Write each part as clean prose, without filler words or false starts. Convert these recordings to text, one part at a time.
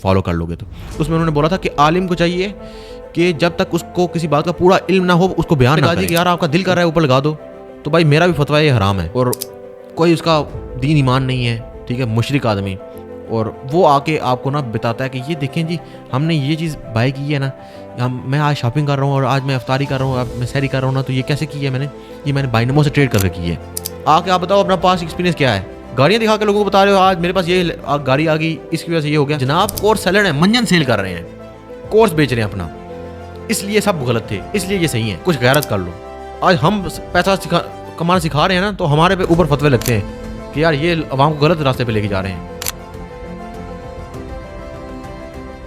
Follow कर लोगे तो उसमें उन्होंने बोला था कि आलिम को चाहिए कि जब तक उसको किसी बात का पूरा इल्म ना हो उसको बयान ना करे कि यार आपका दिल कर रहा है ऊपर लगा दो, तो भाई मेरा भी फतवा ये हराम है और कोई उसका दीन ईमान नहीं है, ठीक है, मुशरिक आदमी, और वो आके आपको ना बताता है कि ये देखें जी हमने ये चीज़ बाय की है ना, मैं आज शॉपिंग कर रहा हूँ और आज मैं इफ्तारी कर रहा हूँ, अब मैं सहरी कर रहा हूँ ना, तो ये कैसे की है मैंने, ये मैंने बाइनमो से ट्रेड करके की है। आके आप बताओ अपना पास एक्सपीरियंस क्या है, गाड़ियाँ दिखा के लोगों को बता रहे हो आज मेरे पास ये गाड़ी आ गई इसकी वजह से ये हो गया। जनाब कोर्स सेलर है, मंजन सेल कर रहे हैं, कोर्स बेच रहे हैं अपना, इसलिए सब गलत थे, इसलिए ये सही है। कुछ गैरत कर लो। आज हम पैसा कमाना सिखा रहे हैं ना, तो हमारे पे ऊपर फतवे लगते हैं कि यार ये अवाम को गलत रास्ते पे लेके जा रहे हैं।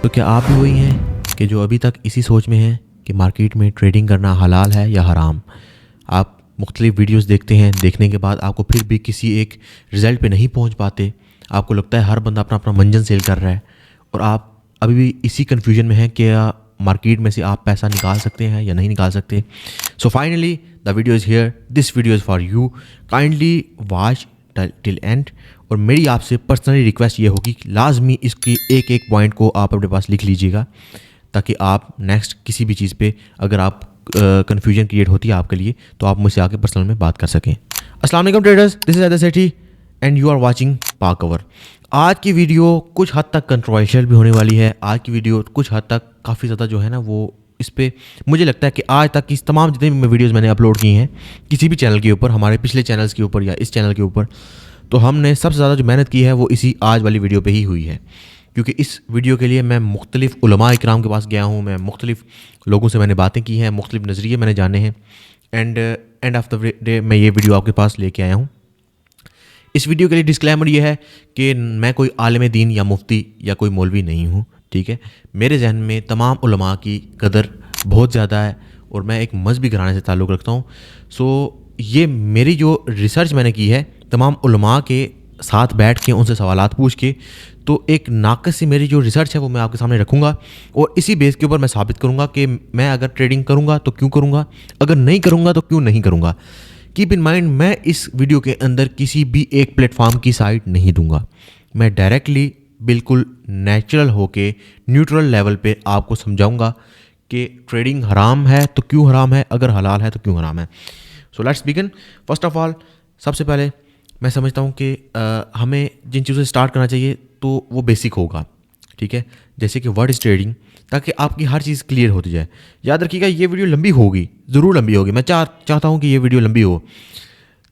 तो क्या आप भी वही हैं कि जो अभी तक इसी सोच में हैं कि मार्केट में ट्रेडिंग करना हलाल है या हराम? आप मुख्तलिफ वीडियोस देखते हैं, देखने के बाद आपको फिर भी किसी एक रिज़ल्ट पे नहीं पहुंच पाते, आपको लगता है हर बंदा अपना अपना मंजन सेल कर रहा है और आप अभी भी इसी कन्फ्यूजन में हैं कि मार्केट में से आप पैसा निकाल सकते हैं या नहीं निकाल सकते। So finally the video is here, this video is for you, kindly watch till and. और मेरी आपसे पर्सनली रिक्वेस्ट ये होगी कि लाजमी इसकी एक एक पॉइंट को आप अपने पास लिख लीजिएगा, ताकि आप नेक्स्ट किसी भी चीज़ पे अगर आप कन्फ्यूजन क्रिएट होती है आपके लिए तो आप मुझसे आके पर्सनल में बात कर सकें। अस्सलाम वालेकुम ट्रेडर्स, दिस इज अदर Sethi and you are watching Pak cover. आज की वीडियो कुछ हद तक कंट्रोवर्शियल भी होने वाली है। आज की वीडियो कुछ हद तक काफ़ी ज़्यादा जो है ना वो इस पर मुझे लगता है कि आज तक की तमाम जितने भी वीडियोज़ मैंने अपलोड की हैं किसी भी चैनल के ऊपर, हमारे पिछले चैनल्स के ऊपर या इस चैनल के ऊपर, तो हमने सबसे ज़्यादा जो मेहनत की है वो इसी आज वाली वीडियो पे ही हुई है। क्योंकि इस वीडियो के लिए मैं मुख्तलिफ़ उलमा इकराम के पास गया हूँ, मैं मुख्तलिफ़ लोगों से मैंने बातें की हैं, मुख्तलिफ़ नज़रिए मैंने जाने हैं, एंड ऑफ द डे मैं ये वीडियो आपके पास लेके आया हूँ। इस वीडियो के लिए डिस्क्लेमर ये है कि मैं कोई आलिम दीन या मुफ्ती या कोई मौलवी नहीं हूँ, ठीक है। मेरे जहन में तमाम उलमा की कदर बहुत ज़्यादा है और मैं एक मजहबी घराने से ताल्लुक़ रखता हूँ। सो ये मेरी जो रिसर्च मैंने की है तमाम उलमा के साथ बैठ के उनसे सवालात पूछ के, तो एक नाक़िस सी मेरी जो रिसर्च है वो मैं आपके सामने रखूँगा और इसी बेस के ऊपर मैं साबित करूँगा कि मैं अगर ट्रेडिंग करूँगा तो क्यों करूँगा, अगर नहीं करूँगा तो क्यों नहीं करूँगा। कीप इन माइंड, मैं इस वीडियो के अंदर किसी भी एक प्लेटफॉर्म की साइड नहीं दूंगा। मैं डायरेक्टली बिल्कुल नेचुरल होके न्यूट्रल लेवल पे आपको समझाऊंगा कि ट्रेडिंग हराम है तो क्यों हराम है, अगर हलाल है तो क्यों हराम है। So let's begin. First of all, सबसे पहले मैं समझता हूँ कि हमें जिन चीज़ों से स्टार्ट करना चाहिए तो वो बेसिक होगा, ठीक है। जैसे कि व्हाट इज़ ट्रेडिंग, ताकि आपकी हर चीज़ क्लियर होती जाए। याद रखिएगा ये वीडियो लंबी होगी, ज़रूर लंबी होगी, मैं चाहता हूँ कि ये वीडियो लंबी हो,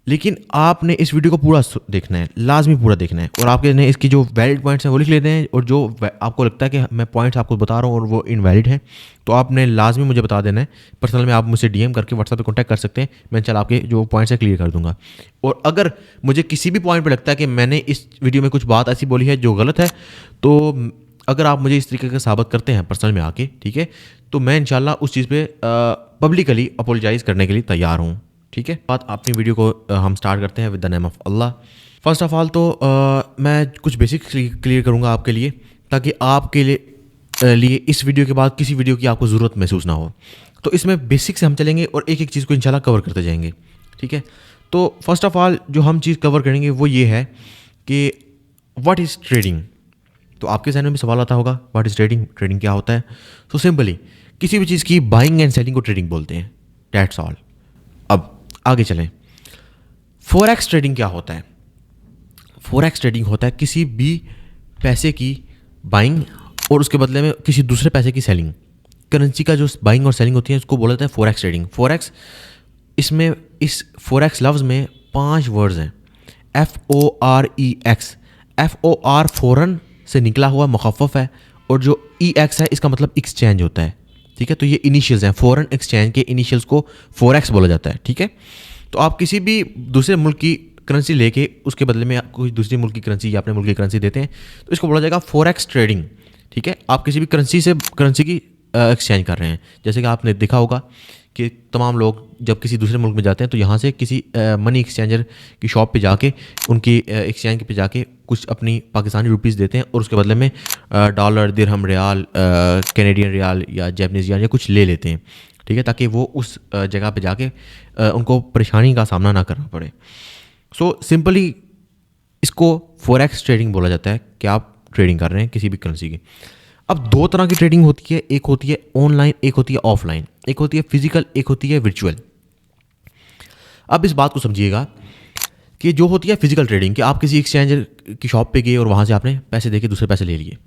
लेकिन आपने इस वीडियो को पूरा देखना है, लाजमी पूरा देखना है। और आपके ने इसकी जो वैलिड पॉइंट्स हैं वो लिख लेते हैं, और जो आपको लगता है कि मैं पॉइंट्स आपको बता रहा हूँ और वो इनवैलिड हैं तो आपने लाजमी मुझे बता देना है। पर्सनल में आप मुझसे डीएम करके व्हाट्सएप पे कांटेक्ट कर सकते हैं, मैं इंशाल्लाह आपके जो पॉइंट्स हैं क्लियर कर दूंगा। और अगर मुझे किसी भी पॉइंट पर लगता है कि मैंने इस वीडियो में कुछ बात ऐसी बोली है जो गलत है, तो अगर आप मुझे इस तरीके का साबित करते हैं पर्सनल में आके, ठीक है, तो मैं इंशाल्लाह उस चीज़ पे पब्लिकली अपोलोजाइज़ करने के लिए तैयार हूँ, ठीक है। बात अपनी वीडियो को हम स्टार्ट करते हैं with the name of Allah. First of all तो मैं कुछ बेसिक्स क्लियर करूँगा आपके लिए, ताकि आपके लिए इस वीडियो के बाद किसी वीडियो की आपको ज़रूरत महसूस ना हो। तो इसमें बेसिक से हम चलेंगे और एक एक चीज़ को इंशाल्लाह कवर करते जाएंगे, ठीक है। तो फर्स्ट ऑफ ऑल जो हम चीज़ कवर करेंगे वो ये है कि व्हाट इज़ ट्रेडिंग। तो आपके जहन में भी सवाल आता होगा व्हाट इज़ ट्रेडिंग, ट्रेडिंग क्या होता है। तो सिंपली किसी भी चीज़ की बाइंग एंड सेलिंग को ट्रेडिंग बोलते हैं, दैट्स ऑल। अब आगे चलें, फॉरेक्स ट्रेडिंग क्या होता है। फॉरेक्स ट्रेडिंग होता है किसी भी पैसे की बाइंग और उसके बदले में किसी दूसरे पैसे की सेलिंग। करेंसी का जो बाइंग और सेलिंग होती है उसको बोला जाता है फॉरेक्स ट्रेडिंग। फॉरेक्स, इसमें इस फॉरेक्स लफ्ज़ में 5 वर्ड्स हैं, FOREX। FOR फॉरन से निकला हुआ मुखफ़फ़ है, और जो EX है इसका मतलब एक्सचेंज होता है, ठीक है। तो ये इनिशियल्स हैं, फॉरेन एक्सचेंज के इनिशियल्स को फॉरेक्स बोला जाता है, ठीक है। तो आप किसी भी दूसरे मुल्क की करेंसी लेके उसके बदले में कोई दूसरी मुल्क की करेंसी या अपने मुल्क की करेंसी देते हैं तो इसको बोला जाएगा फॉरेक्स ट्रेडिंग, ठीक है। आप किसी भी करेंसी से करेंसी की एक्सचेंज कर रहे हैं। जैसे कि आपने देखा होगा कि तमाम लोग जब किसी दूसरे मुल्क में जाते हैं तो यहाँ से किसी मनी एक्सचेंजर की शॉप पे जाके उनकी एक्सचेंज पे जाके कुछ अपनी पाकिस्तानी रुपीस देते हैं और उसके बदले में डॉलर, दिरहम, रियाल, कैनेडियन रियाल या जैपनीज रियाल या कुछ ले लेते हैं, ठीक है, ताकि वो उस जगह पे जाके उनको परेशानी का सामना ना करना पड़े। सो सिंपली इसको फॉरेक्स ट्रेडिंग बोला जाता है कि आप ट्रेडिंग कर रहे हैं किसी भी करेंसी की। अब दो तरह की ट्रेडिंग होती है, एक होती है ऑनलाइन, एक होती है ऑफलाइन, एक होती है फिजिकल, एक होती है वर्चुअल। अब इस बात को समझिएगा कि जो होती है फिजिकल ट्रेडिंग, कि आप किसी एक्सचेंज की शॉप पे गए और वहाँ से आपने पैसे दे के दूसरे पैसे ले लिए।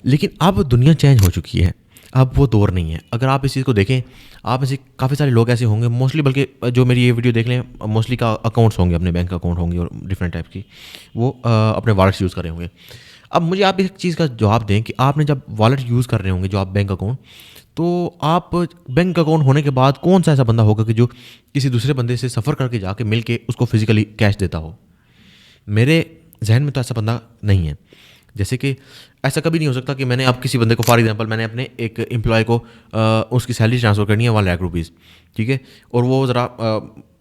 लेकिन अब दुनिया चेंज हो चुकी है, अब वो दौर नहीं है। अगर आप इस चीज़ को देखें, आप में से काफ़ी सारे लोग ऐसे होंगे मोस्टली, बल्कि जो मेरी ये वीडियो देख लें मोस्टली का अकाउंट्स होंगे, अपने बैंक अकाउंट होंगे और डिफरेंट टाइप की, वो अपने वॉलेट्स यूज़ कर रहे होंगे। अब मुझे आप एक चीज़ का जवाब दें कि आपने जब वॉलेट यूज़ कर रहे होंगे जो आप बैंक अकाउंट, तो आप बैंक अकाउंट होने के बाद कौन सा ऐसा बंदा होगा कि जो किसी दूसरे बंदे से सफ़र करके जाके मिल के उसको फिजिकली कैश देता हो? मेरे जहन में तो ऐसा बंदा नहीं है। जैसे कि ऐसा कभी नहीं हो सकता कि मैंने अब किसी बंदे को, फॉर एग्जांपल मैंने अपने एक एम्प्लॉय को उसकी सैलरी ट्रांसफ़र करनी है 1 लाख रुपीज़, ठीक है, और वो ज़रा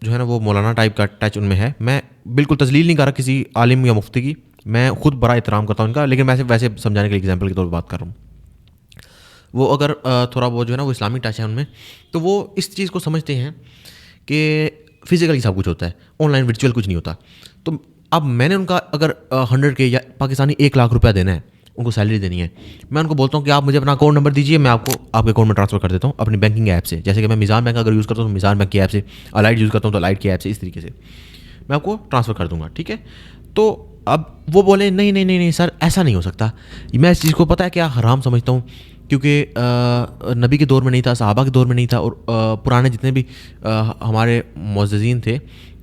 जो है ना वो मौलाना टाइप का टच उनमें है। मैं बिल्कुल तजलील नहीं कर रहा किसी आलिम या मुफ्ती की, मैं खुद बड़ा एहतराम करता हूँ उनका, लेकिन मैं वैसे समझाने के लिए एग्जाम्पल के तौर पर बात कर रहा हूँ। वो अगर थोड़ा वो जो है ना वो इस्लामिक टच है उनमें, तो वो इस चीज़ को समझते हैं कि फिजिकली सब कुछ होता है, ऑनलाइन वर्चुअल कुछ नहीं होता। तो अब मैंने उनका अगर 100K या पाकिस्तानी 1 लाख रुपया देना है, उनको सैलरी देनी है, मैं उनको बोलता हूँ कि आप मुझे अपना अकाउंट नंबर दीजिए, मैं आपको आपके अकाउंट में ट्रांसफर कर देता हूँ अपनी बैंकिंग ऐप से। जैसे कि मैं मिज़ान बैंक अगर यूज़ करता हूँ तो मिज़ान बैंक की ऐप से, अलाइट यूज़ करता हूँ तो अलाइट की ऐप से, इस तरीके से मैं आपको ट्रांसफ़र कर दूँगा, ठीक है। तो अब वो बोले नहीं नहीं नहीं नहीं सर, ऐसा नहीं हो सकता। मैं इस चीज़ को पता है क्या हराम समझता हूँ, क्योंकि नबी के दौर में नहीं था, सहाबा के दौर में नहीं था, और पुराने जितने भी हमारे मुअज़्ज़िज़ीन थे,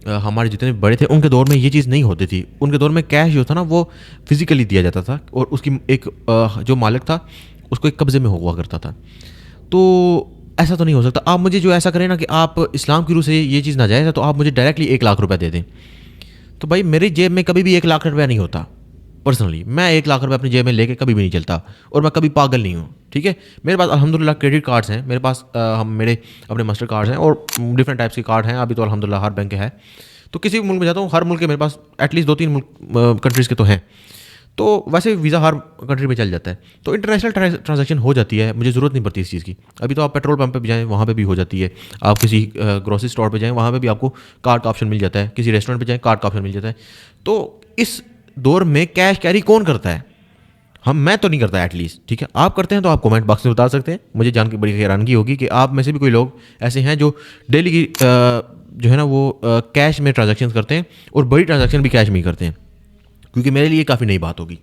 हमारे जितने भी बड़े थे, उनके दौर में ये चीज़ नहीं होती थी। उनके दौर में कैश जो था ना वो फिज़िकली दिया जाता था, और उसकी एक जो मालिक था उसको एक कब्ज़े में हुआ करता था। तो ऐसा तो नहीं हो सकता। आप मुझे जो ऐसा करें ना कि आप इस्लाम की रूह से ये चीज़ ना जाए, तो आप मुझे डायरेक्टली 1 लाख रुपये दे दें। तो भाई मेरी जेब में कभी भी 1 लाख रुपया नहीं होता। पर्सनली मैं 1 लाख रुपये अपनी जेब में लेके कभी भी नहीं चलता, और मैं कभी पागल नहीं हूँ, ठीक है। मेरे पास अल्हम्दुलिल्लाह क्रेडिट कार्ड्स हैं, मेरे पास मेरे अपने मास्टर कार्ड्स हैं और डिफरेंट टाइप्स के कार्ड हैं। अभी तो अल्हम्दुलिल्लाह हर बैंक के है, तो किसी भी मुल्क में जाता हूँ, हर मुल्क के मेरे पास एटलीस्ट 2-3 मुल्क कंट्रीज़ के तो हैं। तो वैसे वीज़ा हर कंट्री में चल जाता है, तो इंटरनेशनल ट्रांजैक्शन हो जाती है, मुझे ज़रूरत नहीं पड़ती इस चीज़ की। अभी तो आप पेट्रोल पंप पे भी जाएँ वहाँ पे भी हो जाती है, आप किसी ग्रोसरी स्टोर पे जाएँ वहाँ पे भी आपको कार्ड का ऑप्शन मिल जाता है, किसी रेस्टोरेंट पे जाएँ कार्ड का ऑप्शन मिल जाता है। तो इस दौर में कैश कैरी कौन करता है? मैं तो नहीं करता एटलीस्ट, ठीक है। आप करते हैं तो आप कमेंट बॉक्स में बता सकते हैं, मुझे जान के बड़ी हैरानगी होगी कि आप में से भी कोई लोग ऐसे हैं जो डेली की जो है ना वो कैश में ट्रांजैक्शन करते हैं, और बड़ी ट्रांजैक्शन भी कैश में ही करते हैं, क्योंकि मेरे लिए काफ़ी नई बात होगी।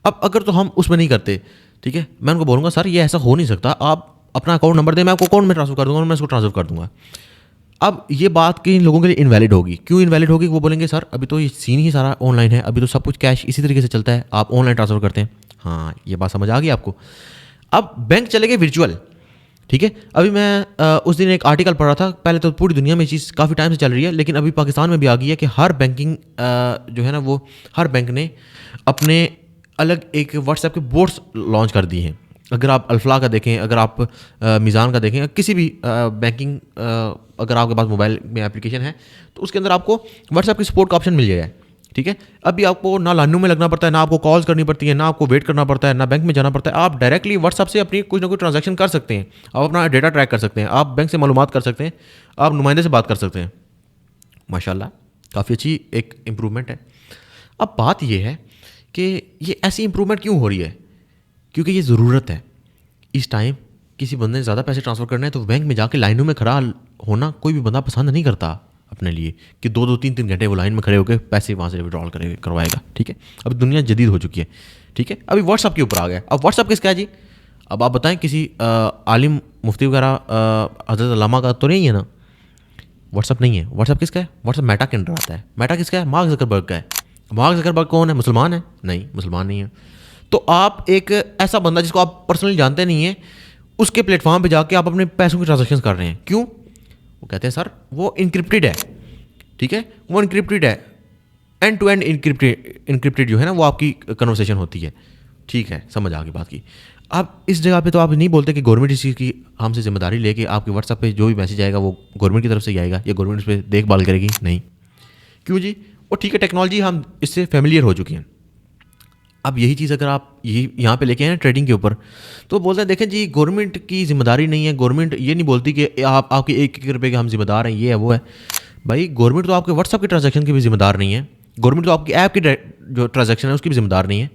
अब अगर तो हम उसमें नहीं करते, ठीक है, मैं उनको बोलूँगा सर ये ऐसा हो नहीं सकता, आप अपना अकाउंट नंबर दें, मैं आपको अकाउंट में ट्रांसफर कर दूँगा और मैं उसको ट्रांसफर कर दूँगा। अब ये बात कई लोगों के लिए इनवैलिड होगी। क्यों इनवैलिड होगी? वो बोलेंगे सर अभी तो ये सीन ही सारा ऑनलाइन है, अभी तो सब कुछ कैश इसी तरीके से चलता है, आप ऑनलाइन ट्रांसफ़र करते हैं। हाँ, ये बात समझ आ गई आपको। अब बैंक चले गए वर्चुअल, ठीक है। अभी मैं उस दिन एक आर्टिकल पढ़ रहा था, पहले तो पूरी दुनिया में ये चीज़ काफ़ी टाइम से चल रही है, लेकिन अभी पाकिस्तान में भी आ गई है कि हर बैंकिंग जो है ना वो हर बैंक ने अपने अलग एक व्हाट्सएप के बोर्ड्स लॉन्च कर दिए हैं। अगर आप अल्फला का देखें, अगर आप मीज़ान का देखें, किसी भी बैंकिंग अगर आपके पास मोबाइल में एप्लीकेशन है तो उसके अंदर आपको व्हाट्सएप की सपोर्ट का ऑप्शन मिल जाएगा, ठीक है। अभी आपको ना लाइनों में लगना पड़ता है, ना आपको कॉल्स करनी पड़ती है, ना आपको वेट करना पड़ता है, ना बैंक में जाना पड़ता है। आप डायरेक्टली व्हाट्सएप से अपनी कुछ ना कुछ ट्रांजैक्शन कर सकते हैं, आप अपना डेटा ट्रैक कर सकते हैं, आप बैंक से मालूमात कर सकते हैं, आप नुमाइंदे से बात कर सकते हैं। माशाल्लाह काफ़ी अच्छी एक इम्प्रूवमेंट है। अब बात यह है कि ये ऐसी इम्प्रूवमेंट क्यों हो रही है? क्योंकि ये ज़रूरत है। इस टाइम किसी बंदे ने ज़्यादा पैसे ट्रांसफ़र करने हैं तो बैंक में जाके लाइनों में खड़ा होना कोई भी बंदा पसंद नहीं करता अपने लिए, कि 2-2 3-3 घंटे वो लाइन में खड़े होकर पैसे वहाँ से विड्रॉल करवाएगा, ठीक है। अब दुनिया जदीद हो चुकी है, ठीक है। अभी व्हाट्सअप के ऊपर आ गया। अब व्हाट्सअप किसका है जी? अब आप बताएं, किसी आलिम मुफ्ती वगैरह हज़रत अल्लामा का तो नहीं है ना? व्हाट्सअप नहीं है। व्हाट्सअप किसका है? व्हाट्सअप मेटा के अंडर आता है। मेटा किसका है? मार्क ज़करबर्ग का है। मार्क ज़करबर्ग कौन है? मुसलमान है? नहीं, मुसलमान नहीं है। तो आप एक ऐसा बंदा जिसको आप पर्सनली जानते नहीं हैं, उसके प्लेटफॉर्म पे जाके आप अपने पैसों की ट्रांजैक्शन कर रहे हैं। क्यों? वो कहते हैं सर वो इनक्रिप्टेड है, ठीक है, वो इनक्रिप्टेड है, एंड टू एंड इनक्रिप्टेड जो है ना वो आपकी कन्वर्सेशन होती है, ठीक है, समझ आ गई बात की। अब इस जगह पे तो आप नहीं बोलते कि गवर्नमेंट इस चीज़ की हमसे जिम्मेदारी लेके आपके व्हाट्सएप पे जो भी मैसेज आएगा वो गवर्नमेंट की तरफ से ही आएगा या गवर्नमेंट इस पर देखभाल करेगी। नहीं, क्यों जी? वो ठीक है, टेक्नोलॉजी हम इससे फेमिलियर हो चुके हैं। अब यही चीज़ अगर आप यही यहाँ पे लेके आए ना ट्रेडिंग के ऊपर, तो बोलते हैं देखें जी गवर्नमेंट की जिम्मेदारी नहीं है, गवर्नमेंट ये नहीं बोलती कि आप आपके 1-1 रुपये के हम जिम्मेदार हैं, ये है वो है। भाई गवर्नमेंट तो आपके व्हाट्सअप की ट्रांजैक्शन की भी जिम्मेदार नहीं है, गवर्नमेंट तो आपकी ऐप की जो ट्रांजैक्शन है उसकी भी जिम्मेदार नहीं है।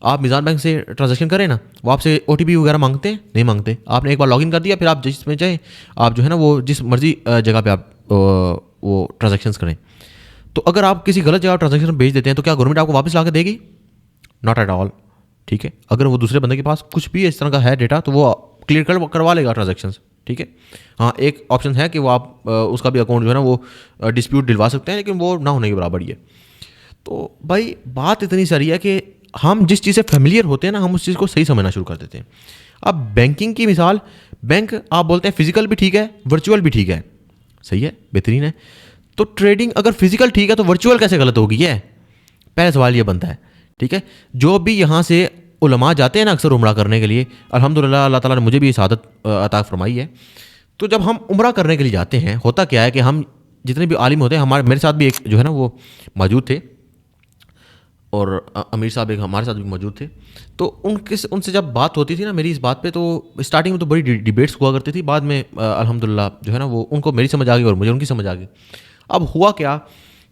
आप मिज़ान बैंक से ट्रांजैक्शन करें ना, वो आपसे OTP वगैरह मांगते हैं? नहीं मांगते। आपने एक बार लॉगिन कर दिया, फिर आप जिसमें चाहें आप जो है ना वो जिस मर्जी जगह पे आप वो ट्रांजैक्शंस करें। तो अगर आप किसी गलत जगह ट्रांजैक्शन भेज देते हैं तो क्या गवर्नमेंट आपको वापस ला के देगी? Not at all. ठीक है, अगर वो दूसरे बंदे के पास कुछ भी इस तरह का है डेटा तो वो क्लियर करवा लेगा ट्रांजैक्शंस। ठीक है, हाँ एक ऑप्शन है कि वो आप उसका भी अकाउंट जो है ना वो डिस्प्यूट दिलवा सकते हैं, लेकिन वो ना होने के बराबर ही है। तो भाई बात इतनी सारी है कि हम जिस चीज़ से फेमिलियर होते हैं ना, हम उस चीज़ को सही समझना शुरू कर देते हैं। अब बैंकिंग की मिसाल, बैंक आप बोलते हैं फिजिकल भी ठीक है, वर्चुअल भी ठीक है, सही है, बेहतरीन है। तो ट्रेडिंग अगर फिजिकल ठीक है तो वर्चुअल कैसे गलत होगी? है पहला सवाल ये बनता है। ठीक है, जो भी यहाँ से उलमा जाते हैं ना अक्सर उम्रा करने के लिए, अल्हम्दुलिल्लाह अल्लाह ताला ने मुझे भी सादत अता फरमाई है। तो जब हम उम्रा करने के लिए जाते हैं, होता क्या है कि हम जितने भी आलिम होते हैं, हमारे मेरे साथ भी एक जो है ना वो मौजूद थे, और अमीर साहब एक हमारे साथ भी मौजूद थे। तो उनसे जब बात होती थी ना मेरी इस बात पे, तो स्टार्टिंग में तो बड़ी डिबेट्स हुआ करती थी, बाद में अल्हम्दुलिल्लाह जो है ना वो उनको मेरी समझ आ गई और मुझे उनकी समझ आ गई। अब हुआ क्या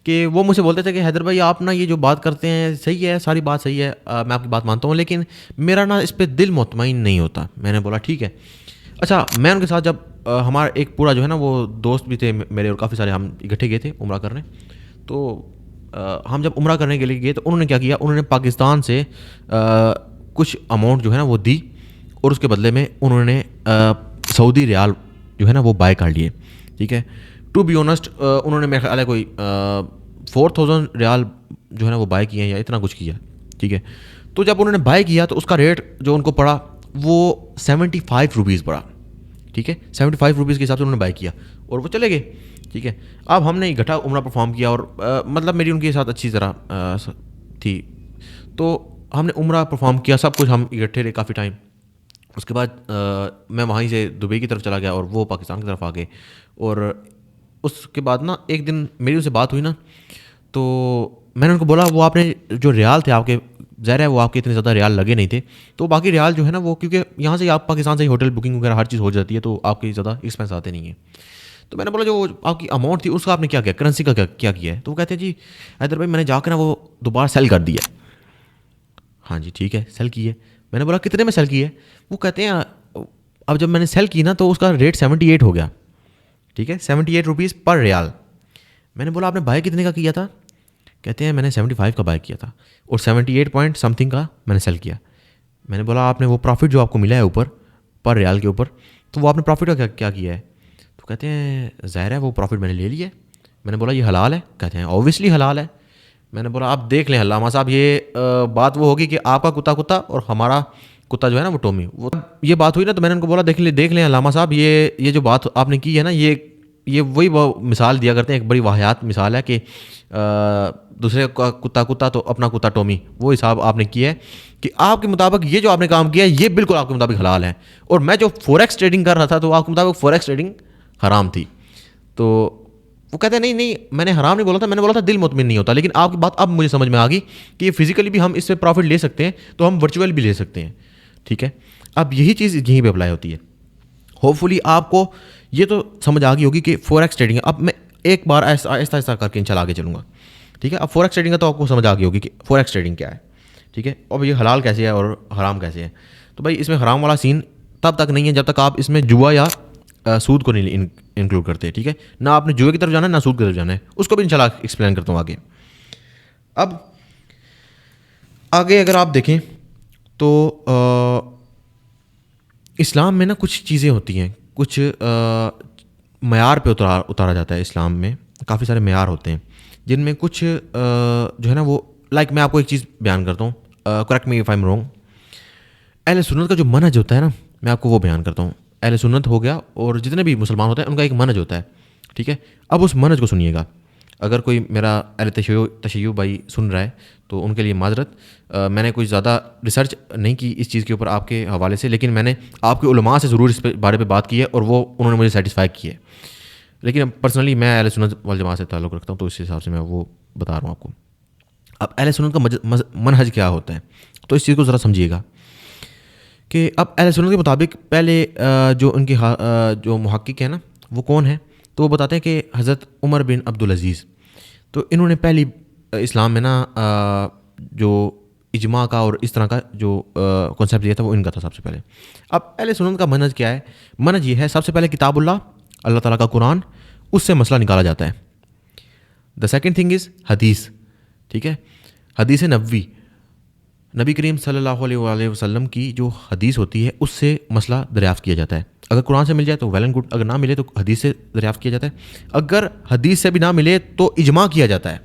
कि वो मुझसे बोलते थे कि हैदर भाई आप ना ये जो बात करते हैं सही है, सारी बात सही है, मैं आपकी बात मानता हूँ, लेकिन मेरा ना इस पर दिल मुतमईन नहीं होता। मैंने बोला ठीक है। अच्छा, मैं उनके साथ जब हमारा एक पूरा जो है ना वो दोस्त भी थे मेरे, और काफ़ी सारे हम इकट्ठे गए थे उम्रा करने। तो हम जब उम्रा करने के लिए गए तो उन्होंने क्या किया, उन्होंने पाकिस्तान से कुछ अमाउंट जो है ना वो दी, और उसके बदले में उन्होंने सऊदी रियाल जो है ना वो बाय कर लिए। ठीक है, टू बी ऑनेस्ट उन्होंने मेरे ख्याल है कोई 4000 रियाल जो है ना वो बाय किए हैं या इतना कुछ किया। ठीक है, तो जब उन्होंने बाय किया तो उसका रेट जो उनको पड़ा वो 75 रुपीज़ पड़ा। ठीक है, 75 रुपीज़ के हिसाब से उन्होंने बाय किया और वो चले गए। ठीक है, अब हमने इकट्ठा उम्रा परफॉर्म किया, और मतलब मेरी उनके साथ अच्छी तरह थी, तो हमने उम्रा परफॉर्म किया, सब कुछ हम इकट्ठे रहे काफ़ी टाइम। उसके बाद मैं वहीं से दुबई की तरफ चला गया और वो पाकिस्तान की तरफ आ गए। और उसके बाद ना एक दिन मेरी उनसे बात हुई ना, तो मैंने उनको बोला वो आपने जो रियाल थे आपके, ज़ाहिर है वो आपके इतने ज़्यादा रियाल लगे नहीं थे, तो बाकी रियाल जो है ना वो, क्योंकि यहाँ से आप पाकिस्तान से ही होटल बुकिंग वगैरह हर चीज़ हो जाती है, तो आपके ज़्यादा एक्सपेंस आते नहीं हैं। तो मैंने बोला जो आपकी अमाउंट थी उसका आपने क्या किया, करेंसी का क्या किया है? तो वो कहते हैं जी हैदर भाई मैंने जाकर ना वो दोबारा सेल कर दिया। हाँ जी ठीक है, सेल की है। मैंने बोला कितने में सेल की है? वो कहते हैं अब जब मैंने सेल की ना तो उसका रेट 78 हो गया। ठीक है, 78 रुपीज़ पर रियाल। मैंने बोला आपने बाय कितने का किया था? कहते हैं मैंने 75 का बाय किया था और 78 पॉइंट समथिंग का मैंने सेल किया। मैंने बोला आपने वो प्रॉफिट जो आपको मिला है ऊपर पर रियाल के ऊपर, तो वो आपने प्रॉफिट का क्या किया है? तो कहते हैं ज़ाहिर है वो प्रॉफिट मैंने ले लिया है। मैंने बोला ये हलाल है? कहते हैं ऑब्वियसली हलाल है। मैंने बोला आप देख लें अल्लामा साहब, ये बात वो होगी कि आपका कुत्ता कुत्ता और हमारा कुत्ता जो है ना वो टोमी, वो ये बात हुई ना, तो मैंने उनको बोला देख लें अल्लामा साहब, ये जो बात आपने की है ना, ये वही वो मिसाल दिया करते हैं, एक बड़ी वाहियात मिसाल है कि दूसरे का कुत्ता कुत्ता तो अपना कुत्ता टोमी, वो हिसाब आपने किया है कि आपके मुताबिक ये जो आपने काम किया है ये बिल्कुल आपके मुताबिक हलाल है, और मैं जो फॉरेक्स ट्रेडिंग कर रहा था तो आपके मुताबिक फॉरेक्स ट्रेडिंग हराम थी। तो वो कहते हैं नहीं नहीं मैंने हराम नहीं बोला था, मैंने बोला था दिल मुतमिन नहीं होता, लेकिन आपकी बात अब मुझे समझ में आ गई कि ये फिजिकली भी हम इससे प्रॉफिट ले सकते हैं तो हम वर्चुअल भी ले सकते हैं। ठीक है, अब यही चीज़ यहीं पे अप्लाई होती है। होपफुली आपको ये तो समझ आ गई होगी कि फॉरेक्स ट्रेडिंग, अब मैं एक बार आहिस्ता आहिस्ता करके इंशाल्लाह आगे चलूँगा। ठीक है, अब फॉरेक्स ट्रेडिंग का तो आपको समझ आ गई होगी कि फॉरेक्स ट्रेडिंग क्या है। ठीक है, अब ये हलाल कैसे है और हराम कैसे है। तो भाई इसमें हराम वाला सीन तब तक नहीं है जब तक आप इसमें जुआ या सूद को नहीं इंक्लूड करते। ठीक है, ना आपने जुए की तरफ जाना है ना सूद की तरफ जाना है, उसको भी इंशाल्लाह एक्सप्लेन करता हूँ आगे। अब आगे अगर आप देखें तो इस्लाम में ना कुछ चीज़ें होती हैं, कुछ मयार पे उतारा जाता है। इस्लाम में काफ़ी सारे मयार होते हैं जिनमें कुछ जो है ना वो, लाइक मैं आपको एक चीज़ बयान करता हूँ, correct me if I am wrong. अहले सुन्नत का जो मनहज होता है ना, मैं आपको वो बयान करता हूँ। अहले सुन्नत हो गया और जितने भी मुसलमान होते हैं उनका एक मनहज होता है। ठीक है, अब उस मनहज को सुनिएगा। अगर कोई मेरा अहले तशय्युअ भाई सुन रहा है तो उनके लिए माजरत, मैंने कोई ज़्यादा रिसर्च नहीं की इस चीज़ के ऊपर आपके हवाले से, लेकिन मैंने आपके उलमा से ज़रूर इस बारे में बात की है और वो उन्होंने मुझे सेटिस्फाई की है। लेकिन पर्सनली मैं अहले सुन्नत वल जमात से ताल्लुक़ रखता हूँ, तो इस हिसाब से मैं वो बता रहा हूँ आपको। अब अहले सुन्नत का मनहज क्या होता है, तो इस चीज़ को ज़रा समझिएगा कि अब अहले सुन्नत के मुताबिक पहले जो उनके जो मुहक्किक है ना वो कौन है, तो वो बताते हैं कि हज़रत उमर बिन अब्दुल अज़ीज़। तो इन्होंने पहली इस्लाम में ना जो इजमा का और इस तरह का जो कॉन्सेप्ट दिया था वो इनका था सबसे पहले। अब अहले सुन्नत का मनहज क्या है? मनहज ये है, सबसे पहले किताबुल्लाह, अल्लाह ताला का कुरान, उससे मसला निकाला जाता है। द सेकंड थिंग इज़ हदीस, ठीक है, हदीस नबवी, नबी करीम सल्लल्लाहु अलैहि वसल्लम की जो हदीस होती है उससे मसला दरियाफ़्त किया जाता है। अगर कुरान से मिल जाए तो वेल एंड गुड, अगर ना मिले तो हदीस से दरियाफ़्त किया जाता है। अगर हदीस से भी ना मिले तो इजमा किया जाता है।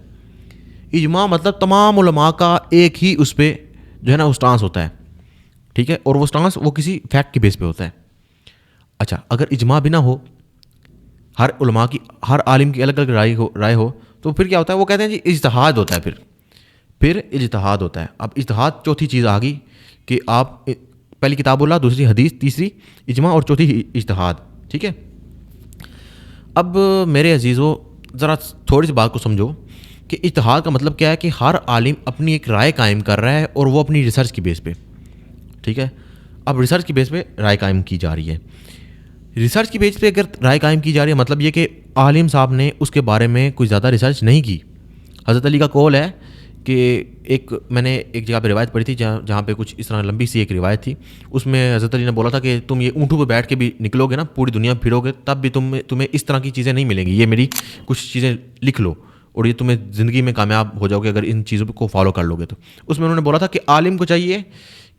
इजमा मतलब तमाम उलमा का एक ही उस पर जो है ना वो स्टांस होता है, ठीक है, और वो स्टांस वो किसी फैक्ट की बेस पे होता है। अच्छा, अगर इजमा भी ना हो, हर उलमा की, हर आलिम की अलग अलग राय हो तो फिर क्या होता है? वो कहते हैं जी इज्तिहाद होता है, फिर इज्तिहाद होता है। अब इज्तिहाद चौथी चीज़ आ गई कि आप पहली किताबुल्लाह, दूसरी हदीस, तीसरी इजमा और चौथी इज्तिहाद, ठीक है। अब मेरे अजीज़ों ज़रा थोड़ी सी बात को समझो कि इज्तिहाद का मतलब क्या है कि हर आलिम अपनी एक राय कायम कर रहा है और वो अपनी रिसर्च की बेस पे, ठीक है। अब रिसर्च की बेस पे राय कायम की जा रही है। रिसर्च की बेस पे अगर राय कायम की जा रही है मतलब ये कि आलिम साहब ने उसके बारे में कुछ ज़्यादा रिसर्च नहीं की। हज़रत अली का कौल है कि मैंने एक जगह पे रिवायत पढ़ी थी जहाँ पे कुछ इस तरह लंबी सी एक रिवायत थी, उसमें हज़रत अली ने बोला था कि तुम ये ऊँटों पे बैठ के भी निकलोगे ना, पूरी दुनिया फिरोगे, तब भी तुम्हें इस तरह की चीज़ें नहीं मिलेंगी। ये मेरी कुछ चीज़ें लिख लो और ये तुम्हें ज़िंदगी में कामयाब हो जाओगे अगर इन चीज़ों को फॉलो कर लोगे तो। उसमें उन्होंने बोला था कि आलिम को चाहिए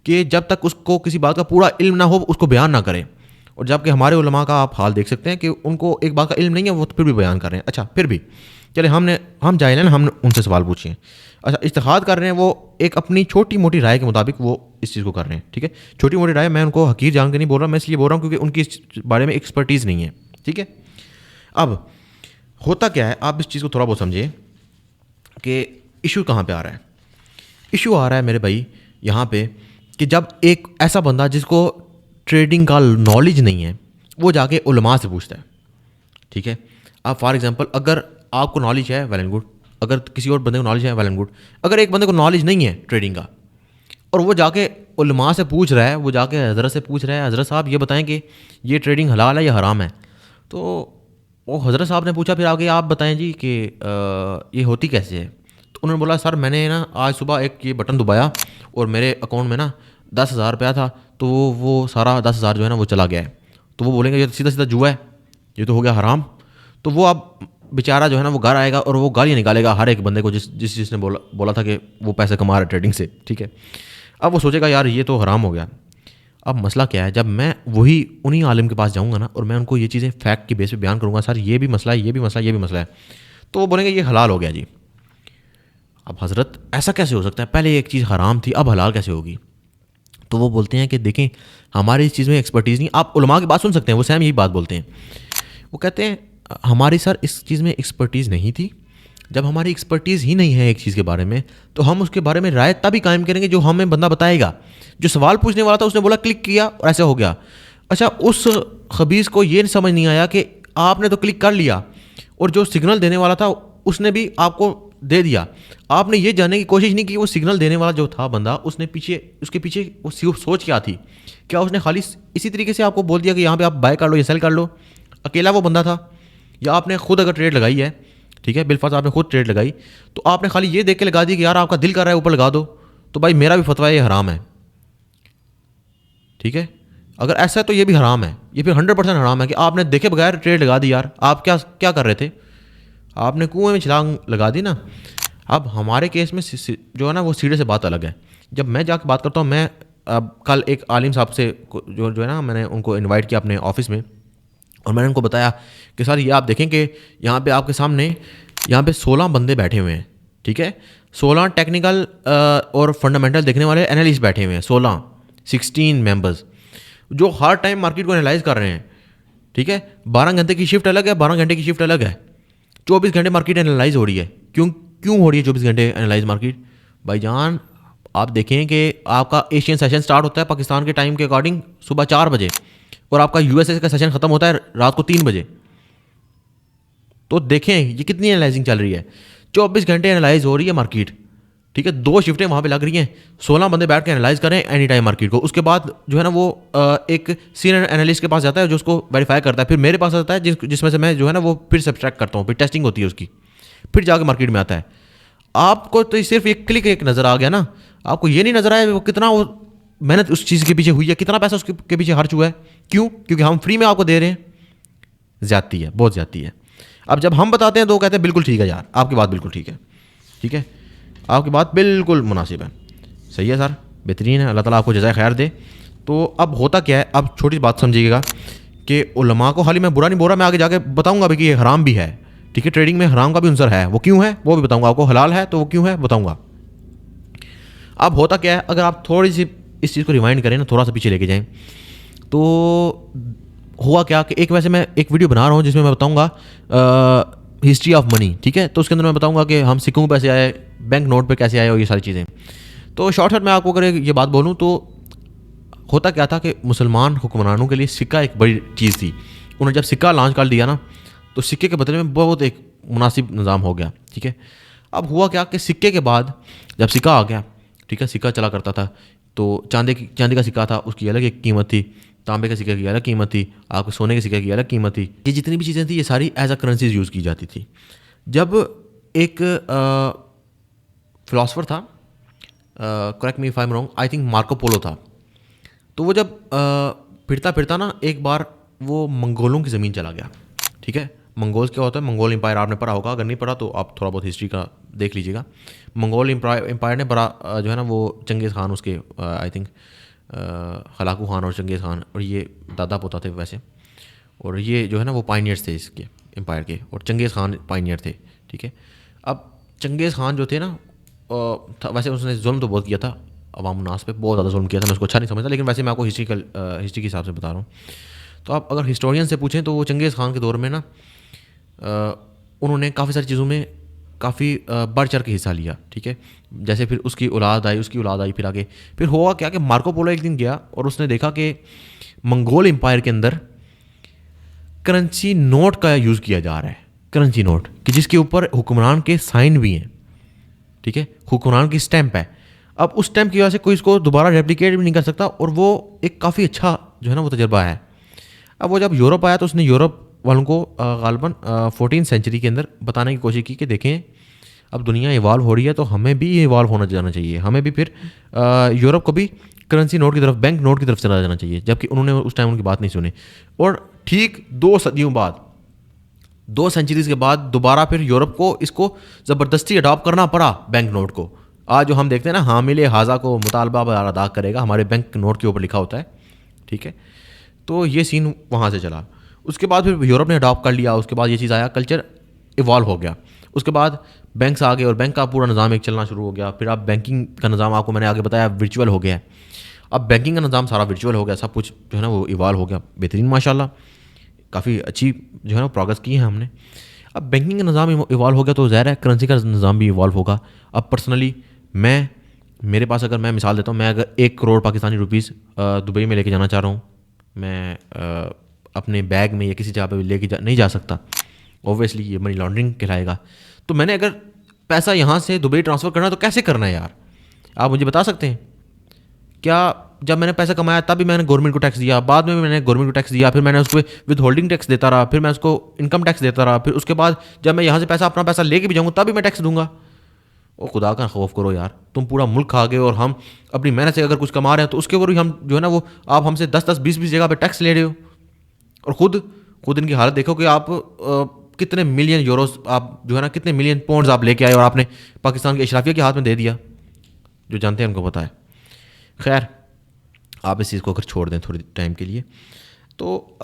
कि जब तक उसको किसी बात का पूरा इल्म ना हो उसको बयान ना करें। और जबकि हमारे उलमा का आप हाल देख सकते हैं कि उनको एक बात का इल्म नहीं है, वो तो फिर भी बयान कर रहे हैं। अच्छा, फिर भी चले हम जाहिल हैं ना, हमने उनसे सवाल पूछे। अच्छा, इज्तिहाद कर रहे हैं, वो एक अपनी छोटी मोटी राय के मुताबिक वो इस चीज़ को कर रहे हैं, ठीक है। छोटी मोटी राय, मैं उनको हकीर जान के नहीं बोल रहा, मैं इसलिए बोल रहा हूँ क्योंकि उनकी इस बारे में एक्सपर्टीज़ नहीं है, ठीक है। अब होता क्या है, आप इस चीज़ को थोड़ा बहुत समझिए कि इशू कहाँ पे आ रहा है। इशू आ रहा है मेरे भाई यहाँ पे कि जब एक ऐसा बंदा जिसको ट्रेडिंग का नॉलेज नहीं है वो जाके उलमा से पूछता है, ठीक है। आप फॉर एग्जांपल अगर आपको नॉलेज है वेल एंड गुड, अगर किसी और बंदे को नॉलेज है वेल एंड गुड, अगर एक बंदे को नॉलेज नहीं है ट्रेडिंग का और वो जाके उलमा से पूछ रहा है, वो जाके हज़रत से पूछ रहा है, हज़रत साहब ये बताएं कि ये ट्रेडिंग हलाल है या हराम है, तो वो हज़रत साहब ने पूछा फिर आगे आप बताएं जी कि ये होती कैसे है। तो उन्होंने बोला सर मैंने ना आज सुबह एक ये बटन दबाया और मेरे अकाउंट में ना 10,000 रुपया था, तो वो सारा 10,000 जो है ना वो चला गया है। तो वो बोलेंगे ये सीधा सीधा जुआ है, ये तो हो गया हराम। तो वो अब बेचारा जो है ना वो घर आएगा और वो गालियाँ निकालेगा हर एक बंदे को जिसने बोला था कि वो पैसे कमा रहा है ट्रेडिंग से, ठीक है। अब वो सोचेगा यार ये तो हराम हो गया। अब मसला क्या है, जब मैं वही उन्हीं आलिम के पास जाऊँगा ना और मैं उनको ये चीज़ें फैक्ट की बेस पे बयान करूँगा, सर ये भी मसला है, ये भी मसला है, ये भी मसला है, तो वो बोलेंगे ये हलाल हो गया जी। अब हज़रत ऐसा कैसे हो सकता है, पहले एक चीज़ हराम थी अब हलाल कैसे होगी? तो वो बोलते हैं कि देखें हमारी इस चीज़ में एक्सपर्टीज़ नहीं। आप उलमा की बात सुन सकते हैं, वो सेम यही बात बोलते हैं। वो कहते हैं हमारी सर इस चीज़ में एक्सपर्टीज़ नहीं थी। जब हमारी एक्सपर्टीज़ ही नहीं है एक चीज़ के बारे में तो हम उसके बारे में राय तभी कायम करेंगे जो हमें बंदा बताएगा। जो सवाल पूछने वाला था उसने बोला क्लिक किया और ऐसा हो गया। अच्छा, उस खबीज़ को ये समझ नहीं आया कि आपने तो क्लिक कर लिया और जो सिग्नल देने वाला था उसने भी आपको दे दिया। आपने ये जानने की कोशिश नहीं की वो सिग्नल देने वाला जो था बंदा उसके पीछे वो सोच क्या थी। क्या उसने खाली इसी तरीके से आपको बोल दिया कि यहाँ पे आप बाय कर लो या सेल कर लो, अकेला वो बंदा था, या आपने खुद अगर ट्रेड लगाई है, ठीक है, बिलफर्ज आपने खुद ट्रेड लगाई तो आपने खाली ये देख के लगा दी कि यार आपका दिल कर रहा है ऊपर लगा दो, तो भाई मेरा भी फतवा ये हराम है, ठीक है। अगर ऐसा है तो ये भी हराम है, ये फिर 100% हराम है कि आपने देखे बगैर ट्रेड लगा दी। यार आप क्या कर रहे थे, आपने कुएं में छलांग लगा दी ना। अब हमारे केस में जो है ना वो सीधे से बात अलग है। जब मैं जाकर बात करता हूँ, मैं अब कल एक आलिम साहब से जो है ना मैंने उनको इनवाइट किया अपने ऑफिस में और मैंने उनको बताया कि सर ये आप देखें कि यहाँ पे आपके सामने यहाँ पे 16 बंदे बैठे हुए हैं, ठीक है। 16 टेक्निकल और फंडामेंटल देखने वाले एनालिस्ट बैठे हुए हैं, 16 मेंबर्स जो हर टाइम मार्केट को एनालाइज कर रहे हैं, ठीक है। 12 घंटे की शिफ्ट अलग है, 12 घंटे की शिफ्ट अलग है, 24 घंटे मार्केट एनालाइज हो रही है। क्यों हो रही है 24 घंटे एनालाइज मार्केट? भाईजान आप देखें कि आपका एशियन सेशन स्टार्ट होता है पाकिस्तान के टाइम के अकॉर्डिंग सुबह 4 बजे और आपका यूएसए का सेशन ख़त्म होता है रात को 3 बजे। तो देखें ये कितनी एनालाइजिंग चल रही है, 24 घंटे एनालाइज हो रही है मार्केट, ठीक है। 2 शिफ्टें वहाँ पे लग रही हैं, 16 बंदे बैठ के एनालाइज करें एनी टाइम मार्केट को। उसके बाद जो है ना वो एक सीनियर एनालिस्ट के पास जाता है जो उसको वेरीफाई करता है, फिर मेरे पास आता है जिसमें से मैं जो है ना वो फिर सब्सट्रैक्ट करता हूँ, फिर टेस्टिंग होती है उसकी, फिर जाके मार्केट में आता है। आपको तो सिर्फ एक क्लिक एक नज़र आ गया ना, आपको ये नहीं नजर आया वो कितना वो मेहनत उस चीज़ के पीछे हुई है, कितना पैसा उसके पीछे खर्च हुआ है। क्यों? क्योंकि हम फ्री में आपको दे रहे हैं। ज़्यादती है, बहुत ज़्यादती है। अब जब हम बताते हैं तो वो कहते हैं बिल्कुल ठीक है यार, आपकी बात बिल्कुल ठीक है, ठीक है, आपकी बात बिल्कुल मुनासिब है, सही है सर, बेहतरीन है, अल्लाह ताला आपको जज़ाए खैर दे। तो अब होता क्या है, अब छोटी बात समझिएगा कि उलमा को खाली मैं बुरा नहीं बोल रहा, मैं आगे जाके बताऊंगा भी कि ये हराम भी है, ठीक है, ट्रेडिंग में हराम का भी अंसर है, वो क्यों है वो भी बताऊंगा आपको, हलाल है तो वो क्यों है बताऊंगा। अब होता क्या है, अगर आप थोड़ी सी इस चीज़ को रिवाइंड करें ना, थोड़ा सा पीछे लेके जाएं, तो हुआ क्या कि एक वैसे मैं एक वीडियो बना रहा हूँ जिसमें मैं बताऊंगा हिस्ट्री ऑफ मनी, ठीक है, तो उसके अंदर मैं बताऊंगा कि हम सिक्कों पैसे आए, बैंक नोट पे कैसे आए और ये सारी चीज़ें। तो शॉर्टकट में आपको अगर ये बात बोलूँ तो होता क्या था कि मुसलमान हुक्मरानों के लिए सिक्का एक बड़ी चीज़ थी। उन्होंने जब सिक्का लॉन्च कर दिया ना, तो सिक्के के बदले में बहुत एक मुनासिब निज़ाम हो गया, ठीक है। अब हुआ क्या कि सिक्के के बाद जब सिक्का आ गया, ठीक है, सिक्का चला करता था, तो चांदी का सिक्का था, उसकी अलग एक कीमत थी, तांबे के सिक्के की अलग कीमत थी, आपके सोने के सिक्के की अलग कीमत थी। ये जितनी भी चीज़ें थी ये सारी एज अ करेंसीज यूज़ की जाती थी। जब एक फिलासफर था, correct me if I am wrong, I think Marco Polo था, तो वो जब फिरता फिरता ना एक बार वो मंगोलों की ज़मीन चला गया, ठीक है। मंगोल्स क्या होता है, मंगोल एम्पायर आपने पढ़ा होगा, अगर नहीं पढ़ा तो आप थोड़ा बहुत हिस्ट्री का देख लीजिएगा। मंगोल एम्पायर ने बड़ा जो है ना वो चंगेज़ खान, उसके आई थिंक हलाकू खान और चंगेज़ खान, और ये दादा पोता थे वैसे, और ये जो है ना वो पाइनियर्स थे इसके एम्पायर के, और चंगेज़ खान पाइनियर थे, ठीक है। अब चंगेज़ खान जो थे ना वैसे उसने जुल्म तो बहुत किया था अवाम उन्नास पे, बहुत ज़्यादा जुल्म किया था, मैं उसको अच्छा नहीं समझता, लेकिन वैसे मैं आपको हिस्ट्री के हिसाब से बता रहा हूँ। तो आप अगर हिस्टोरियन से पूछें तो वो चंगेज़ खान के दौर में ना उन्होंने काफ़ी सारी चीज़ों में काफ़ी बढ़ चढ़ के हिस्सा लिया, ठीक है। जैसे फिर उसकी औलाद आई, फिर आगे फिर हुआ क्या कि मार्को पोलो एक दिन गया और उसने देखा कि मंगोल एम्पायर के अंदर करेंसी नोट का यूज़ किया जा रहा है, करेंसी नोट कि जिसके ऊपर हुक्मरान के साइन भी हैं, ठीक है, हुक्मरान की स्टैंप है। अब उस स्टैंप की वजह से कोई इसको दोबारा रेप्लिकेट भी नहीं कर सकता, और वो एक काफ़ी अच्छा जो है ना वो तजर्बा है। अब वो जब यूरोप आया तो उसने यूरोप वालों को गालबन 14th सेंचुरी के अंदर बताने की कोशिश की कि देखें अब दुनिया इवॉल्व हो रही है तो हमें भी इवॉल्व होना जाना चाहिए, हमें भी फिर यूरोप को भी करेंसी नोट की तरफ, बैंक नोट की तरफ चला जाना चाहिए, जबकि उन्होंने उस टाइम उनकी बात नहीं सुनी। और ठीक 2 सदियों बाद, 2 सेंचुरीज के बाद दोबारा फिर यूरोप को इसको ज़बरदस्ती अडॉप्ट करना पड़ा बैंक नोट को। आज जो हम देखते हैं ना, हामिले हाजा को मुतालबा अदा करेगा, हमारे बैंक नोट के ऊपर लिखा होता है, ठीक है। तो ये सीन वहाँ से चला। उसके बाद फिर यूरोप ने अडॉप्ट कर लिया, उसके बाद ये चीज़ आया, कल्चर इवॉल्व हो गया। उसके बाद बैंक्स आ गए और बैंक का पूरा निज़ाम एक चलना शुरू हो गया। फिर अब बैंकिंग का निज़ाम आपको मैंने आगे बताया वर्चुअल हो गया है। अब बैंकिंग का निज़ाम सारा वर्चुअल हो गया, सब कुछ जो है ना वो इवॉल्व हो गया, बेहतरीन माशाल्लाह, काफ़ी अच्छी जो है ना प्रोग्रेस की है हमने। अब बैंकिंग का निज़ाम इवॉल्व हो गया तो ज़ाहिर है करेंसी का निज़ाम भी इवॉल्व होगा। अब पर्सनली मेरे पास अगर मैं मिसाल देता हूँ, मैं अगर 1 करोड़ पाकिस्तानी रुपीज़ दुबई में लेके जाना चाह रहा हूँ, मैं अपने बैग में या किसी जगह पे लेके नहीं जा सकता, ऑब्वियसली ये मनी लॉन्ड्रिंग कहलाएगा। तो मैंने अगर पैसा यहाँ से दुबई ट्रांसफ़र करना है तो कैसे करना है यार, आप मुझे बता सकते हैं क्या? जब मैंने पैसा कमाया तब भी मैंने गवर्नमेंट को टैक्स दिया, बाद में भी मैंने गवर्नमेंट को टैक्स दिया, फिर मैंने उसको विद होल्डिंग टैक्स देता रहा, फिर मैं उसको इनकम टैक्स देता रहा, फिर उसके बाद जब मैं यहाँ से अपना पैसा लेके भी जाऊँगा तब भी मैं टैक्स दूंगा। ओ खुदा का खौफ करो यार, तुम पूरा मुल्क खा गए और हम अपनी मेहनत से अगर कुछ कमा रहे हैं तो उसके ऊपर भी हम जो है ना वो आप हमसे 10-10, 20-20 जगह पे टैक्स ले रहे हो। और खुद इनकी हालत देखो कि आप कितने मिलियन यूरोस, आप जो है ना कितने मिलियन पाउंड्स आप लेके आए और आपने पाकिस्तान के इशराफिया के हाथ में दे दिया, जो जानते हैं उनको पता है। खैर आप इस चीज़ को अगर छोड़ दें थोड़ी टाइम के लिए, तो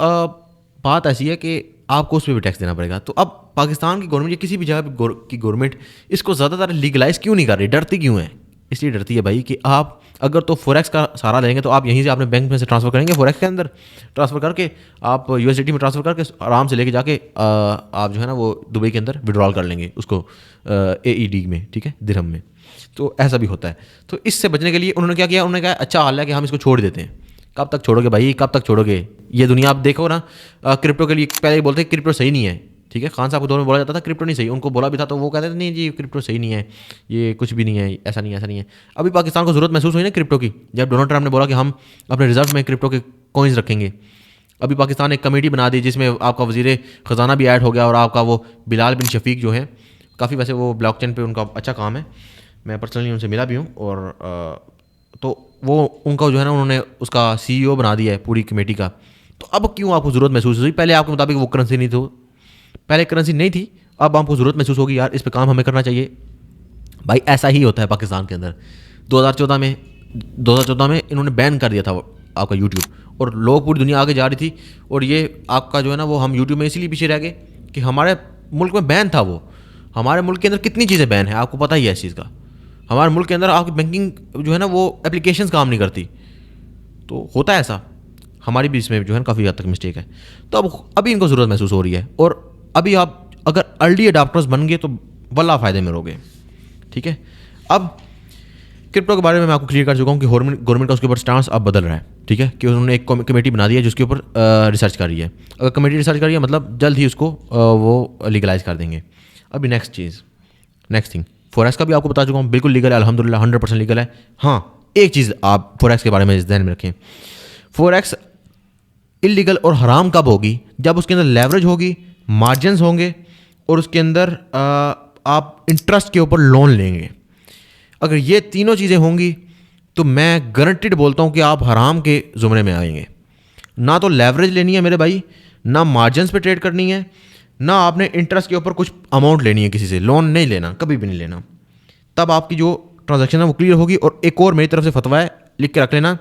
बात ऐसी है कि आपको उस पर भी टैक्स देना पड़ेगा। तो अब पाकिस्तान की गवर्नमेंट या किसी भी जगह की गवर्नमेंट इसको ज़्यादातर लीगलाइज क्यों नहीं कर रही, डरती क्यों है? इसलिए डरती है भाई कि आप अगर तो फॉरेक्स का सहारा लेंगे तो आप यहीं से अपने बैंक में से ट्रांसफ़र करेंगे, फॉरेक्स के अंदर ट्रांसफ़र करके आप यूएसडीटी में ट्रांसफ़र करके आराम से लेके जाके आप जो है ना वो दुबई के अंदर विड्रॉल कर लेंगे उसको AED में, ठीक है, दिरहम में। तो ऐसा भी होता है। तो इससे बचने के लिए उन्होंने क्या किया, उन्होंने कहा अच्छा हाल है कि हम इसको छोड़ देते हैं। कब तक छोड़ोगे भाई, कब तक छोड़ोगे? ये दुनिया आप देखो ना, क्रिप्टो के लिए पहले ही बोलते हैं क्रिप्टो सही नहीं है, ठीक है। खान साहब के दौर में बोला जाता था क्रिप्टो नहीं सही, उनको बोला भी था तो वो कहते थे नहीं जी क्रिप्टो सही नहीं है, ये कुछ भी नहीं है, ऐसा नहीं है। अभी पाकिस्तान को ज़रूरत महसूस हुई ना क्रिप्टो की, जब डोनाल्ड ट्रंप ने बोला कि हम अपने रिजर्व में क्रिप्टो के कॉइन्स रखेंगे। अभी पाकिस्तान ने एक कमेटी बना दी जिसमें आपका वज़ीर ख़जाना भी ऐड हो गया और आपका वो बिलाल बिन शफीक जो है, काफ़ी वैसे वो ब्लॉकचेन पे उनका अच्छा काम है, मैं पर्सनली उनसे मिला भी हूँ, और तो वो उनका जो है ना, उन्होंने उसका CEO बना दिया है पूरी कमेटी का। तो अब क्यों आपको ज़रूरत महसूस हुई? पहले आपके मुताबिक वो करेंसी नहीं थी, पहले करेंसी नहीं थी, अब आपको ज़रूरत महसूस होगी यार इस पे काम हमें करना चाहिए। भाई ऐसा ही होता है पाकिस्तान के अंदर। 2014 में इन्होंने बैन कर दिया था आपका यूट्यूब, और लोग, पूरी दुनिया आगे जा रही थी, और ये आपका जो है ना वो हम यूट्यूब में इसीलिए पीछे रह गए कि हमारे मुल्क में बैन था वो। हमारे मुल्क के अंदर कितनी चीज़ें बैन है, आपको पता ही है इस चीज़ का। हमारे मुल्क के अंदर आपकी बैंकिंग जो है ना वो एप्लीकेशंस काम नहीं करती, तो होता है ऐसा। हमारी भी इसमें जो है काफ़ी हद तक मिस्टेक है। तो अब अभी इनको ज़रूरत महसूस हो रही है, और अभी आप अगर अर्ली अडाप्टर्स बन गए तो वल्ला फ़ायदे में रहोगे। ठीक है, अब क्रिप्टो के बारे में मैं आपको क्लियर कर चुका हूँ कि गवर्नमेंट का उसके ऊपर स्टांस अब बदल रहा है। ठीक है, कि उन्होंने एक कमेटी बना दी है जिसके ऊपर रिसर्च कर रही है। अगर कमेटी रिसर्च कर रही है मतलब जल्द ही उसको वो लीगलाइज कर देंगे। अभी नेक्स्ट थिंग, फॉरेक्स का भी आपको बता चुका हूँ, बिल्कुल लीगल है, अल्हम्दुलिल्लाह 100% लीगल है। हाँ, एक चीज़ आप फॉरेक्स के बारे में ध्यान में रखें, फॉरेक्स इलीगल और हराम कब होगी? जब उसके अंदर लेवरेज होगी, मार्जिनस होंगे, और उसके अंदर आप इंटरेस्ट के ऊपर लोन लेंगे। अगर ये तीनों चीज़ें होंगी तो मैं गारंटीड बोलता हूँ कि आप हराम के ज़ुमरे में आएंगे। ना तो लेवरेज लेनी है मेरे भाई, ना मार्जिनस पे ट्रेड करनी है, ना आपने इंटरेस्ट के ऊपर कुछ अमाउंट लेनी है किसी से, लोन नहीं लेना, कभी भी नहीं लेना। तब आपकी जो ट्रांजैक्शन है वो क्लियर होगी। और एक और मेरी तरफ से फतवा है, लिख के रख लेना,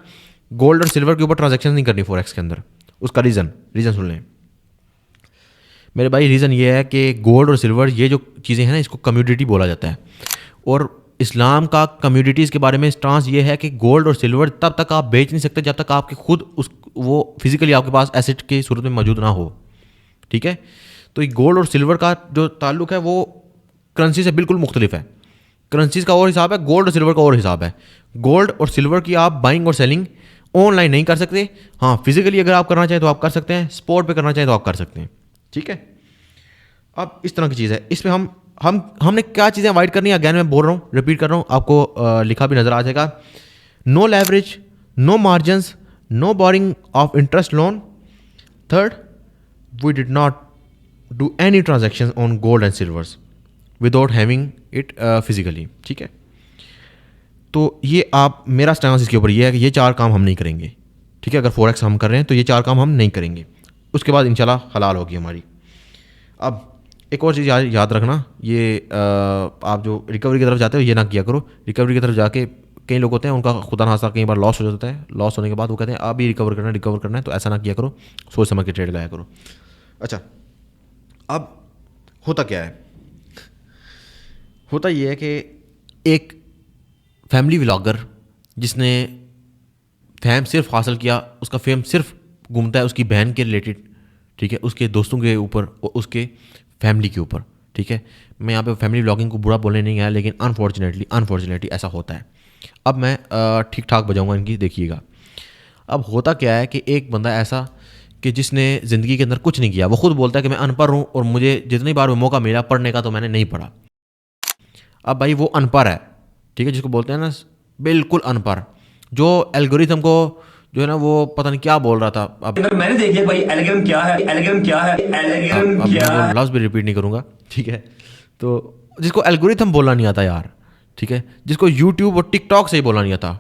गोल्ड और सिल्वर के ऊपर ट्रांजैक्शन नहीं करनी फॉरेक्स के अंदर। उसका रीज़न सुन लें मेरे भाई। रीज़न ये है कि गोल्ड और सिल्वर ये जो चीज़ें हैं ना, इसको कम्योडिटी बोला जाता है, और इस्लाम का कम्योडिटीज़ के बारे में स्टांस ये है कि गोल्ड और सिल्वर तब तक आप बेच नहीं सकते जब तक आपके खुद वो फिजिकली आपके पास एसेट की सूरत में मौजूद ना हो। ठीक है, तो ये गोल्ड और सिल्वर का जो ताल्लुक है वो करेंसी से बिल्कुल मुख्तलिफ है। करेंसीज का और हिसाब है, गोल्ड और सिल्वर का और हिसाब है। गोल्ड और सिल्वर की आप बाइंग और सेलिंग ऑनलाइन नहीं कर सकते। हाँ, फिजिकली अगर आप करना चाहें तो आप कर सकते हैं, स्पॉट पे करना चाहें तो आप कर सकते हैं। ठीक है, अब इस तरह की चीज़ है। इसमें हमने क्या चीज़ें अवॉइड करनी है, अगैन मैं बोल रहा हूँ, रिपीट कर रहा हूँ, आपको लिखा भी नज़र आ जाएगा। No leverage, no margins, no borrowing of interest loan. Third, we did not do any transaction on gold and silvers without having it physically. ठीक है, तो ये आप, मेरा स्टांस इसके ऊपर ये है कि ये 4 काम हम नहीं करेंगे। ठीक है, अगर फॉरेक्स हम कर रहे हैं तो ये 4 काम हम नहीं करेंगे, उसके बाद इंशाल्लाह हलाल होगी हमारी। अब एक और चीज़ याद रखना, ये आप जो रिकवरी की तरफ जाते हो ये ना किया करो। रिकवरी की तरफ जाके कई लोग होते हैं उनका खुदा ना खास्ता कई बार लॉस हो जाता है, लॉस होने के बाद वो कहते हैं अब ही रिकवर करना है, तो ऐसा ना किया करो, सोच समझ के ट्रेड लगाया करो। अच्छा, अब होता क्या है, होता ये है कि एक फैमिली व्लॉगर जिसने फेम सिर्फ हासिल किया, उसका फेम सिर्फ घूमता है उसकी बहन के रिलेटेड, ठीक है, उसके दोस्तों के ऊपर और उसके फैमिली के ऊपर। ठीक है, मैं यहाँ पे फैमिली व्लॉगिंग को बुरा बोलने नहीं आया, लेकिन अनफॉर्चुनेटली ऐसा होता है। अब मैं ठीक ठाक बजाऊँगा इनकी, देखिएगा। अब होता क्या है कि एक बंदा ऐसा कि जिसने ज़िंदगी के अंदर कुछ नहीं किया, वो खुद बोलता है कि मैं अनपढ़ हूँ और मुझे जितनी बार मौका मिला पढ़ने का तो मैंने नहीं पढ़ा। अब भाई वो अनपढ़ है, ठीक है, जिसको बोलते हैं ना बिल्कुल अनपढ़, जो एल्गोरिथम को जो है ना वो पता नहीं क्या बोल रहा था। अब मैंने देख लिया भाई, एल्गोरिथम क्या है, एल्गोरिथम क्या है, एल्गोरिथम क्या है, लफ्ज़ भी रिपीट नहीं करूँगा। ठीक है, तो जिसको एल्गोरिथम बोलना नहीं आता यार, ठीक है, जिसको यूट्यूब और टिकटॉक से ही बोलना नहीं आता।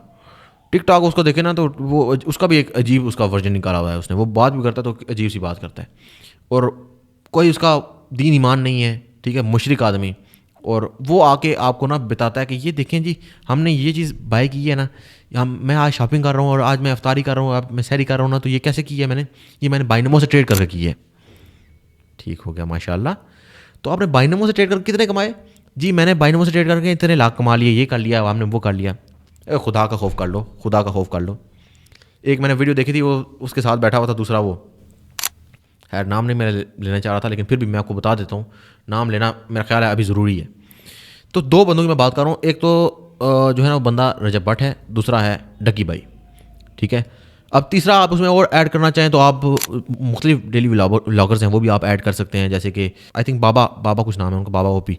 टिकटॉक उसको देखे ना तो वो उसका भी एक अजीब उसका वर्जन निकाला हुआ है उसने, वो बात भी करता है तो अजीब सी बात करता है, और कोई उसका दीन ईमान नहीं है, ठीक है, मुशरिक आदमी, और वो आके आपको ना बताता है कि ये देखें जी हमने ये चीज़ बाय की है ना, मैं आज शॉपिंग कर रहा हूँ और आज मैं अफ्तारी कर रहा हूँ, अब मैं सहरी कर रहा हूँ ना, तो ये कैसे की है मैंने, ये मैंने बाइनमो से ट्रेड करके की है। ठीक हो गया माशाल्लाह। तो आपने बाइनमो से ट्रेड करके कितने कमाए? जी मैंने बाइनमो से ट्रेड करके इतने लाख कमा लिए, ये कर लिया, आपने वो कर लिया। खुदा का खौफ कर लो, खुदा का खौफ कर लो। एक मैंने वीडियो देखी थी, वो उसके साथ बैठा हुआ था दूसरा, वो खैर नाम नहीं मैं लेना चाह रहा था, लेकिन फिर भी मैं आपको बता देता हूँ, नाम लेना मेरा ख्याल है अभी ज़रूरी है। तो 2 बंदों की मैं बात कर रहा हूँ, एक तो जो है ना वो बंदा रजब भट्ट है, दूसरा है डकी भाई। ठीक है, अब तीसरा आप उसमें और ऐड करना चाहें तो आप मुख्तलिफ डेली व्लॉगर्स हैं वो भी आप ऐड कर सकते हैं, जैसे कि आई थिंक बाबा कुछ नाम है उनका, बाबा ओपी,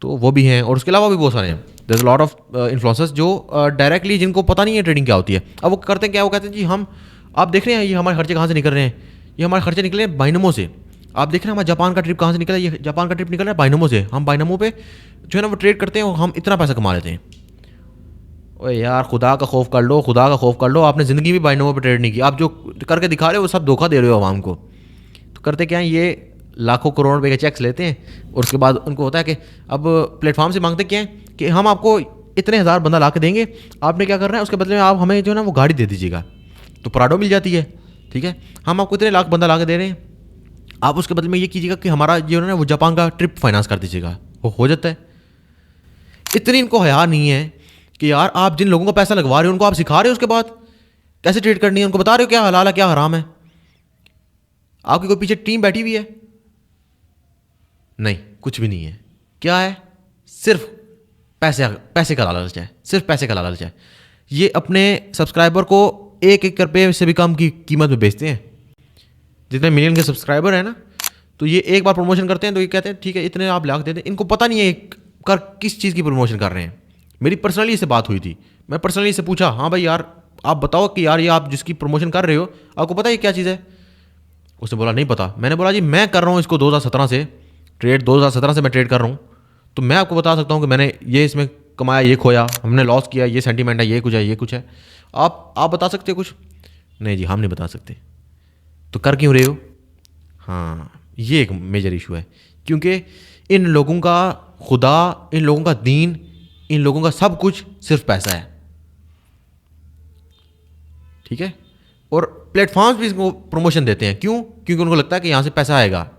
तो वो भी हैं, और उसके अलावा भी बहुत सारे हैं। There is lot of influencers जो डायरेक्टली जिनको पता नहीं है ट्रेडिंग क्या होती है। अब वो करते हैं क्या, वो कहते हैं जी हम आप देख रहे हैं ये हमारे खर्चे कहाँ से निकल रहे हैं, ये हमारे खर्चे निकले हैं बाइनमो से। आप देख रहे हैं हमारा जापान का ट्रिप कहाँ से निकला है? ये जापान का ट्रिप निकल रहा है बाइनोमो से। हम बाइनोमो पे जो है ना वो ट्रेड करते हैं और हम इतना पैसा कमा लेते हैं। ओए यार, खुदा का खौफ कर लो, खुदा का खौफ कर लो। आपने ज़िंदगी में बाइनोमो पे ट्रेड नहीं की। आप जो करके दिखा रहे हो वो सब धोखा दे रहे हो आवाम को। तो करते क्या है, ये लाखों करोड़ रुपए के चेक्स लेते हैं और उसके बाद उनको होता है कि अब प्लेटफॉर्म से मांगते क्या है कि हम आपको इतने हज़ार बंदा ला के देंगे, आपने क्या करना है उसके बदले में आप हमें जो है ना वो गाड़ी दे दीजिएगा। तो प्राडो मिल जाती है, ठीक है। हम आपको इतने लाख बंदा ला के दे रहे हैं, आप उसके बदले में ये कीजिएगा कि हमारा जो है ना वो जापान का ट्रिप फाइनेंस कर दीजिएगा। वो हो जाता है। इतनी इनको हया नहीं है कि यार आप जिन लोगों का पैसा लगवा रहे हो उनको आप सिखा रहे हो उसके बाद कैसे ट्रेड करनी है, उनको बता रहे हो क्या हलाल है क्या हराम है। आपकी कोई पीछे टीम बैठी हुई है? नहीं, कुछ भी नहीं है। क्या है? सिर्फ पैसे का लालच है, सिर्फ पैसे का लालच है। ये अपने सब्सक्राइबर को 1 रुपये से भी कम की कीमत में बेचते हैं। जितने मिलियन के सब्सक्राइबर हैं ना, तो ये एक बार प्रमोशन करते हैं तो ये कहते हैं ठीक है इतने आप लाख दे दें। इनको पता नहीं है कर किस चीज़ की प्रमोशन कर रहे हैं। मेरी पर्सनली इससे बात हुई थी, मैं पर्सनली इससे पूछा, हाँ भाई यार आप बताओ कि यार ये आप जिसकी प्रमोशन कर रहे हो आपको पता है क्या चीज़ है? उसने बोला नहीं पता। मैंने बोला जी मैं कर रहा हूँ इसको 2017 से ट्रेड, 2017 से मैं ट्रेड कर रहा हूँ, तो मैं आपको बता सकता हूँ कि मैंने ये इसमें कमाया, ये खोया, हमने लॉस किया, ये सेंटीमेंट है, ये कुछ है, ये कुछ है। आप बता सकते हो कुछ? नहीं जी हम नहीं बता सकते। तो कर क्यों रहे हो? हाँ, ये एक मेजर इशू है, क्योंकि इन लोगों का खुदा, इन लोगों का दीन, इन लोगों का सब कुछ सिर्फ पैसा है, ठीक है। और प्लेटफॉर्म्स भी इसको प्रमोशन देते हैं, क्यों? क्योंकि उनको लगता है कि यहाँ से पैसा आएगा,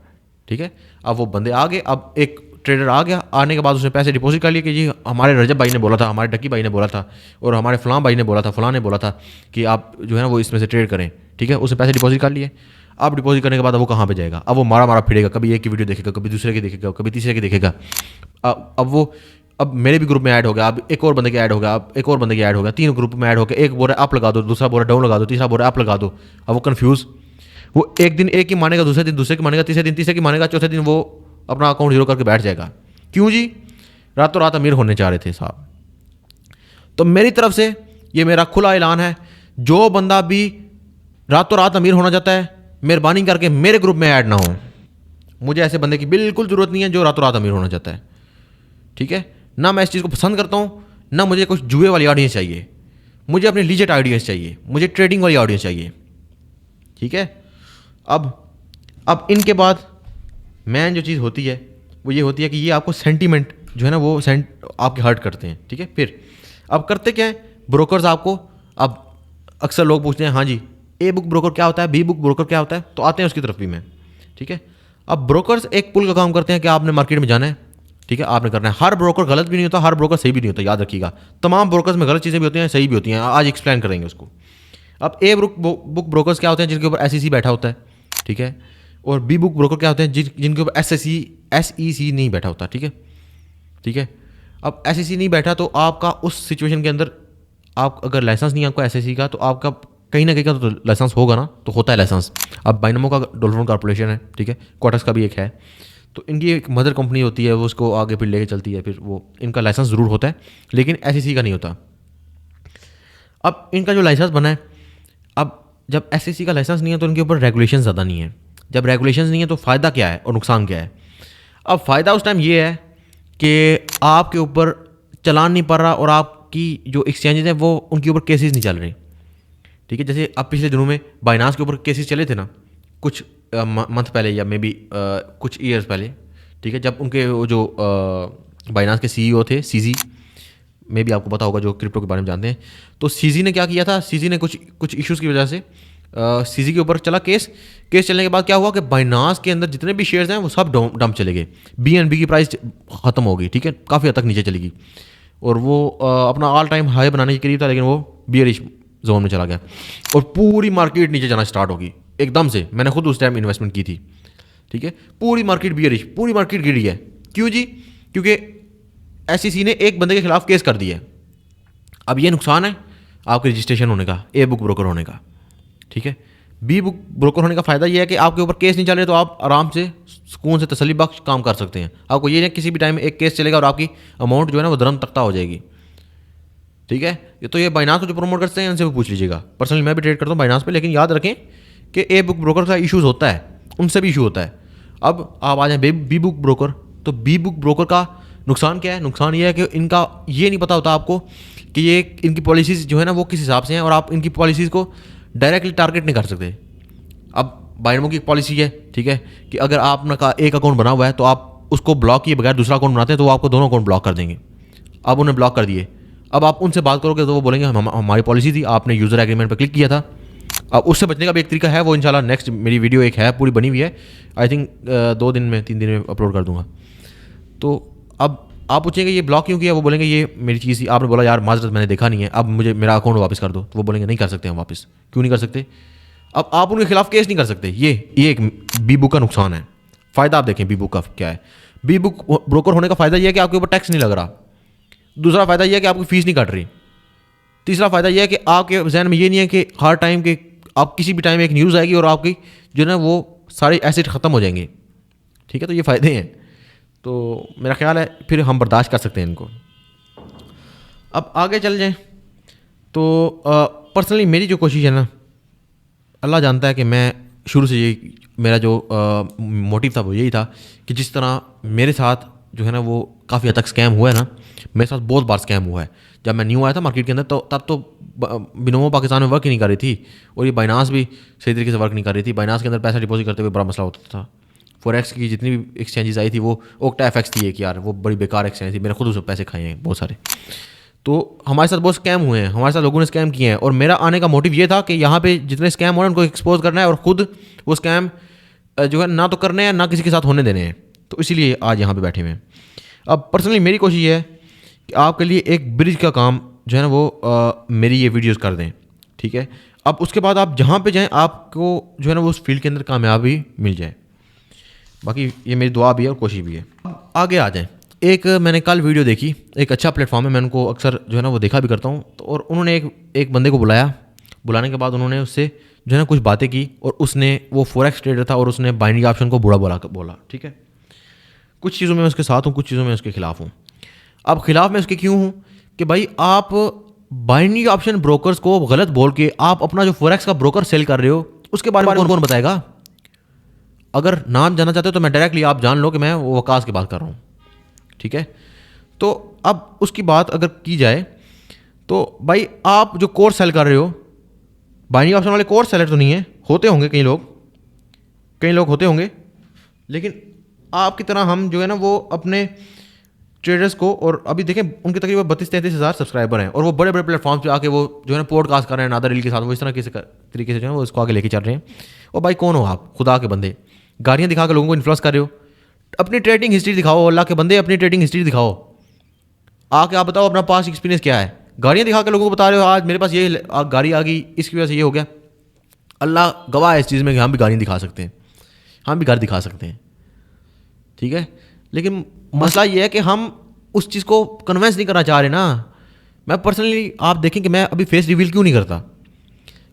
ठीक है। अब वो बंदे आ गए, अब एक ट्रेडर आ गया, आने के बाद उसने पैसे डिपॉजिट कर लिए कि जी हमारे रजब भाई ने बोला था, हमारे डक्की भाई ने बोला था, और हमारे फलां भाई ने बोला था, फलां ने बोला था कि आप जो है ना वो इसमें से ट्रेड करें, ठीक है। उसने पैसे डिपॉजिट कर लिए। अब डिपॉजिट करने के बाद अब वो कहाँ पे जाएगा? अब वो मारा फिरेगा, कभी एक की वीडियो देखेगा, कभी दूसरे की देखेगा, कभी तीसरे की देखेगा। अब मेरे भी ग्रुप में ऐड हो गया, अब एक और बंदे के ऐड हो गया, अब एक और बंदे के ऐड हो गया, 3 ग्रुप में ऐड हो गया। एक बोल रहा है अप लगा दो, दूसरा बोल रहा है डाउन लगा दो, तीसरा बोल रहा है अप लगा दो। अब वो कन्फ्यूज़, वो एक दिन एक की मानेगा, दूसरे दिन दूसरे की मानेगा, तीसरे दिन तीसरे की मानेगा, चौथे दिन वो अपना अकाउंट जीरो करके बैठ जाएगा। क्यों जी? रातों रात अमीर होने चाह रहे थे साहब। तो मेरी तरफ से ये मेरा खुला ऐलान है, जो बंदा भी रातों रात अमीर होना चाहता है, मेहरबानी करके मेरे ग्रुप में ऐड ना हो। मुझे ऐसे बंदे की बिल्कुल ज़रूरत नहीं है जो रातों रात अमीर होना चाहता है, ठीक है। ना मैं इस चीज़ को पसंद करता हूँ, ना मुझे कुछ जुए वाली ऑडियंस चाहिए। मुझे अपनी लीजिट ऑडियंस चाहिए, मुझे ट्रेडिंग वाली ऑडियंस चाहिए, ठीक है। अब इनके बाद मेन जो चीज़ होती है वो ये होती है कि ये आपको सेंटीमेंट जो है ना वो आपके हर्ट करते हैं, ठीक है। फिर अब करते क्या है ब्रोकर्स आपको, अब अक्सर लोग पूछते हैं हाँ जी ए बुक ब्रोकर क्या होता है, बी बुक ब्रोकर क्या होता है, तो आते हैं उसकी तरफ भी मैं, ठीक है। अब ब्रोकर्स एक पुल का काम करते हैं कि आपने मार्केट में जाना है, ठीक है, आपने करना है। हर ब्रोकर गलत भी नहीं होता, हर ब्रोकर सही भी नहीं होता, याद रखिएगा। तमाम ब्रोकर्स में गलत चीज़ें भी होती हैं, सही भी होती हैं, आज एक्सप्लेन करेंगे उसको। अब ए बुक ब्रोकर्स क्या होते हैं? जिनके ऊपर एसईसी बैठा होता है, ठीक है। और बी बुक ब्रोकर क्या होते हैं? जिनके ऊपर एसईसी नहीं बैठा होता, ठीक है, ठीक है। अब एसईसी नहीं बैठा तो आपका उस सिचुएशन के अंदर, आप अगर लाइसेंस नहीं है आपको एसईसी का, तो आपका कहीं ना कहीं का तो लाइसेंस होगा ना, तो होता है लाइसेंस। अब बाइनोमो का डॉल्फिन कॉर्पोरेशन है, ठीक है, क्वार्टर्स का भी एक है, तो इनकी एक मदर कंपनी होती है, वो उसको आगे फिर लेके चलती है, फिर वो इनका लाइसेंस ज़रूर होता है, लेकिन एसईसी का नहीं होता। अब इनका जो लाइसेंस बना है, अब जब एसईसी का लाइसेंस नहीं है तो इनके ऊपर रेगुलेशन ज़्यादा नहीं है। जब रेगुलेशन नहीं है तो फ़ायदा क्या है और नुकसान क्या है? अब फ़ायदा उस टाइम ये है कि आपके ऊपर चलान नहीं पड़ रहा और आपकी जो एक्सचेंजेस हैं वो उनके ऊपर केसेस नहीं चल रहे, ठीक है। जैसे अब पिछले दिनों में बाइनांस के ऊपर केसेस चले थे ना, कुछ मंथ पहले या मे बी कुछ ईयर्स पहले, ठीक है, जब उनके वो जो बाइनांस के सीईओ थे सीजी, मे बी आपको पता होगा जो क्रिप्टो के बारे में जानते हैं, तो सीजी ने क्या किया था, सीजी ने कुछ इश्यूज़ की वजह से सीजी के ऊपर चला केस चलने के बाद क्या हुआ कि बाइनांस के अंदर जितने भी शेयर्स हैं वो सब डंप चले गए, BNB की प्राइस ख़त्म हो गई, ठीक है, काफ़ी हद तक नीचे चली गई, और वो अपना ऑल टाइम हाई बनाने के करीब था, लेकिन वो बियरिश जोन में चला गया और पूरी मार्केट नीचे जाना स्टार्ट होगी एकदम से। मैंने खुद उस टाइम इन्वेस्टमेंट की थी, ठीक है, पूरी मार्केट बियरिश, पूरी मार्केट गिरी है। क्यों जी? क्योंकि SEC ने एक बंदे के खिलाफ केस कर दिया है। अब ये नुकसान है आपके रजिस्ट्रेशन होने का, ए बुक ब्रोकर होने का, ठीक है। बी बुक ब्रोकर होने का फ़ायदा ये है कि आपके ऊपर केस नहीं चल रहे, तो आप आराम से सुकून से तसल्ली बख्श काम कर सकते हैं। आपको ये नहीं किसी भी टाइम एक केस चलेगा और आपकी अमाउंट जो है ना वो दरम तख्ता हो जाएगी, ठीक है। ये बाइनांस को जो प्रमोट करते हैं उनसे भी पूछ लीजिएगा। पर्सनली मैं भी ट्रेड करता हूँ बाइनांस पे, लेकिन याद रखें कि ए बुक ब्रोकर का इशूज़ होता है, उनसे भी इशू होता है। अब आप आ जाएँ बी बुक ब्रोकर, तो बी बुक ब्रोकर का नुकसान क्या है? नुकसान ये है कि इनका ये नहीं पता होता आपको कि ये इनकी पॉलिसीज़ जो है ना वो किस हिसाब से हैं, और आप इनकी पॉलिसीज़ को डायरेक्टली टारगेट नहीं कर सकते। अब बाइनमो की एक पॉलिसी है, ठीक है, कि अगर आपने का एक अकाउंट बना हुआ है तो आप उसको ब्लॉक किए बगैर दूसरा अकाउंट बनाते हैं तो वो आपको दोनों अकाउंट ब्लॉक कर देंगे। अब उन्हें ब्लॉक कर दिए, अब आप उनसे बात करोगे तो वो बोलेंगे हमारी पॉलिसी थी, आपने यूज़र एग्रीमेंट पर क्लिक किया था। अब उससे बचने का भी एक तरीका है, वो इंशाल्लाह नेक्स्ट मेरी वीडियो एक है पूरी बनी हुई है, आई थिंक 2 दिन में 3 दिन में अपलोड कर दूंगा। तो अब आप पूछेंगे ये ब्लॉक क्यों किया, वो बोलेंगे ये मेरी चीज़ थी, आपने बोला यार माजरत मैंने देखा नहीं है, अब मुझे मेरा अकाउंट वापस कर दो, तो वो बोलेंगे नहीं कर सकते हम वापस। क्यों नहीं कर सकते? अब आप उनके खिलाफ केस नहीं कर सकते। ये एक बी बुक का नुकसान है। फ़ायदा आप देखें बी बुक का क्या है। बी बुक ब्रोकर होने का फ़ायदा यह है कि आपके ऊपर टैक्स नहीं लग रहा। दूसरा फ़ायदा यह है कि आपकी फ़ीस नहीं कट रही। तीसरा फ़ायदा यह है कि आपके जहन में ये नहीं है कि हर टाइम के आप किसी भी टाइम एक न्यूज़ आएगी और आपकी जो है ना वो सारे एसेट ख़त्म हो जाएंगे। ठीक है, तो ये फ़ायदे हैं, तो मेरा ख्याल है फिर हम बर्दाश्त कर सकते हैं इनको। अब आगे चल जाएं तो पर्सनली मेरी जो कोशिश है ना, अल्लाह जानता है कि मैं शुरू से यही मेरा जो मोटिव था वो यही था कि जिस तरह मेरे साथ जो है ना वो काफ़ी हद तक स्कैम हुआ है ना, मेरे साथ बहुत बार स्कैम हुआ है। जब मैं न्यू आया था मार्केट के अंदर तो तब तो बिनोमो पाकिस्तान में वर्क ही नहीं कर रही थी, और ये बाइनास भी सही तरीके से वर्क नहीं कर रही थी। बाइनास के अंदर पैसा डिपॉजिट करते हुए बड़ा मसला होता था। फॉरेक्स की जितनी भी एक्सचेंजेस आई थी वो ओक्टा एफएक्स थी एक, यार वो बड़ी बेकार एक्सचेंज थी, मैंने खुद उससे पैसे खाए हैं बहुत सारे। तो हमारे साथ बहुत स्कैम हुए हैं, हमारे साथ लोगों ने स्कैम किए हैं, और मेरा आने का मोटिव ये था कि यहाँ पे जितने स्कैम हो रहे हैं उनको एक्सपोज करना है और खुद वो स्कैम जो है ना तो करने हैं ना किसी के साथ होने देने हैं। तो इसीलिए आज यहाँ पे बैठे हुए हैं। अब पर्सनली मेरी कोशिश ये है कि आपके लिए एक ब्रिज का काम जो है ना वो मेरी ये वीडियोज़ कर दें, ठीक है। अब उसके बाद आप जहाँ पे जाएँ आपको जो है ना वो उस फील्ड के अंदर कामयाबी मिल जाए। बाकी ये मेरी दुआ भी है और कोशिश भी है। आगे आ जाएँ। एक मैंने कल वीडियो देखी, एक अच्छा प्लेटफॉर्म है, मैं उनको अक्सर जो है ना वो देखा भी करता हूँ। तो और उन्होंने एक बंदे को बुलाया, बुलाने के बाद उन्होंने उससे जो है ना कुछ बातें की, और उसने वो फॉरेक्स ट्रेडर था और उसने बाइनरी ऑप्शन को बुरा बोला, ठीक है। कुछ चीज़ों में मैं उसके साथ हूँ, कुछ चीज़ों में उसके खिलाफ हूँ। अब खिलाफ मैं उसके क्यों हूँ कि भाई आप बाइनरी ऑप्शन ब्रोकर्स को गलत बोल के आप अपना जो फॉरेक्स का ब्रोकर सेल कर रहे हो उसके बारे में कौन बताएगा? अगर नाम जानना चाहते हो तो मैं डायरेक्टली आप जान लो कि मैं वो वकास की बात कर रहा हूँ, ठीक है। तो अब उसकी बात अगर की जाए तो भाई आप जो कोर्स सेल कर रहे हो, बाइनरी ऑप्शन वाले कोर्स सेलर तो नहीं है, होते होंगे कई लोग होते होंगे, लेकिन आपकी तरह हम जो है ना वो अपने ट्रेडर्स को, और अभी देखें उनके तकरीबन 32-33 हज़ार सब्सक्राइबर हैं, और वो बड़े बड़े प्लेटफॉर्म्स पे आके वो जो है ना पॉडकास्ट कर रहे हैं नादर रील के साथ, वो इस तरह के तरीके से जो है वो इसको आगे लेके चल रहे हैं। और भाई कौन हो आप? खुदा के बंदे, गाड़ियाँ दिखा के लोगों को इन्फ्लुएंस कर रहे हो। अपनी ट्रेडिंग हिस्ट्री दिखाओ, अल्लाह के बंदे अपनी ट्रेडिंग हिस्ट्री दिखाओ। आके आप बताओ अपना पास्ट एक्सपीरियंस क्या है। गाड़ियाँ दिखा के लोगों को बता रहे हो आज मेरे पास ये गाड़ी आ गई, इसकी वजह से ये हो गया। अल्लाह गवाह है इस चीज़ में कि हम भी गाड़ियाँ दिखा सकते हैं, हम भी घर दिखा सकते हैं, ठीक है। लेकिन मसला ये है कि हम उस चीज़ को कन्विंस नहीं करना चाह रहे ना। मैं पर्सनली आप देखें कि मैं अभी फेस रिवील क्यों नहीं करता,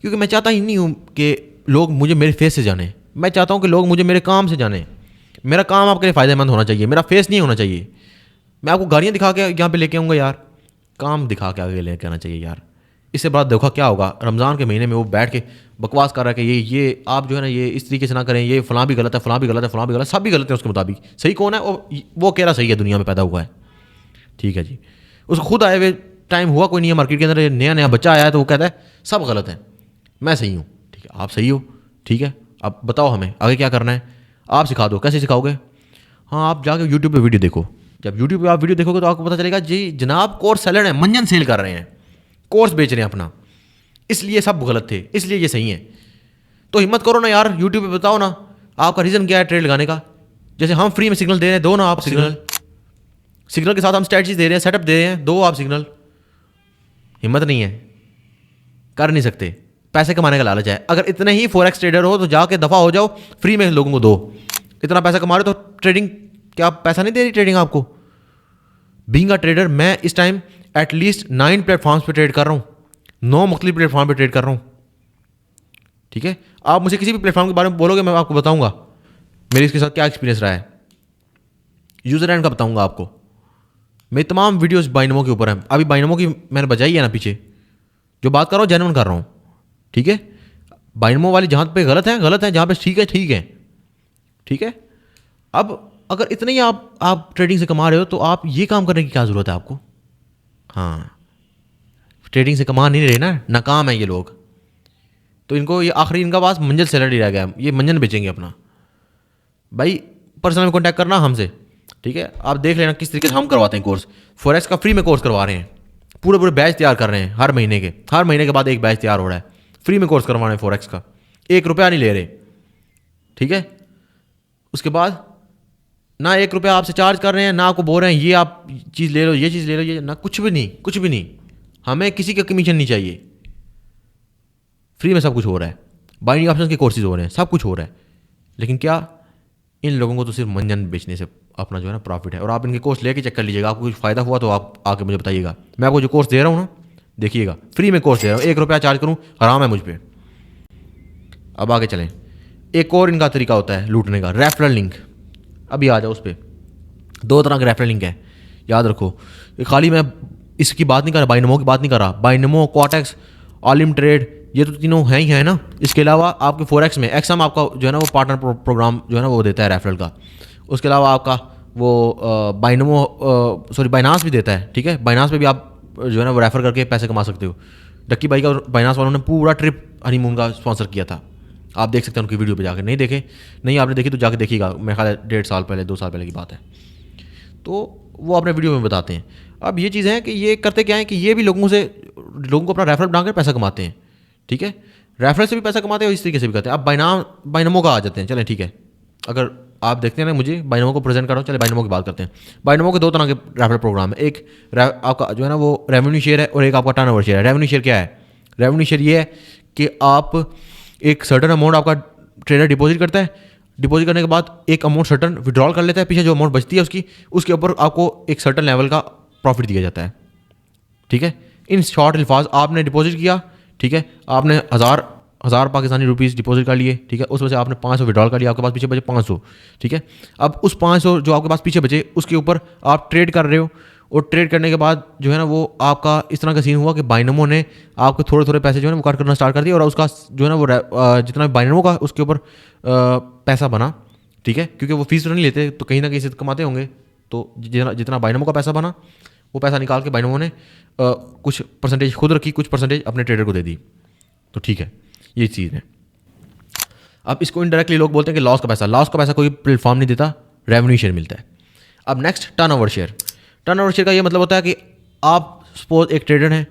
क्योंकि मैं चाहता ही नहीं हूँ कि लोग मुझे मेरे फेस से जाने। मैं चाहता हूँ कि लोग मुझे मेरे काम से जाने। मेरा काम आपके लिए फ़ायदेमंद होना चाहिए, मेरा फेस नहीं होना चाहिए। मैं आपको गाड़ियाँ दिखा के यहाँ पे लेके आऊँगा यार, काम दिखा के आगे लेके आना चाहिए यार। इससे बड़ा देखा क्या होगा, रमज़ान के महीने में वो बैठ के बकवास कर रहा है कि ये आप जो है ना ये इस तरीके से ना करें, ये फ़लाँ भी गलत है, फ़लाँ भी गलत है, फ़लाँ भी गलत, सब भी गलत है उसके मुताबिक। सही कौन है? वो कह रहा सही है, दुनिया में पैदा हुआ है, ठीक है जी। उसको खुद आए हुए टाइम हुआ कोई नहीं है, मार्केट के अंदर नया बच्चा आया है तो वो कहता है सब गलत है, मैं सही हूँ। ठीक है, आप सही हो, ठीक है। अब बताओ हमें आगे क्या करना है, आप सिखा दो। कैसे सिखाओगे? हाँ, आप जाके यूट्यूब पे वीडियो देखो। जब यूट्यूब पे आप वीडियो देखोगे तो आपको पता चलेगा जी जनाब कोर्स सेलर हैं, मंजन सेल कर रहे हैं, कोर्स बेच रहे हैं अपना, इसलिए सब गलत थे, इसलिए ये सही है। तो हिम्मत करो ना यार, यूट्यूब पे बताओ ना आपका रीज़न क्या है ट्रेड लगाने का। जैसे हम फ्री में सिग्नल दे रहे हैं, दो ना आप सिग्नल के साथ हम स्ट्रैटेजी दे रहे हैं, सेटअप दे रहे हैं, दो आप सिग्नल। हिम्मत नहीं है, कर नहीं सकते, पैसे कमाने का लालच है। अगर इतने ही फॉरेक्स ट्रेडर हो तो जाके दफ़ा हो जाओ, फ्री में लोगों को दो। इतना पैसा कमा रहे हो तो ट्रेडिंग क्या पैसा नहीं दे रही ट्रेडिंग आपको? बीइंग अ ट्रेडर मैं इस टाइम एटलीस्ट 9 प्लेटफॉर्म्स पे ट्रेड कर रहा हूँ, 9 मुख्तलिफ प्लेटफॉर्म पे ट्रेड कर रहा हूँ, ठीक है। आप मुझे किसी भी प्लेटफॉर्म के बारे में बोलोगे मैं आपको बताऊंगा मेरे इसके साथ क्या एक्सपीरियंस रहा है, यूज़र एंड का बताऊंगा आपको। मेरी तमाम वीडियोस बाइनमो के ऊपर हैं। अभी बाइनमो की मैंने बजाई है ना पीछे, जो बात कर रहा हूँ जेन्युइन कर रहा हूँ, ठीक है। बाइनमो वाली जहाँ पे गलत है गलत है, जहाँ पे ठीक है ठीक है, ठीक है। अब अगर इतने ही आप ट्रेडिंग से कमा रहे हो तो आप ये काम करने की क्या ज़रूरत है आपको? हाँ, ट्रेडिंग से कमा नहीं रहे ना, नाकाम है ये लोग। तो इनको ये आखिरी इनका पास मंजिल सैलरी रह गया, ये मंजन बेचेंगे अपना। भाई पर्सनल में कॉन्टैक्ट करना हमसे, ठीक है? आप देख लेना किस तरीके से हम करवाते हैं कोर्स। फॉरेक्स का फ्री में कोर्स करवा रहे हैं, पूरे बैच तैयार कर रहे हैं। हर महीने के बाद एक बैच तैयार हो रहा है, फ्री में कोर्स करवा रहे हैं फॉरेक्स का, 1 रुपया नहीं ले रहे, ठीक है? उसके बाद ना 1 रुपया आपसे चार्ज कर रहे हैं, ना आपको बोल रहे हैं ये आप चीज़ ले लो, ये चीज़ ले लो, ये ना, कुछ भी नहीं, कुछ भी नहीं। हमें किसी का कमीशन नहीं चाहिए, फ्री में सब कुछ हो रहा है। बाइंडिंग ऑप्शंस के कोर्सेज हो रहे हैं, सब कुछ हो रहा है। लेकिन क्या इन लोगों को तो सिर्फ मंजन बेचने से अपना जो है ना प्रॉफिट है। और आप इनके कोर्स लेके चेक कर लीजिएगा, आपको कुछ फ़ायदा हुआ तो आप आके मुझे बताइएगा। मैं आपको जो कोर्स दे रहा हूँ ना, देखिएगा, फ्री में कोर्स दे रहा हूँ, 1 रुपया चार्ज करूँ, हराम है मुझ पर। अब आगे चलें। एक और इनका तरीका होता है लूटने का, रेफरल लिंक। अभी आ जाओ उस पर। 2 तरह के रेफरल लिंक है, याद रखो। ये खाली मैं इसकी बात नहीं कर रहा, बाइनमो की बात नहीं कर रहा। बाइनमो, क्वाटेक्स, ऑलिम ट्रेड, ये तो तीनों हैं ही हैं ना। इसके अलावा आपके फॉरेक्स में एक्सम आपका जो है ना वो पार्टनर प्रोग्राम जो है ना वो देता है रेफरल का। उसके अलावा आपका वो बाइनांस भी देता है, ठीक है? बाइनांस पे भी आप जो है ना वो रेफर करके पैसे कमा सकते हो। डक्की भाई का बाइनांस वालों ने पूरा ट्रिप हनीमून का स्पॉन्सर किया था, आप देख सकते हैं उनकी वीडियो पे जाकर। नहीं देखे, नहीं आपने देखी तो जाके देखिएगा, मेरे ख्याल 1.5 साल पहले 2 साल पहले की बात है। तो वो अपने वीडियो में बताते हैं। अब ये चीज़ है कि ये करते क्या है कि ये भी लोगों को अपना रेफरल बनाकर पैसा कमाते हैं, ठीक है? रेफरल से भी पैसा कमाते हैं और इस तरीके से भी करते हैं। अब बाइनमो का आ जाते हैं, चलें ठीक है। अगर आप देखते हैं ना मुझे बाइनमो को प्रेजेंट करो, चले बाइनमो की बात करते हैं। बाइनमो के 2 तरह के रेफरल प्रोग्राम है, एक आपका जो है ना वो रेवेन्यू शेयर है और एक आपका टर्नओवर शेयर है। रेवेन्यू शेयर क्या है? रेवेन्यू शेयर ये है कि आप एक सर्टन अमाउंट आपका ट्रेडर डिपॉजिट करता है, डिपॉजिट करने के बाद एक अमाउंट सर्टन विड्रॉल कर लेता है, पीछे जो अमाउंट बचती है उसके ऊपर आपको एक सर्टन लेवल का प्रॉफिट दिया जाता है, ठीक है? इन शॉर्ट अल्फाज, आपने डिपॉजिट किया, ठीक है? आपने हज़ार पाकिस्तानी रुपीज़ डिपॉजिट कर लिए, ठीक है? उसमें से आपने 500 विड्रॉल कर लिया, आपके पास पीछे बचे 500, ठीक है? अब उस 500 जो आपके पास पीछे बचे उसके ऊपर आप ट्रेड कर रहे हो, और ट्रेड करने के बाद जो है ना वो आपका इस तरह का सीन हुआ कि बाइनमो ने आपके थोड़े थोड़े पैसे जो है ना वो कट करना स्टार्ट कर दिया, और उसका जो है ना वो जितना भी बाइनमो का उसके ऊपर पैसा बना, ठीक है? क्योंकि वो फीस तो नहीं लेते, तो कहीं ना कहीं से कमाते होंगे। तो जितना बाइनमो का पैसा बना, वो पैसा निकाल के बाइनमो ने कुछ परसेंटेज खुद रखी, कुछ परसेंटेज अपने ट्रेडर को दे दी। तो ठीक है, ये चीज़ है। अब इसको इनडायरेक्टली लोग बोलते हैं कि लॉस का पैसा कोई प्लेटफॉर्म नहीं देता, रेवेन्यू शेयर मिलता है। अब next turnover share. Turnover share का ये मतलब होता है कि आप सपोज एक ट्रेडर हैं,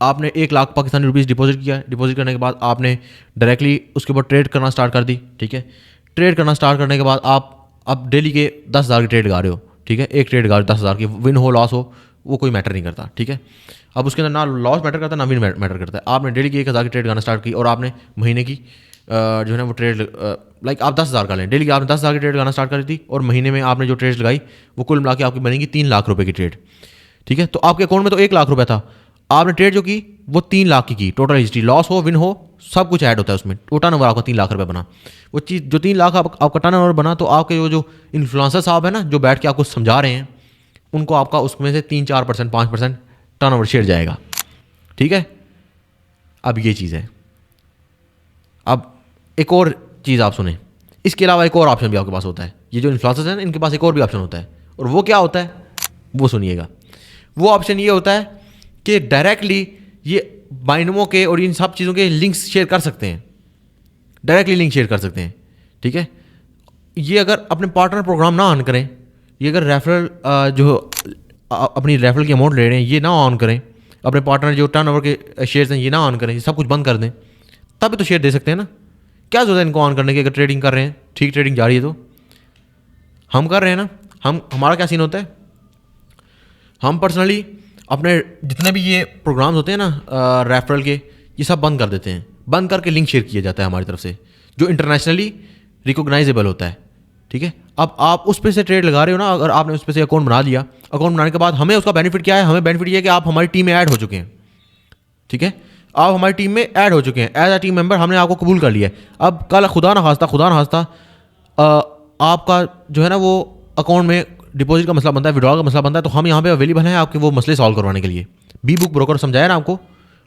आपने 1 लाख पाकिस्तानी रुपीज़ डिपॉजिट किया, डिपॉजिट करने के बाद आपने डायरेक्टली उसके ऊपर ट्रेड करना स्टार्ट कर दी, ठीक है? ट्रेड करना स्टार्ट करने के बाद आप अब डेली के 10,000 की ट्रेड गा रहे हो, ठीक है? एक ट्रेड गा 10,000 की, विन हो लॉस हो वो कोई मैटर नहीं करता, ठीक है? अब उसके अंदर ना लॉस मैटर करता है ना विन मैटर करता है। आपने डेली की 1,000 की ट्रेड गाना स्टार्ट की और आपने महीने की जो है ना वो ट्रेड लाइक आप 10,000 का लें, डेली की आपने 10,000 की ट्रेड लगाना स्टार्ट कर दी, और महीने में आपने जो ट्रेड लगाई वो कुल मिला के आपकी बनेगी 3 लाख रुपए की ट्रेड, ठीक है? तो आपके अकाउंट में तो 1 लाख रुपए था, आपने ट्रेड जो की वो 3 लाख की टोटल हिस्ट्री, लॉस हो विन हो सब कुछ ऐड होता है उसमें। वो टर्नओवर आपका 3 लाख रुपए बना, वो चीज़ जो 3 लाख आपका टर्नओवर बना, तो आपके जो इन्फ्लुएंसर साहब है ना जो बैठ के आपको समझा रहे हैं, उनको आपका उसमें से 3-4%, 5% टर्नओवर शेयर जाएगा, ठीक है? अब ये चीज़ है। अब एक और चीज़ आप सुने, इसके अलावा एक और ऑप्शन भी आपके पास होता है। ये जो इन्फ्लुएंसर्स हैं इनके पास एक और भी ऑप्शन होता है, और वो क्या होता है वो सुनिएगा। वो ऑप्शन ये होता है कि डायरेक्टली ये बाइनमो के और इन सब चीज़ों के लिंक्स शेयर कर सकते हैं, डायरेक्टली लिंक शेयर कर सकते हैं, ठीक है? ये अगर अपने पार्टनर प्रोग्राम ना ऑन करें, ये अगर रेफरल जो अपनी रेफरल की अमाउंट ले रहे हैं ये ना ऑन करें, अपने पार्टनर जो टर्नओवर के शेयर्स हैं ये ना ऑन करें, सब कुछ बंद कर दें, तभी तो शेयर दे सकते हैं ना। क्या जरूरत है इनको ऑन करने की? अगर ट्रेडिंग कर रहे हैं, ठीक ट्रेडिंग जा रही है, तो हम कर रहे हैं ना। हमारा क्या सीन होता है, हम पर्सनली अपने जितने भी ये प्रोग्राम्स होते हैं ना रेफरल के, ये सब बंद कर देते हैं, बंद करके लिंक शेयर किया जाता है हमारी तरफ से जो इंटरनेशनली रिकॉग्नाइजेबल होता है, ठीक है? अब आप उस पर से ट्रेड लगा रहे हो ना, अगर आपने उस पर से अकाउंट बना लिया, अकाउंट बनाने के बाद हमें उसका बेनिफिट क्या है? हमें बेनिफिट ये है कि आप हमारी टीम में ऐड हो चुके हैं, ठीक है? आप हमारी टीम में ऐड हो चुके हैं, एज अ टीम मेंबर हमने आपको कबूल कर लिया है। अब कल खुदा ना खास्ता आपका जो है ना वो अकाउंट में डिपॉजिट का मसला बनता है, विड्रॉल का मसला बनता है, तो हम यहाँ पे अवेलेबल हैं आपके वो मसले सॉल्व करवाने के लिए। बी बुक ब्रोकर समझाया ना आपको,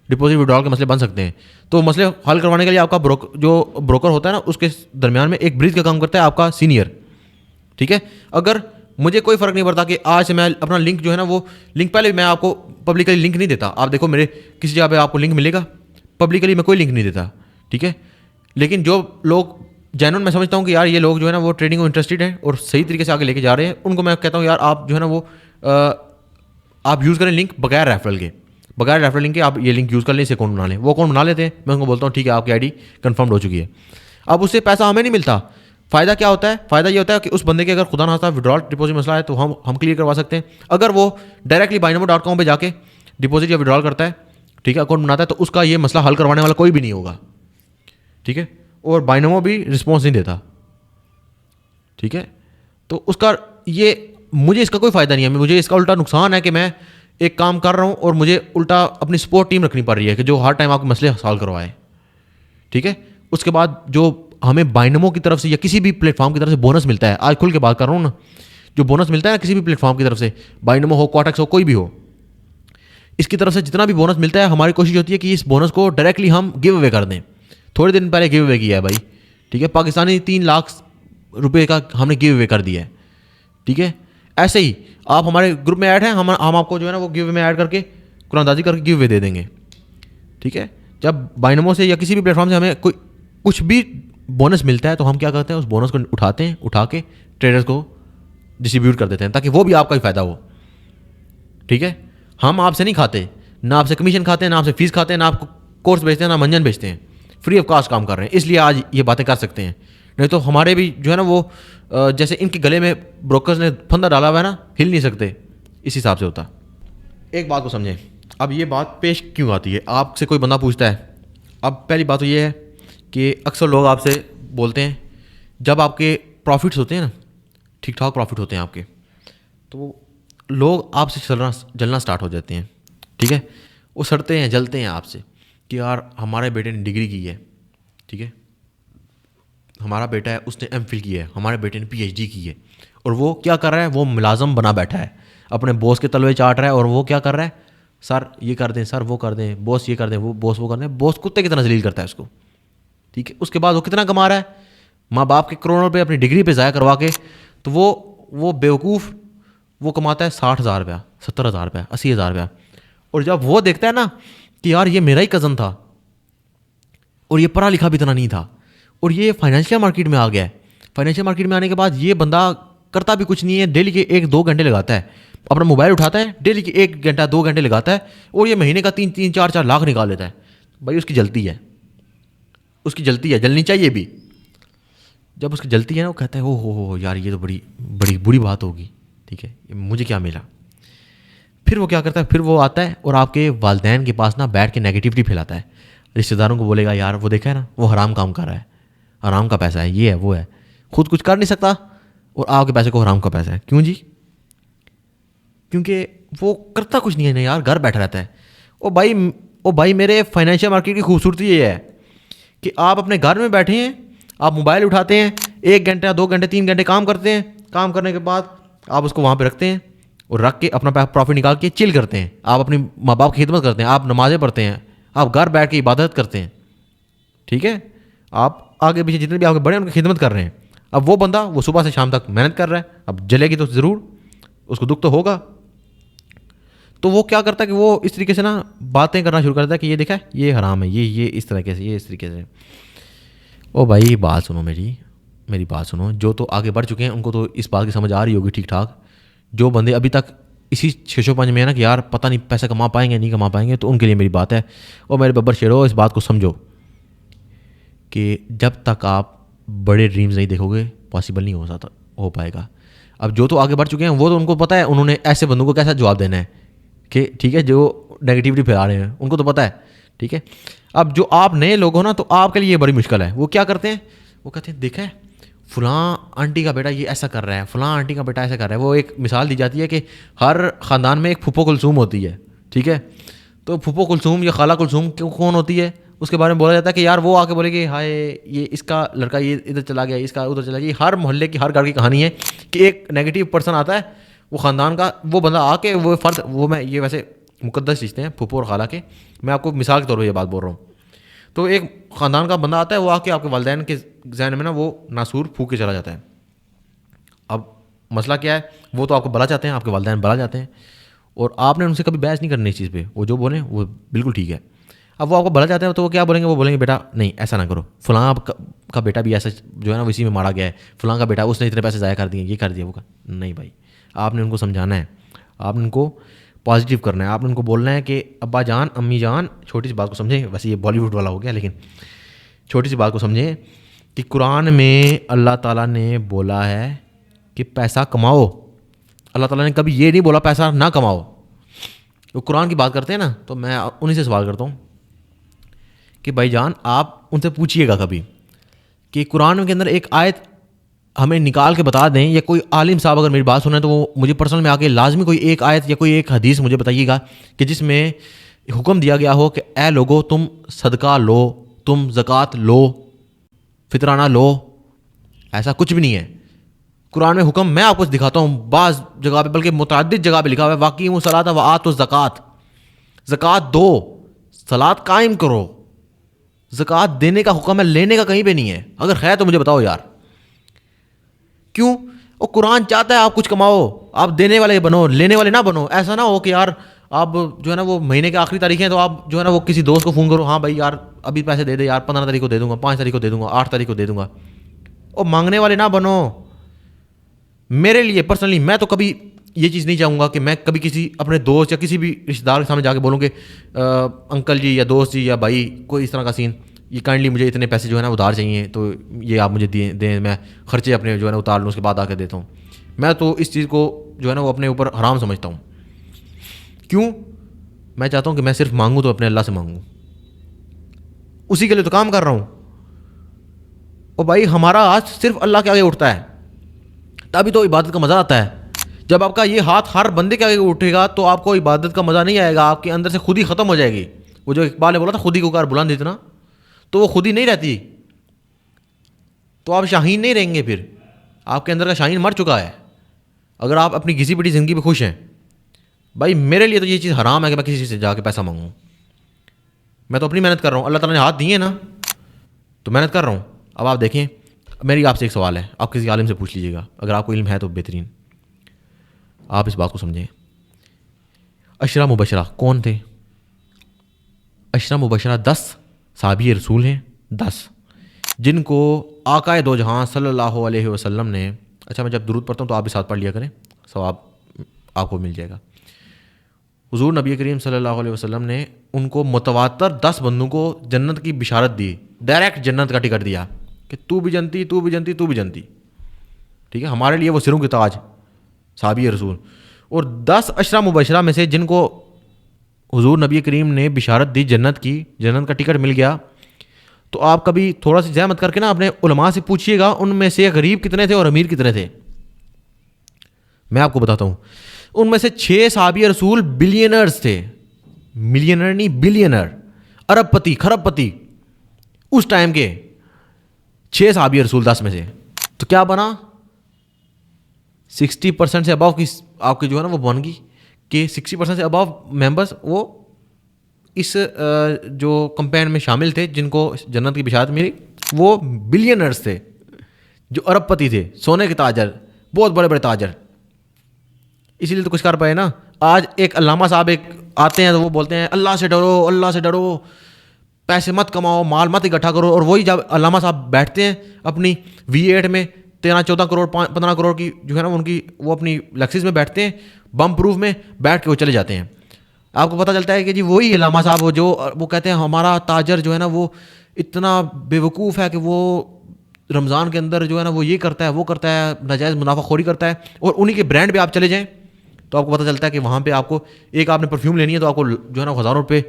डिपॉजिट विड्रॉल के मसले बन सकते हैं, तो मसले हल करवाने के लिए आपका जो ब्रोकर होता है ना उसके दरमियान में एक ब्रिज का काम करता है आपका सीनियर, ठीक है। अगर मुझे कोई फ़र्क नहीं पड़ता कि आज से मैं अपना लिंक जो है ना, वो लिंक पहले मैं आपको पब्लिकली लिंक नहीं देता। आप देखो मेरे किसी जगह पे आपको लिंक मिलेगा, पब्लिकली मैं कोई लिंक नहीं देता, ठीक है। लेकिन जो लोग जेन्युइन, मैं समझता हूँ कि यार ये लोग जो है ना वो ट्रेडिंग को इंटरेस्टेड हैं और सही तरीके से आगे लेके जा रहे हैं, उनको मैं कहता हूँ यार आप जो है ना वो आप यूज़ करें लिंक बगैर रेफरल के, बगैर रेफरल लिंक के आप ये लिंक यूज़ कर लें, इसे अकाउंट बना लें। वो अकाउंट बना लेते हैं, मैं उनको बोलता हूँ ठीक है आपकी आईडी कंफर्म हो चुकी है। अब उससे पैसा हमें नहीं मिलता। फ़ायदा क्या होता है? फ़ायदा ये होता है कि उस बंदे के अगर खुदा ना खास्ता विड्रॉल डिपॉजिट मसला है तो हम क्लियर करवा सकते हैं। अगर वो डायरेक्टली Binomo.com पे जाके डिपॉजिट या विड्रॉल करता है, ठीक है, अकाउंट बनाता है, तो उसका ये मसला हल करवाने वाला कोई भी नहीं होगा, ठीक है। और Binomo भी रिस्पॉन्स नहीं देता, ठीक है। तो उसका ये, मुझे इसका कोई फ़ायदा नहीं है, मुझे इसका उल्टा नुकसान है कि मैं एक काम कर रहा हूँ और मुझे उल्टा अपनी सपोर्ट टीम रखनी पड़ रही है कि जो हर टाइम आपके मसले सॉल्व करवाए, ठीक है। उसके बाद जो हमें Binomo की तरफ से या किसी भी प्लेटफॉर्म की तरफ से बोनस मिलता है, आज खुल के बात कर रहा हूँ ना, जो बोनस मिलता है ना किसी भी प्लेटफॉर्म की तरफ से, Binomo हो, Quotex हो, कोई भी हो, इसकी तरफ से जितना भी बोनस मिलता है, हमारी कोशिश होती है कि इस बोनस को डायरेक्टली हम गिव अवे कर दें। थोड़े दिन पहले गिव अवे किया है भाई, ठीक है, पाकिस्तानी 3 लाख रुपए का हमने गिव अवे कर दिया है, ठीक है। ऐसे ही आप हमारे ग्रुप में ऐड हैं, हम आपको जो है ना वो गिव अवे में ऐड करके कुरानदाजी करके गिव अवे दे देंगे, ठीक है। जब Binomo से या किसी भी प्लेटफॉर्म से हमें कोई कुछ भी बोनस मिलता है तो हम क्या करते हैं, उस बोनस को उठाते हैं, उठा के ट्रेडर्स को डिस्ट्रीब्यूट कर देते हैं ताकि वो भी आपका ही फ़ायदा हो, ठीक है। हम आपसे नहीं खाते, ना आपसे कमीशन खाते हैं, ना आपसे फीस खाते हैं, ना आपको कोर्स बेचते हैं, ना मंजन बेचते हैं, फ्री ऑफ कॉस्ट काम कर रहे हैं, इसलिए आज ये बातें कर सकते हैं। नहीं तो हमारे भी जो है ना वो जैसे इनके गले में ब्रोकर्स ने फंदा डाला हुआ है ना, हिल नहीं सकते, इस हिसाब से होता। एक बात को समझें, अब ये बात पेश क्यों आती है, आपसे कोई बंदा पूछता है। अब पहली बात तो ये है कि अक्सर लोग आपसे बोलते हैं जब आपके प्रॉफिट्स होते हैं ना, ठीक ठाक प्रॉफिट होते हैं आपके, तो लोग आपसे जलना स्टार्ट हो जाते हैं, ठीक है। वो सड़ते हैं, जलते हैं आपसे कि यार हमारे बेटे ने डिग्री की है, ठीक है, हमारा बेटा है उसने एमफिल की है, हमारे बेटे ने पीएचडी की है, और वो क्या कर रहा है, वो मुलाजम बना बैठा है, अपने बॉस के तलवे चाट रहा है, और वो क्या कर रहा है, सर ये कर दें, सर वो कर दें, बॉस ये कर दें, वो बॉस वो कर दें, बॉस कुत्ते की तरह जलील करता है उसको, ठीक है। उसके बाद वो कितना कमा रहा है, माँ बाप के करोड़ों रुपये अपनी डिग्री पे ज़ाया करवा के, तो वो बेवकूफ़ वो कमाता है 60,000 रुपया, 70,000 रुपया, 80,000 रुपया। और जब वो देखता है ना कि यार ये मेरा ही कज़न था और ये पढ़ा लिखा भी इतना नहीं था और ये फाइनेंशियल मार्केट में आ गया है, फाइनेंशियल मार्केट में आने के बाद ये बंदा करता भी कुछ नहीं है, डेली के 1-2 घंटे लगाता है, अपना मोबाइल उठाता है, डेली के 1 घंटा 2 घंटे लगाता है, और ये महीने का 3-3, 4-4 लाख निकाल लेता है। भाई उसकी जलती है, उसकी जलती है, जलनी चाहिए भी। जब उसकी जलती है ना, वो कहता है हो यार ये तो बड़ी बड़ी बुरी बात होगी, ठीक है, मुझे क्या मिला। फिर वो क्या करता है, फिर वो आता है और आपके वालदैन के पास ना बैठ के नेगेटिविटी फैलाता है, रिश्तेदारों को बोलेगा यार वो देखा है ना, वो हराम काम कर रहा है, हराम का पैसा है, ये है वो है, खुद कुछ कर नहीं सकता और आपके पैसे को हराम का पैसा है। क्यों जी? क्योंकि वो करता कुछ नहीं है ना यार, घर बैठा रहता है। ओ भाई मेरे फाइनेंशियल मार्केट की खूबसूरती ये है कि आप अपने घर में बैठे हैं, आप मोबाइल उठाते हैं, 1 घंटा 2 घंटे 3 घंटे काम करते हैं, काम करने के बाद आप उसको वहाँ पे रखते हैं और रख के अपना प्रॉफिट निकाल के चिल करते हैं, आप अपनी माँ बाप की खिदमत करते हैं, आप नमाज़ें पढ़ते हैं, आप घर बैठ के इबादत करते हैं, ठीक है, आप आगे पीछे जितने भी आपके बड़े हैं उनकी खिदमत कर रहे हैं। अब वो बंदा वो सुबह से शाम तक मेहनत कर रहा है, अब जलेगी तो ज़रूर, उसको दुख तो होगा। तो वो क्या करता है कि वो इस तरीके से ना बातें करना शुरू करता है कि ये देखा है, ये हराम है, ये इस तरीके से, ये इस तरीके से। ओ भाई बात सुनो, मेरी बात सुनो, जो तो आगे बढ़ चुके हैं उनको तो इस बात की समझ आ रही होगी ठीक ठाक। जो बंदे अभी तक इसी 605 में है ना कि यार पता नहीं पैसा कमा पाएंगे नहीं कमा पाएंगे, तो उनके लिए मेरी बात है। और मेरे बब्बर शेरो, इस बात को समझो कि जब तक आप बड़े ड्रीम्स नहीं देखोगे पॉसिबल नहीं हो पाएगा। अब जो तो आगे बढ़ चुके हैं वो तो उनको पता है उन्होंने ऐसे बंदों को कैसा जवाब देना है कि ठीक है, जो नेगेटिविटी फैला रहे हैं उनको तो पता है, ठीक है। अब जो आप नए लोग हो ना, तो आपके लिए ये बड़ी मुश्किल है। वो क्या करते हैं, वो कहते हैं देखा है फ़लाँ आंटी का बेटा ये ऐसा कर रहा है, फ़लाँ आंटी का बेटा ऐसा कर रहा है। वो एक मिसाल दी जाती है कि हर ख़ानदान में एक फूफो कुलसूम होती है, ठीक है। तो फूफो कुलसूम या खाला कुलसूम कौन होती है, उसके बारे में बोला जाता है कि यार वो आके बोलेगी हाय ये इसका लड़का ये इधर चला गया, इसका उधर चला गया। हर मोहल्ले की हर घर की कहानी है कि एक नेगेटिव पर्सन आता है, वो ख़ानदान का वो बंदा आके वो फ़र्द, वो मैं ये वैसे मुकद्दस चीज़ते हैं फूफो और खाला के, मैं आपको मिसाल के तौर पर ये बात बोल रहा हूँ। तो एक ख़ानदान का बंदा आता है, वो आके आपके वालिदैन के जहन में ना वो नासूर फूक के चला जाता है। अब मसला क्या है, वो तो आपको भला चाहते हैं, आपके वालिदैन भला चाहते हैं, और आपने उनसे कभी बहस नहीं करनी इस चीज़ पे, वो जो बोलें वो बिल्कुल ठीक है। अब वो आपको भला चाहते हैं तो वो क्या बोलेंगे, वो बोलेंगे बेटा नहीं ऐसा ना करो, फलां का बेटा भी ऐसा जो है ना इसी में मारा गया है, फलां का बेटा उसने इतने पैसे ज़ाया कर दिए, ये कर दिया वो कर। नहीं भाई, आपने उनको समझाना है, आपने उनको पॉजिटिव करना है, आपने उनको बोलना है कि अब्बा जान अम्मी जान छोटी सी बात को समझें, वैसे ये बॉलीवुड वाला हो गया, लेकिन छोटी सी बात को समझें कि कुरान में अल्लाह ताला ने बोला है कि पैसा कमाओ। अल्लाह ताला ने कभी ये नहीं बोला पैसा ना कमाओ। वो कुरान की बात करते हैं ना, तो मैं उन्हीं से सवाल करता हूँ कि भाईजान आप उनसे पूछिएगा कभी कि कुरान के अंदर एक आयत हमें निकाल के बता दें, या कोई आलिम साहब अगर मेरी बात सुने तो वो मुझे पर्सनल में आके लाजमी कोई एक आयत या कोई एक हदीस मुझे बताइएगा कि जिसमें हुक्म दिया गया हो कि ए लोगो तुम सदका लो, तुम ज़कात लो, फितराना लो। ऐसा कुछ भी नहीं है कुरान में हुक्म। मैं आपको दिखाता हूँ बाज़ जगह पे, बल्कि मुतअद्दिद जगह पे लिखा हुआ है वाक़ई वो सलात व आतो ज़कात, ज़कात दो, सलात कायम करो। ज़कात देने का हुक्म है, लेने का कहीं पे नहीं है। अगर है तो मुझे बताओ यार, क्यों? वो कुरान चाहता है आप कुछ कमाओ, आप देने वाले बनो, लेने वाले ना बनो। ऐसा ना हो कि यार आप जो है ना वो महीने के आखिरी तारीख है तो आप जो है ना वो किसी दोस्त को फ़ोन करो, हाँ भाई यार अभी पैसे दे दे यार, 15 तारीख को दे दूंगा, 5 तारीख को दे दूंगा, 8 तारीख को दे दूंगा। और मांगने वाले ना बनो। मेरे लिए पर्सनली मैं तो कभी ये चीज़ नहीं चाहूँगा कि मैं कभी किसी अपने दोस्त या किसी भी रिश्तेदार के सामने जाके बोलूँ कि अंकल जी या दोस्त जी या भाई कोई इस तरह का सीन, ये काइंडली मुझे इतने पैसे जो है ना उधार चाहिए तो ये आप मुझे दें, मैं खर्चे अपने जो है ना उतार लूँ, उसके बाद आके देता हूँ। मैं तो इस चीज़ को जो है ना वो अपने ऊपर हराम समझता हूँ। क्यों? मैं चाहता हूँ कि मैं सिर्फ मांगूँ तो अपने अल्लाह से मांगूँ, उसी के लिए तो काम कर रहा हूँ। और भाई हमारा आज सिर्फ अल्लाह के आगे उठता है तभी तो इबादत का मज़ा आता है। जब आपका ये हाथ हर बंदे के आगे उठेगा तो आपको इबादत का मज़ा नहीं आएगा, आपके अंदर से खुद ही ख़त्म हो जाएगी। वो जो इकबाल ने बोला था खुद ही को कार बुलंद इतना, तो वो खुद ही नहीं रहती, तो आप शाहीन नहीं रहेंगे। फिर आपके अंदर का शाहीन मर चुका है। अगर आप अपनी घिसी पिटी ज़िंदगी में खुश हैं, भाई मेरे लिए तो ये चीज़ हराम है कि मैं किसी से जाके पैसा मांगूँ। मैं तो अपनी मेहनत कर रहा हूँ, अल्लाह ताला ने हाथ दिए ना तो मेहनत कर रहा हूँ। अब आप देखें, मेरी आपसे एक सवाल है, आप किसी आलिम से पूछ लीजिएगा, अगर आपको इल्म है तो बेहतरीन। आप इस बात को समझें, अशरा मुबशरा कौन थे? अशरा मुबशरा 10 साहबी रसूल हैं, 10 जिनको आकाए दो जहां सल्लल्लाहु अलैहि वसल्लम ने, अच्छा मैं जब दुरूद पढ़ता हूँ तो आप भी साथ पढ़ लिया करें, सवाब आपको मिल जाएगा। हुजूर नबी करीम सल्लल्लाहु अलैहि वसल्लम ने उनको मुतवातर 10 बंदों को जन्नत की बिशारत दी, डायरेक्ट जन्नत का टिकट दिया कि तू भी जनती, तू भी जनती, तू भी जनती। ठीक है, हमारे लिए वो सिरों के ताज साहबी रसूल। और 10 अशरा मुबशरा में से जिनको हुजूर नबी करीम ने बिशारत दी जन्नत की, जन्नत का टिकट मिल गया, तो आप कभी थोड़ा सी जहमत करके ना अपने उलमा से पूछिएगा उनमें से गरीब कितने थे और अमीर कितने थे। मैं आपको बताता हूँ, उनमें से 6 साहबी रसूल बिलियनर्स थे, मिलियनर नहीं बिलियनर, अरबपति खरबपति उस टाइम के 6 साहबी रसूल 10 में से। तो क्या बना, 60% से अबव की आपकी जो है ना वो बन गई कि 60% से अबव मेंबर्स वो इस जो कंपेन में शामिल थे जिनको जन्नत की बिशारत मिली, वो बिलियनर्स थे, जो अरबपति थे, सोने के ताजर, बहुत बड़े बड़े ताजर। इसीलिए तो कुछ कर पाए ना। आज एक अल्लामा साहब एक आते हैं तो वो बोलते हैं अल्लाह से डरो, अल्लाह से डरो, पैसे मत कमाओ, माल मत इकट्ठा करो। और वही जब अल्लामा साहब बैठते हैं अपनी V8 में 13-14 करोड़ 15 करोड़ की जो है ना उनकी वो अपनी लक्सिस में बैठते हैं, बम प्रूफ में बैठ के वो चले जाते हैं। आपको पता चलता है कि जी वही अल्लामा साहब वो जो वो कहते हैं हमारा ताजर जो है ना वो इतना बेवकूफ़ है कि वो रमज़ान के अंदर जो है ना वो ये करता है, वो करता है, नाजायज़ मुनाफाखोरी करता है। और उन्हीं के ब्रांड पे आप चले जाएँ तो आपको पता चलता है कि वहाँ पे आपको एक आपने परफ्यूम लेनी है तो आपको जो है ना हज़ारों रुपये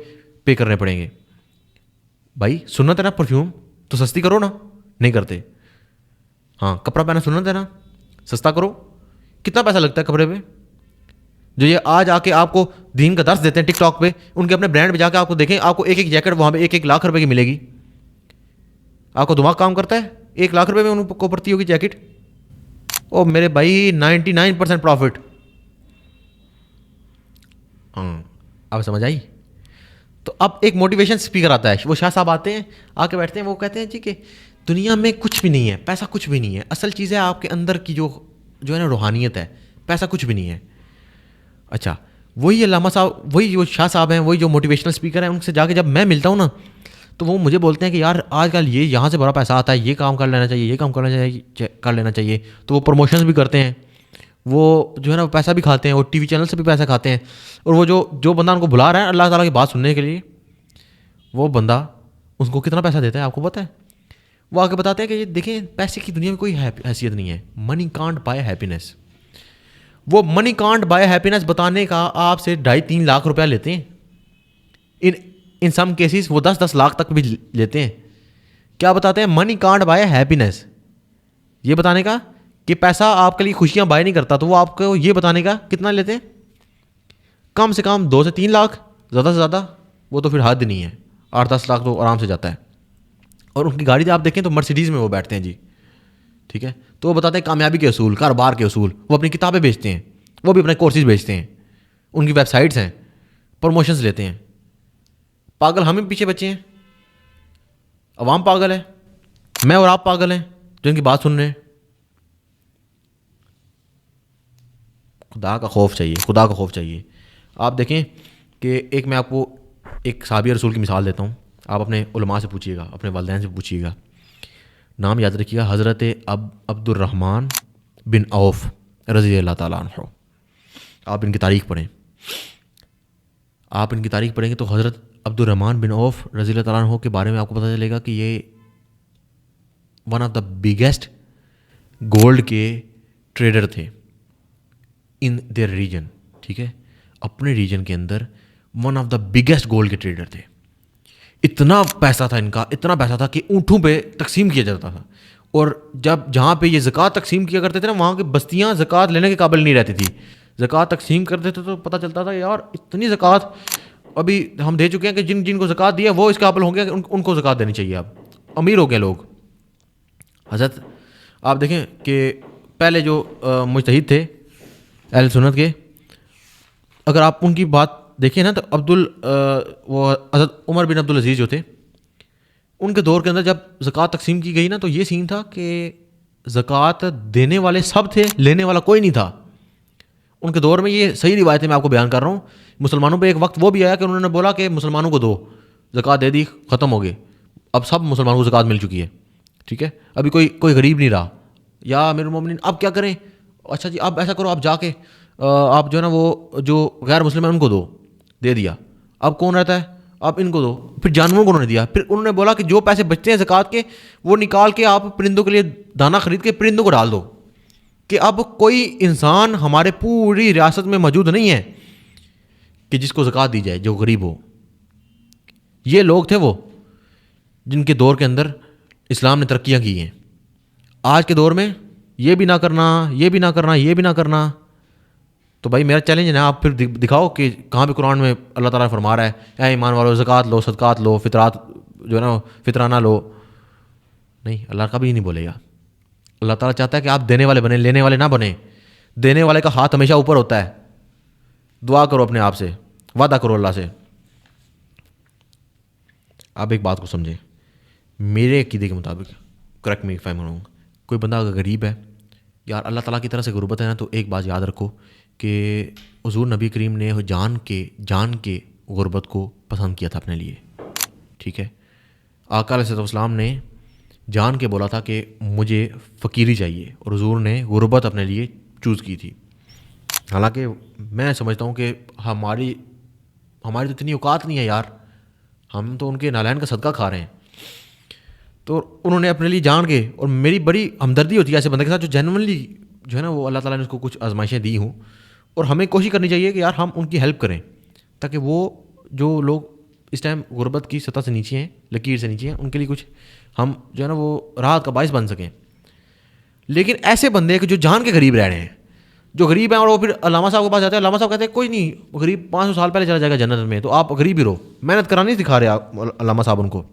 पे करने पड़ेंगे। भाई सुन्नत है ना, परफ्यूम तो सस्ती करो ना, नहीं करते। हाँ, कपड़ा पहना सुन्नत है ना, सस्ता करो। कितना पैसा लगता है कपड़े पे? जो ये आज आके आपको दीन का दर्स देते हैं टिकटॉक पे, उनके अपने ब्रांड पे जाके आपको देखें, आपको एक एक जैकेट वहाँ पे 1-1 लाख रुपए की मिलेगी। आपको दिमाग काम करता है? 1 लाख रुपए में उनको पड़ती होगी जैकेट। ओ मेरे भाई 99% प्रॉफिट। हाँ, अब समझ आई। तो अब एक मोटिवेशन स्पीकर आता है, वो शाह साहब आते हैं, आके बैठते हैं, वो कहते हैं जी कि दुनिया में कुछ भी नहीं है, पैसा कुछ भी नहीं है, असल चीज़ है आपके अंदर की जो जो है ना रूहानियत है, पैसा कुछ भी नहीं है। अच्छा, वही अल्लामा साहब, वही जो शाह साहब हैं, वही जो मोटिवेशनल स्पीकर हैं, उनसे जाके जब मैं मिलता हूँ ना, तो वो मुझे बोलते हैं कि यार आजकल ये यहाँ से बड़ा पैसा आता है, ये काम कर लेना चाहिए, ये काम कर लेना चाहिए। तो वो प्रमोशंस भी करते हैं, वो जो है ना पैसा भी खाते हैं, और टीवी चैनल से भी पैसा खाते हैं। और वो जो बंदा उनको बुला रहा है अल्लाह ताला की बात सुनने के लिए, वो बंदा उसको कितना पैसा देता है आपको पता है? वो आके बताते हैं कि ये देखें, पैसे की दुनिया में कोई हैसियत नहीं है। Money can't buy happiness. वो मनी कांट बाय हैप्पीनेस बताने का आपसे 2.5-3 लाख रुपया लेते हैं। इन सम केसेस वो 10-10 लाख तक भी लेते हैं। क्या बताते हैं? Money can't buy happiness. ये बताने का कि पैसा आपके लिए खुशियां बाय नहीं करता, तो वो आपको ये बताने का कितना लेते हैं? कम से कम 2 से 3 लाख, ज़्यादा से ज़्यादा वो तो फिर हद नहीं है, 8-10 लाख तो आराम से जाता है। और उनकी गाड़ी आप देखें तो मर्सिडीज़ में वो बैठते हैं जी, ठीक है। तो वो बताते हैं कामयाबी के असूल, कारोबार के असूल। वो अपनी किताबें बेचते हैं, वो भी अपने कोर्सेज बेचते हैं, उनकी वेबसाइट्स हैं, प्रमोशंस लेते हैं। पागल हम ही पीछे बचे हैं, अवाम पागल है, मैं और आप पागल हैं जो इनकी बात सुन रहे हैं। खुदा का खौफ चाहिए, खुदा का खौफ चाहिए। आप देखें कि एक मैं आपको एक साहबी रसूल की मिसाल देता हूँ। आप अपने उलमा से पूछिएगा, अपने वालिदैन से पूछिएगा, नाम याद रखिएगा, हज़रत अब्दुर्रहमान बिन औफ रज़ी अल्लाह ताला अन्हु। आप इनकी तारीख़ पढ़ें, आप इनकी तारीख़ पढ़ेंगे तो हज़रत अब्दुर्रहमान बिन औफ रज़ी अल्लाह ताला अन्हु के बारे में आपको पता चलेगा कि ये one of the biggest gold के ट्रेडर थे इन देयर रीजन, ठीक है। अपने रीजन के अंदर one of the biggest gold के ट्रेडर थे। इतना पैसा था इनका, इतना पैसा था कि ऊँटों पे तकसीम किया जाता था। और जब जहाँ पे ये ज़कात तकसीम किया करते थे ना, वहाँ की बस्तियाँ ज़कात लेने के काबिल नहीं रहती थी। ज़कात तकसीम करते थे तो पता चलता था यार इतनी ज़कात अभी हम दे चुके हैं कि जिनको ज़कात दिया वो इस काबिल होंगे, उनको ज़कात देनी चाहिए। अब अमीर हो गए लोग। हज़रत आप देखें कि पहले जो मुजतहिद थे अहले सुन्नत के, अगर आप उनकी बात देखिए ना, तो वो हज़रत उमर बिन अब्दुल अजीज़ जो थे, उनके दौर के अंदर जब ज़कात तकसीम की गई ना, तो ये सीन था कि ज़कात देने वाले सब थे, लेने वाला कोई नहीं था उनके दौर में। ये सही रिवायतें मैं आपको बयान कर रहा हूँ। मुसलमानों पे एक वक्त वो भी आया कि उन्होंने बोला कि मुसलमानों को दो, ज़कात दे दी, ख़त्म हो गए, अब सब मुसलमानों को ज़कात मिल चुकी है, ठीक है। अभी कोई गरीब नहीं रहा। या अमीरुल मोमिनीन अब क्या करें? अच्छा जी, अब ऐसा करो, आप जाके आप जो है ना वो जो गैर मुस्लिम है उनको दे दिया। अब कौन रहता है? आप इनको दो। फिर जानवरों को उन्होंने दिया। फिर उन्होंने बोला कि जो पैसे बचते हैं ज़कात के, वो निकाल के आप परिंदों के लिए दाना खरीद के परिंदों को डाल दो। कि अब कोई इंसान हमारे पूरी रियासत में मौजूद नहीं है कि जिसको ज़कात दी जाए, जो गरीब हो। ये लोग थे वो जिनके दौर के अंदर इस्लाम ने तरक्कियाँ की हैं। आज के दौर में ये भी ना करना, ये भी ना करना, ये भी ना करना। तो भाई मेरा चैलेंज है ना, आप फिर दिखाओ कि कहाँ पे कुरान में अल्लाह ताला फरमा रहा है ऐ ईमान वालों ज़कात लो, सदकात लो, फितरात जो है ना फितराना लो। नहीं, अल्लाह कभी नहीं बोलेगा। अल्लाह ताला चाहता है कि आप देने वाले बने, लेने वाले ना बने। देने वाले का हाथ हमेशा ऊपर होता है। दुआ करो अपने आप से, वादा करो अल्लाह से। आप एक बात को समझें, मेरे अकीदे के मुताबिक, correct me if I am wrong, कोई बंदा अगर गरीब है यार, अल्लाह ताला की तरफ से गुर्बत है ना, तो एक बात याद रखो कि हुज़ूर नबी करीम ने जान के गुर्बत को पसंद किया था अपने लिए, ठीक है। आका अलैहिस्सलाम ने जान के बोला था कि मुझे फ़कीरी चाहिए, और हुज़ूर ने गुर्बत अपने लिए चूज़ की थी। हालांकि मैं समझता हूँ कि हमारी तो इतनी औकात नहीं है यार, हम तो उनके नालैन का सदका खा रहे हैं। तो उन्होंने अपने लिए जान के, और मेरी बड़ी हमदर्दी होती है ऐसे बंदे के साथ जो जेन्युइनली जो है ना वो अल्लाह ताला ने उसको कुछ आजमाइशें दी हों, और हमें कोशिश करनी चाहिए कि यार हम उनकी हेल्प करें, ताकि वो जो लोग इस टाइम गुर्बत की सतह से नीचे हैं, लकीर से नीचे हैं, उनके लिए कुछ हम जो है ना वो राहत का बाइस बन सकें। लेकिन ऐसे बंदे जो जान के गरीब रह रहे हैं, जो गरीब हैं, और वो फिर अल्लामा साहब के पास जाते हैं, अल्लामा साहब कहते हैं कोई नहीं, गरीब 500 साल पहले चला जाएगा जन्नत में, तो आप गरीब ही रहो, मेहनत करानी नहीं सिखा रहे आप अल्लामा साहब उनको।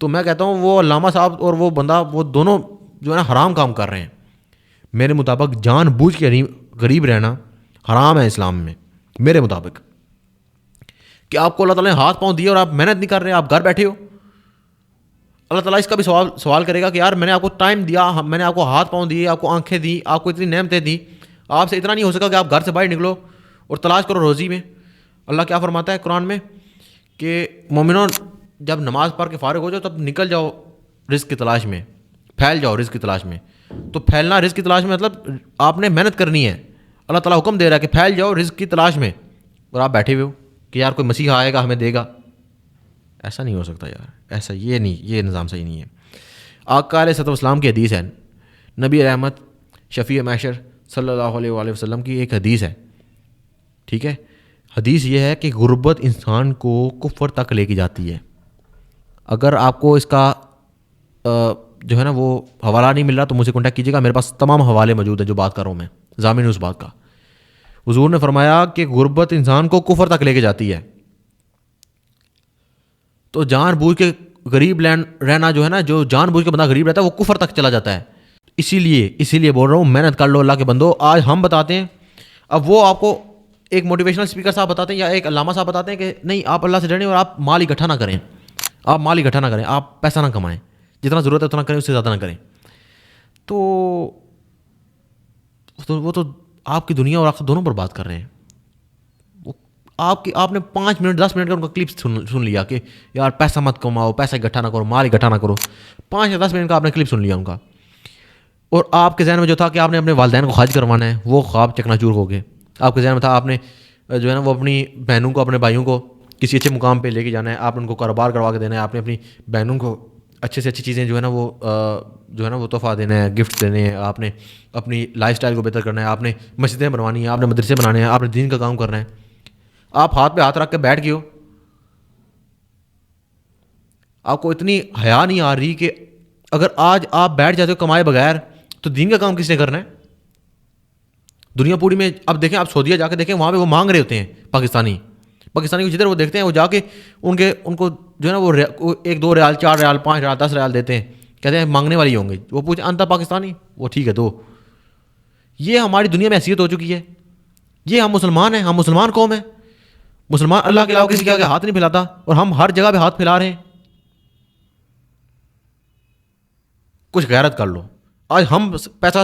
तो मैं कहता हूँ वो अल्लामा साहब और वो बंदा, वो दोनों जो है ना हराम काम कर रहे हैं। मेरे मुताबिक जानबूझ के गरीब रहना हराम है इस्लाम में, मेरे मुताबिक। कि आपको अल्लाह ताला ने हाथ पाँव दिए और आप मेहनत नहीं कर रहे, आप घर बैठे हो, अल्लाह ताला इसका भी सवाल करेगा कि यार मैंने आपको टाइम दिया, मैंने आपको हाथ पाँव दिए, आपको आंखें दी, आपको इतनी नेमतें दी, आपसे इतना नहीं हो सका कि आप घर से बाहर निकलो और तलाश करो रोज़ी में। अल्लाह क्या फरमाता है कुरान में कि मोमिनों जब नमाज पढ़ के फारिग हो जाओ तब निकल जाओ रिस्क की तलाश में, फैल जाओ रिस्क की तलाश में। तो फैलना रिस्क की तलाश में मतलब आपने मेहनत करनी है। अल्लाह ताला हुक्म दे रहा है कि फैल जाओ रिस्क की तलाश में, और आप बैठे हुए हो कि यार कोई मसीहा आएगा हमें देगा। ऐसा नहीं हो सकता यार, ऐसा ये नहीं, ये निज़ाम सही नहीं है। आका अलैहिस्सलाम की हदीस है, नबी रहमत शफ़ी महशर सल्लल्लाहु अलैहि वसल्लम की एक हदीस है, ठीक है। हदीस ये है कि गुर्बत इंसान को कुफ्र तक लेके जाती है। अगर आपको इसका जो है ना वो हवाला नहीं मिल रहा तो मुझे कॉन्टैक्ट कीजिएगा, मेरे पास तमाम हवाले मौजूद हैं जो बात कर रहा हूँ मैं, ज़ामिन उस बात का। हुज़ूर ने फरमाया कि गुर्बत इंसान को कुफ्र तक लेके जाती है। तो जानबूझ के गरीब रहना जो है ना, जो जानबूझ के बंदा गरीब रहता है वो कुफ्र तक चला जाता है। इसीलिए बोल रहा हूँ मेहनत कर लो अल्लाह के बंदो। आज हम बताते हैं, अब वो आपको एक मोटिवेशनल स्पीकर साहब बताते हैं या एक अल्लामा साहब बताते हैं कि नहीं आप अल्लाह से डरें और आप माल इकट्ठा ना करें, आप माल इकट्ठा ना करें, आप पैसा ना कमाएं, जितना ज़रूरत है उतना करें, उससे ज़्यादा ना करें। तो वो तो आपकी दुनिया और आखिरत दोनों पर बात कर रहे हैं। आपने 5 मिनट 10 मिनट का उनका क्लिप सुन लिया कि यार पैसा मत कमाओ, पैसा इकट्ठा ना करो, माल इकट्ठा ना करो। 5 या 10 मिनट का आपने क्लिप सुन लिया उनका, और आपके जहन में जो था कि आपने अपने वालिदैन को हज करवाना है वो ख्वाब चकनाचूर हो गए। आपके जहन में था आपने जो है ना वो अपनी बहनों को, अपने भाइयों को किसी अच्छे मुकाम पे लेके जाना है, आपने उनको कारोबार करवा के देना है, आपने अपनी बहनों को अच्छे से अच्छी चीज़ें जो है ना वो तोहफ़ा देना है, गिफ्ट देने हैं, आपने अपनी लाइफस्टाइल को बेहतर करना है, आपने मस्जिदें बनवानी है, आपने मदरसे बनाने हैं, आपने दीन का काम करना है। आप हाथ पे हाथ रख के बैठ गए हो, आपको इतनी हया नहीं आ रही कि अगर आज आप बैठ जाते हो कमाए बगैर तो दीन का काम किसने करना है? दुनिया पूरी में अब देखें, आप सऊदीया जाके देखें, वहाँ पे वो मांग रहे होते हैं पाकिस्तानी को जिधर वो देखते हैं वो जाके उनको जो है ना वो 1-2 रियाल 4 रियाल 5 रियाल 10 रियाल देते हैं, कहते हैं मांगने वाली होंगे। वो पूछे अंत पाकिस्तानी, वो ठीक है दो। ये हमारी दुनिया में हैसियत हो चुकी है। ये हम मुसलमान हैं, हम मुसलमान कौम है, मुसलमान अल्लाह के अलावा किसी के आगे हाथ नहीं फैलाता, और हम हर जगह पे हाथ फैला रहे हैं। कुछ गैरत कर लो। आज हम पैसा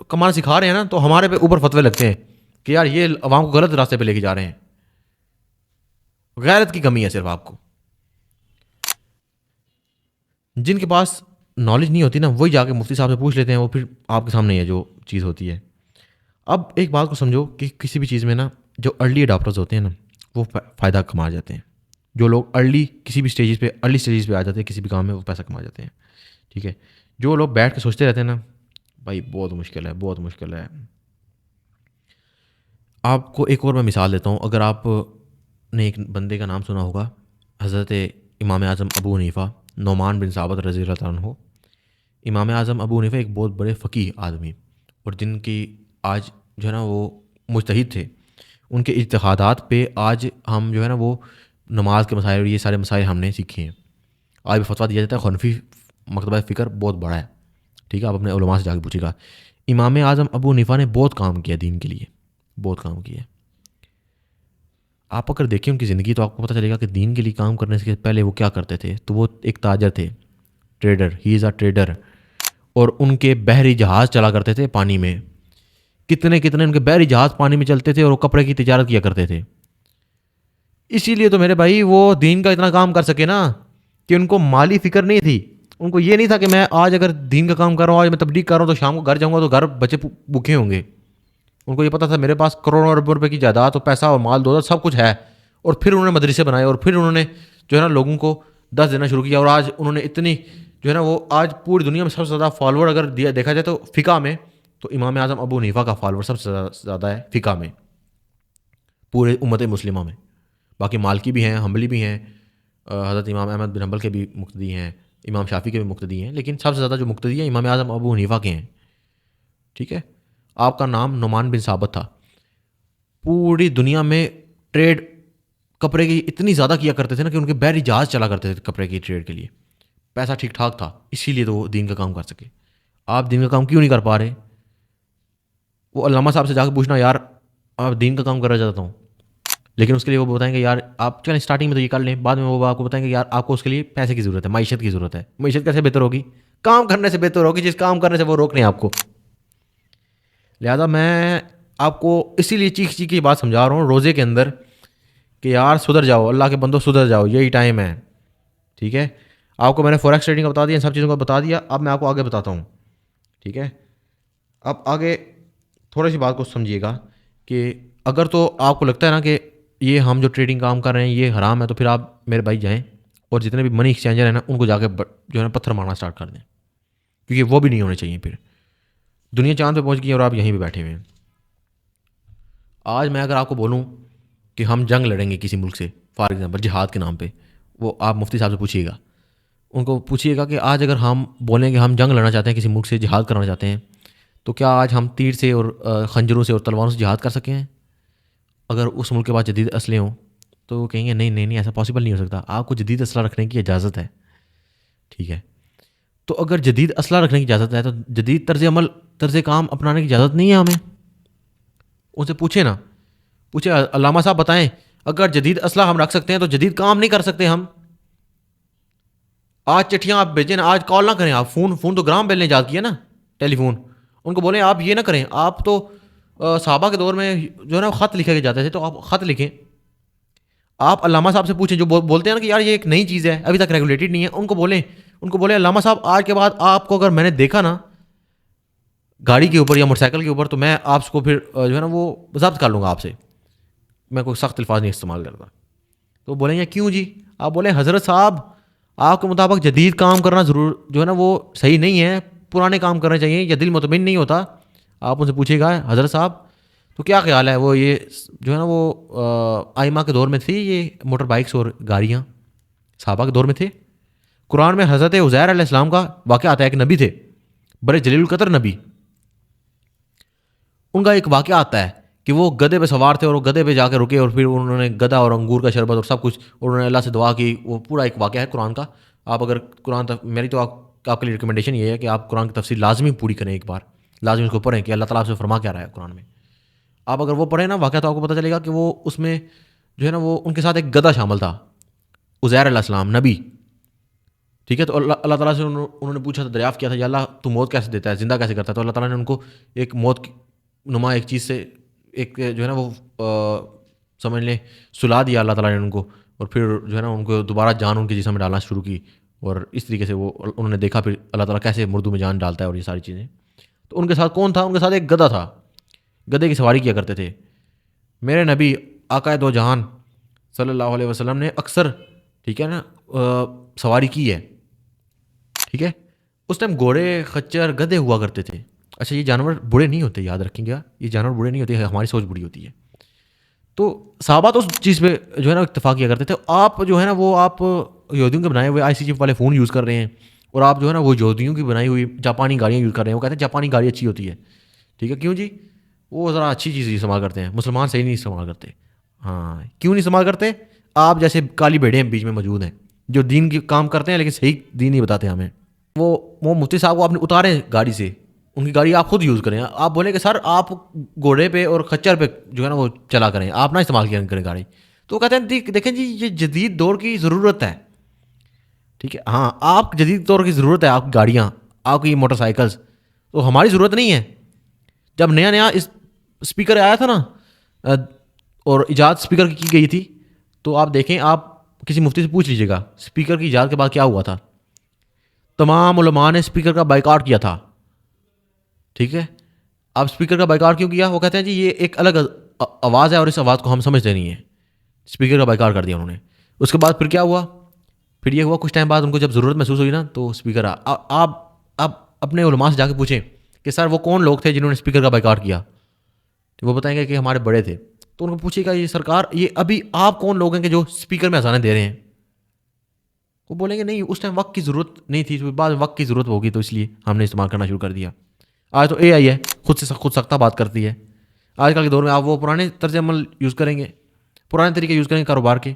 कमाना सिखा रहे हैं ना, तो हमारे पे ऊपर फतवे लगते हैं कि यार ये अवाम को गलत रास्ते पे लेके जा रहे हैं। गैरत की कमी है सिर्फ आपको। जिनके पास नॉलेज नहीं होती ना वही जाके मुफ्ती साहब से पूछ लेते हैं, वो फिर आपके सामने है जो चीज़ होती है। अब एक बात को समझो कि किसी भी चीज़ में ना जो अर्ली अडॉप्टर्स होते हैं ना वो फ़ायदा कमा जाते हैं। जो लोग किसी भी अर्ली स्टेजेस पे आ जाते हैं किसी भी काम में, वो पैसा कमा जाते हैं, ठीक है। जो लोग बैठ के सोचते रहते हैं ना, भाई बहुत मुश्किल है, बहुत मुश्किल है। आपको एक और मैं मिसाल देता हूँ। अगर आपने एक बंदे का नाम सुना होगा, हज़रत इमाम आज़म अबू हनीफ़ा नोमान बिन साबित रज़ी अल्लाह तआला अन्हु। इमाम आज़म अबू हनीफ़ा एक बहुत बड़े फ़कीह आदमी, और जिनकी आज जो है ना वो मुजतहिद थे, उनके इज्तिहादात पे आज हम जो है ना वो नमाज के मसाइल और ये सारे मसाइल हमने सीखे हैं। आज भी फतवा दिया जाता है। हनफी मकतबा फ़िक्र बहुत बड़ा है, ठीक है, आप अपने उलमा से जाके पूछिएगा। इमाम आज़म अबू हनीफ़ा ने बहुत काम किया दीन के लिए, बहुत काम किया। आप अगर देखें उनकी ज़िंदगी तो आपको पता चलेगा कि दीन के लिए काम करने से पहले वो क्या करते थे। तो वो एक ताजर थे, trader, he is a trader, और उनके बहरी जहाज़ चला करते थे पानी में। कितने कितने उनके बहरी जहाज़ पानी में चलते थे और वो कपड़े की तिजारत किया करते थे। इसीलिए तो मेरे भाई वो दीन का इतना काम कर सके ना कि उनको माली फ़िक्र नहीं थी। उनको ये नहीं था कि मैं आज अगर दीन का काम कर रहा हूँ, आज मैं तबलीग कर रहा हूँ, तो शाम को घर जाऊँगा तो घर बच्चे भूखे होंगे। उनको ये पता था मेरे पास करोड़ों अरबों रुपए की जायदाद और पैसा और माल दौलत सब कुछ है। और फिर उन्होंने मदरसे बनाए, और फिर उन्होंने जो है ना लोगों को दर्स देना शुरू किया। और आज उन्होंने इतनी जो है ना वो आज पूरी दुनिया में सबसे ज़्यादा फॉलोअर अगर देखा जाए तो फ़िका में, तो इमाम आज़म अबू हनीफ़ा का फॉलोअर सबसे ज़्यादा है फ़िका में, पूरे उम्मत मुस्लिमा में। बाकी मालिकी भी हैं, हम्बली भी हैं, हज़रत इमाम अहमद बिन हम्बल के भी मुक्तदी हैं, इमाम शाफ़ी के भी मुक्तदी हैं, लेकिन सबसे ज़्यादा जो मुक्तदी हैं इमाम आज़म अबू हनीफ़ा के हैं, ठीक है। आपका नाम नुमान बिन साबित था। पूरी दुनिया में ट्रेड कपड़े की इतनी ज़्यादा किया करते थे ना कि उनके बहरी जहाज़ चला करते थे कपड़े की ट्रेड के लिए। पैसा ठीक ठाक था, इसीलिए तो वो दीन का काम कर सके। आप दीन का काम क्यों नहीं कर पा रहे? वो अल्लामा साहब से जाकर पूछना, यार आप दीन का काम करना चाहता हूँ, लेकिन उसके लिए वो बताएंगे यार आप चलें स्टार्टिंग में तो ये कर लें, बाद में वो आपको बताएंगे यार आपको उसके लिए पैसे की ज़रूरत है, माइशत की ज़रूरत है। माइशत कैसे बेहतर होगी? काम करने से बेहतर होगी, जिस काम करने से वो रोक रहे हैं आपको। लिहाजा मैं आपको इसीलिए चीख चीख की बात समझा रहा हूँ रोज़े के अंदर कि यार सुधर जाओ, अल्लाह के बंदो सुधर जाओ, यही टाइम है। ठीक है, आपको मैंने फॉरेक्स ट्रेडिंग का बता दिया, इन सब चीज़ों का बता दिया। अब मैं आपको आगे बताता हूँ। ठीक है, अब आगे थोड़ी सी बात को समझिएगा कि अगर तो आपको लगता है ना कि ये हम जो ट्रेडिंग काम कर रहे हैं ये हराम है, तो फिर आप मेरे भाई जाएं और जितने भी मनी एक्सचेंजर हैं ना उनको जाके जो है ना पत्थर मारना स्टार्ट कर दें, क्योंकि वो भी नहीं होने चाहिए। फिर दुनिया चांद पे पहुंच गई और आप यहीं पे बैठे हुए हैं। आज मैं अगर आपको बोलूं कि हम जंग लड़ेंगे किसी मुल्क से, फॉर एग्जांपल जिहाद के नाम पे, वो आप मुफ्ती साहब से पूछिएगा, उनको पूछिएगा कि आज अगर हम बोलें कि हम जंग लड़ना चाहते हैं किसी मुल्क से, जिहाद करना चाहते हैं, तो क्या आज हम तीर से और खंजरों से और तलवारों से जिहाद कर सके हैं? अगर उस मुल्क के पास जदीद असले हों तो वो कहेंगे नहीं नहीं नहीं, ऐसा पॉसिबल नहीं हो सकता, आपको जदीद असला रखने की इजाज़त है। ठीक है, तो अगर जदीद असला रखने की इजाज़त है तो जदीद तर्ज अमल, तर्ज काम अपनाने की इजाज़त नहीं है हमें? उनसे पूछे ना, पूछे अल्लामा साहब बताएं, अगर जदीद असला हम रख सकते हैं तो जदीद काम नहीं कर सकते हम? आज चिट्ठियां आप भेजें ना, आज कॉल ना करें आप, फ़ोन तो ग्राम बेल ने ईजाद किया ना, टेलीफोन। उनको बोलें आप ये ना करें, आप तो सहाबा के दौर में जो है ना ख़त लिखे जाते थे, तो आप ख़त लिखें। आप अल्लामा साहब से पूछें जो बोलते हैं ना कि यार ये एक नई चीज़ है, अभी तक रेगुलेटेड नहीं है, उनको बोलें अल्लामा साहब आज के बाद आपको अगर मैंने देखा ना गाड़ी के ऊपर या मोटरसाइकिल के ऊपर, तो मैं आपको फिर जो है ना वो जब्त कर लूँगा आपसे। मैं कोई सख्त अल्फाज नहीं इस्तेमाल करता। तो बोलेंगे क्यों जी? आप बोलें हज़रत साहब आपके मुताबिक जदीद काम करना ज़रूर जो है ना वो सही नहीं है, पुराने काम करने चाहिए, या दिल मुतमिन नहीं होता। आप उनसे पूछिएगा हज़रत साहब तो क्या ख्याल है, वो ये जो है ना वो आइमा के दौर में थी ये मोटर बाइक्स और गाड़ियाँ, सहाबा के दौर में थे। कुरान में हज़रत उज़ैर अलैहिस्सलाम का वाक़या आता है, एक नबी थे बड़े जलील कदर नबी, उनका एक वाक़या आता है कि वो गधे पे सवार थे और वो गधे पे जाकर रुके और फिर उन्होंने गधा और अंगूर का शरबत और सब कुछ उन्होंने अल्लाह से दुआ की। वो पूरा एक वाक़या है कुरान का। आप अगर मेरी तो आपके लिए रिकमेंडेशन ये है कि आप कुरान की तफसीर लाजमी पूरी करें, एक बार लाजमी उसको पढ़ें कि अल्लाह ताला आपसे फरमा क्या रहा है कुरान में। आप अगर वो पढ़ें ना वाक़या, तो आपको पता चलेगा कि वो उसमें जो है ना वो उनके साथ एक गधा शामिल था, उज़ैर अलैहिस्सलाम नबी। ठीक है, तो अल्लाह ताला से उन्होंने पूछा था, दरियाफ़्त किया था, या अल्लाह तू मौत कैसे देता है, ज़िंदा कैसे करता है? तो अल्लाह ताला ने उनको एक मौत नुमा एक चीज़ से एक जो है ना वो समझ लें सुला दिया अल्लाह ताला ने उनको, और फिर जो है ना उनको दोबारा जान उनके जिस्म में डालना शुरू की, और इस तरीके से वो उन्होंने देखा फिर अल्लाह ताला कैसे मुर्दों में जान डालता है और ये सारी चीज़ें। तो उनके साथ कौन था? उनके साथ एक गधा था, गधे की सवारी किया करते थे। मेरे नबी आका दो जहान सल्लल्लाहु अलैहि वसल्लम ने अक्सर, ठीक है ना, सवारी की है। ठीक है, उस टाइम घोड़े खच्चर गधे हुआ करते थे। अच्छा, ये जानवर बुरे नहीं होते, याद रखेंगे, ये जानवर बुरे नहीं होते, हमारी सोच बुरी होती है। तो सहाबा तो उस चीज़ पे जो है ना इत्तेफाक किया करते थे। आप जो है ना वो आप यहूदियों के बनाए हुए आईसी चिप वाले फ़ोन यूज़ कर रहे हैं, और आप जो है ना वो यहूदियों की बनाई हुई जापानी गाड़ियाँ यूज़ कर रहे हैं। वो कहते हैं जापानी गाड़ी अच्छी होती है। ठीक है, क्यों जी? वो ज़रा अच्छी चीज़ इस्तेमाल करते हैं, मुसलमान सही नहीं इस्तेमाल करते। हाँ, क्यों नहीं इस्तेमाल करते? आप जैसे काली भेड़ें बीच में मौजूद हैं जो दीन की काम करते हैं लेकिन सही दीन नहीं बताते हमें। वो मुफ्ती साहब को आपने उतारें गाड़ी से, उनकी गाड़ी आप खुद यूज़ करें। आप बोले कि सर आप घोड़े पे और खच्चर पे जो है ना वो चला करें, आप ना इस्तेमाल किया करें गाड़ी। तो वो कहते हैं देखें जी ये जदीद दौर की ज़रूरत है। ठीक है, हाँ आप जदीद दौर की ज़रूरत है, आपकी गाड़ियाँ, आपकी मोटरसाइकिल्स, तो हमारी ज़रूरत नहीं है। जब नया नया इस स्पीकर आया था ना और इजाद स्पीकर की गई थी, तो आप देखें, आप किसी मुफ्ती से पूछ लीजिएगा स्पीकर की इजाद के बाद क्या हुआ था। तमाम उलमा ने स्पीकर का बाइकआउट किया था। ठीक है, अब स्पीकर का बाइकआउट क्यों किया? वो कहते हैं जी ये एक अलग आवाज़ है और इस आवाज़ को हम समझते नहीं है। स्पीकर का बाइकआउट कर दिया उन्होंने। उसके बाद फिर क्या हुआ? फिर ये हुआ कुछ टाइम बाद उनको जब ज़रूरत महसूस हुई ना, तो स्पीकर आप अपने उलमा से जाके पूछें कि सर वो कौन लोग थे जिन्होंने स्पीकर का बाइकआउट किया, तो वो बताएंगे कि हमारे बड़े थे। तो उनको पूछिएगा ये सरकार, ये अभी आप कौन लोग हैं कि जो स्पीकर में अज़ानें दे रहे हैं? वो बोलेंगे नहीं उस टाइम वक्त की ज़रूरत नहीं थी, तो बाद में वक्त की ज़रूरत होगी तो इसलिए हमने इस्तेमाल करना शुरू कर दिया। आज तो AI है, खुद सख्ता बात करती है। आजकल के दौर में आप वो पुराने तर्ज अमल यूज़ करेंगे, पुराने तरीके यूज़ करेंगे कारोबार के।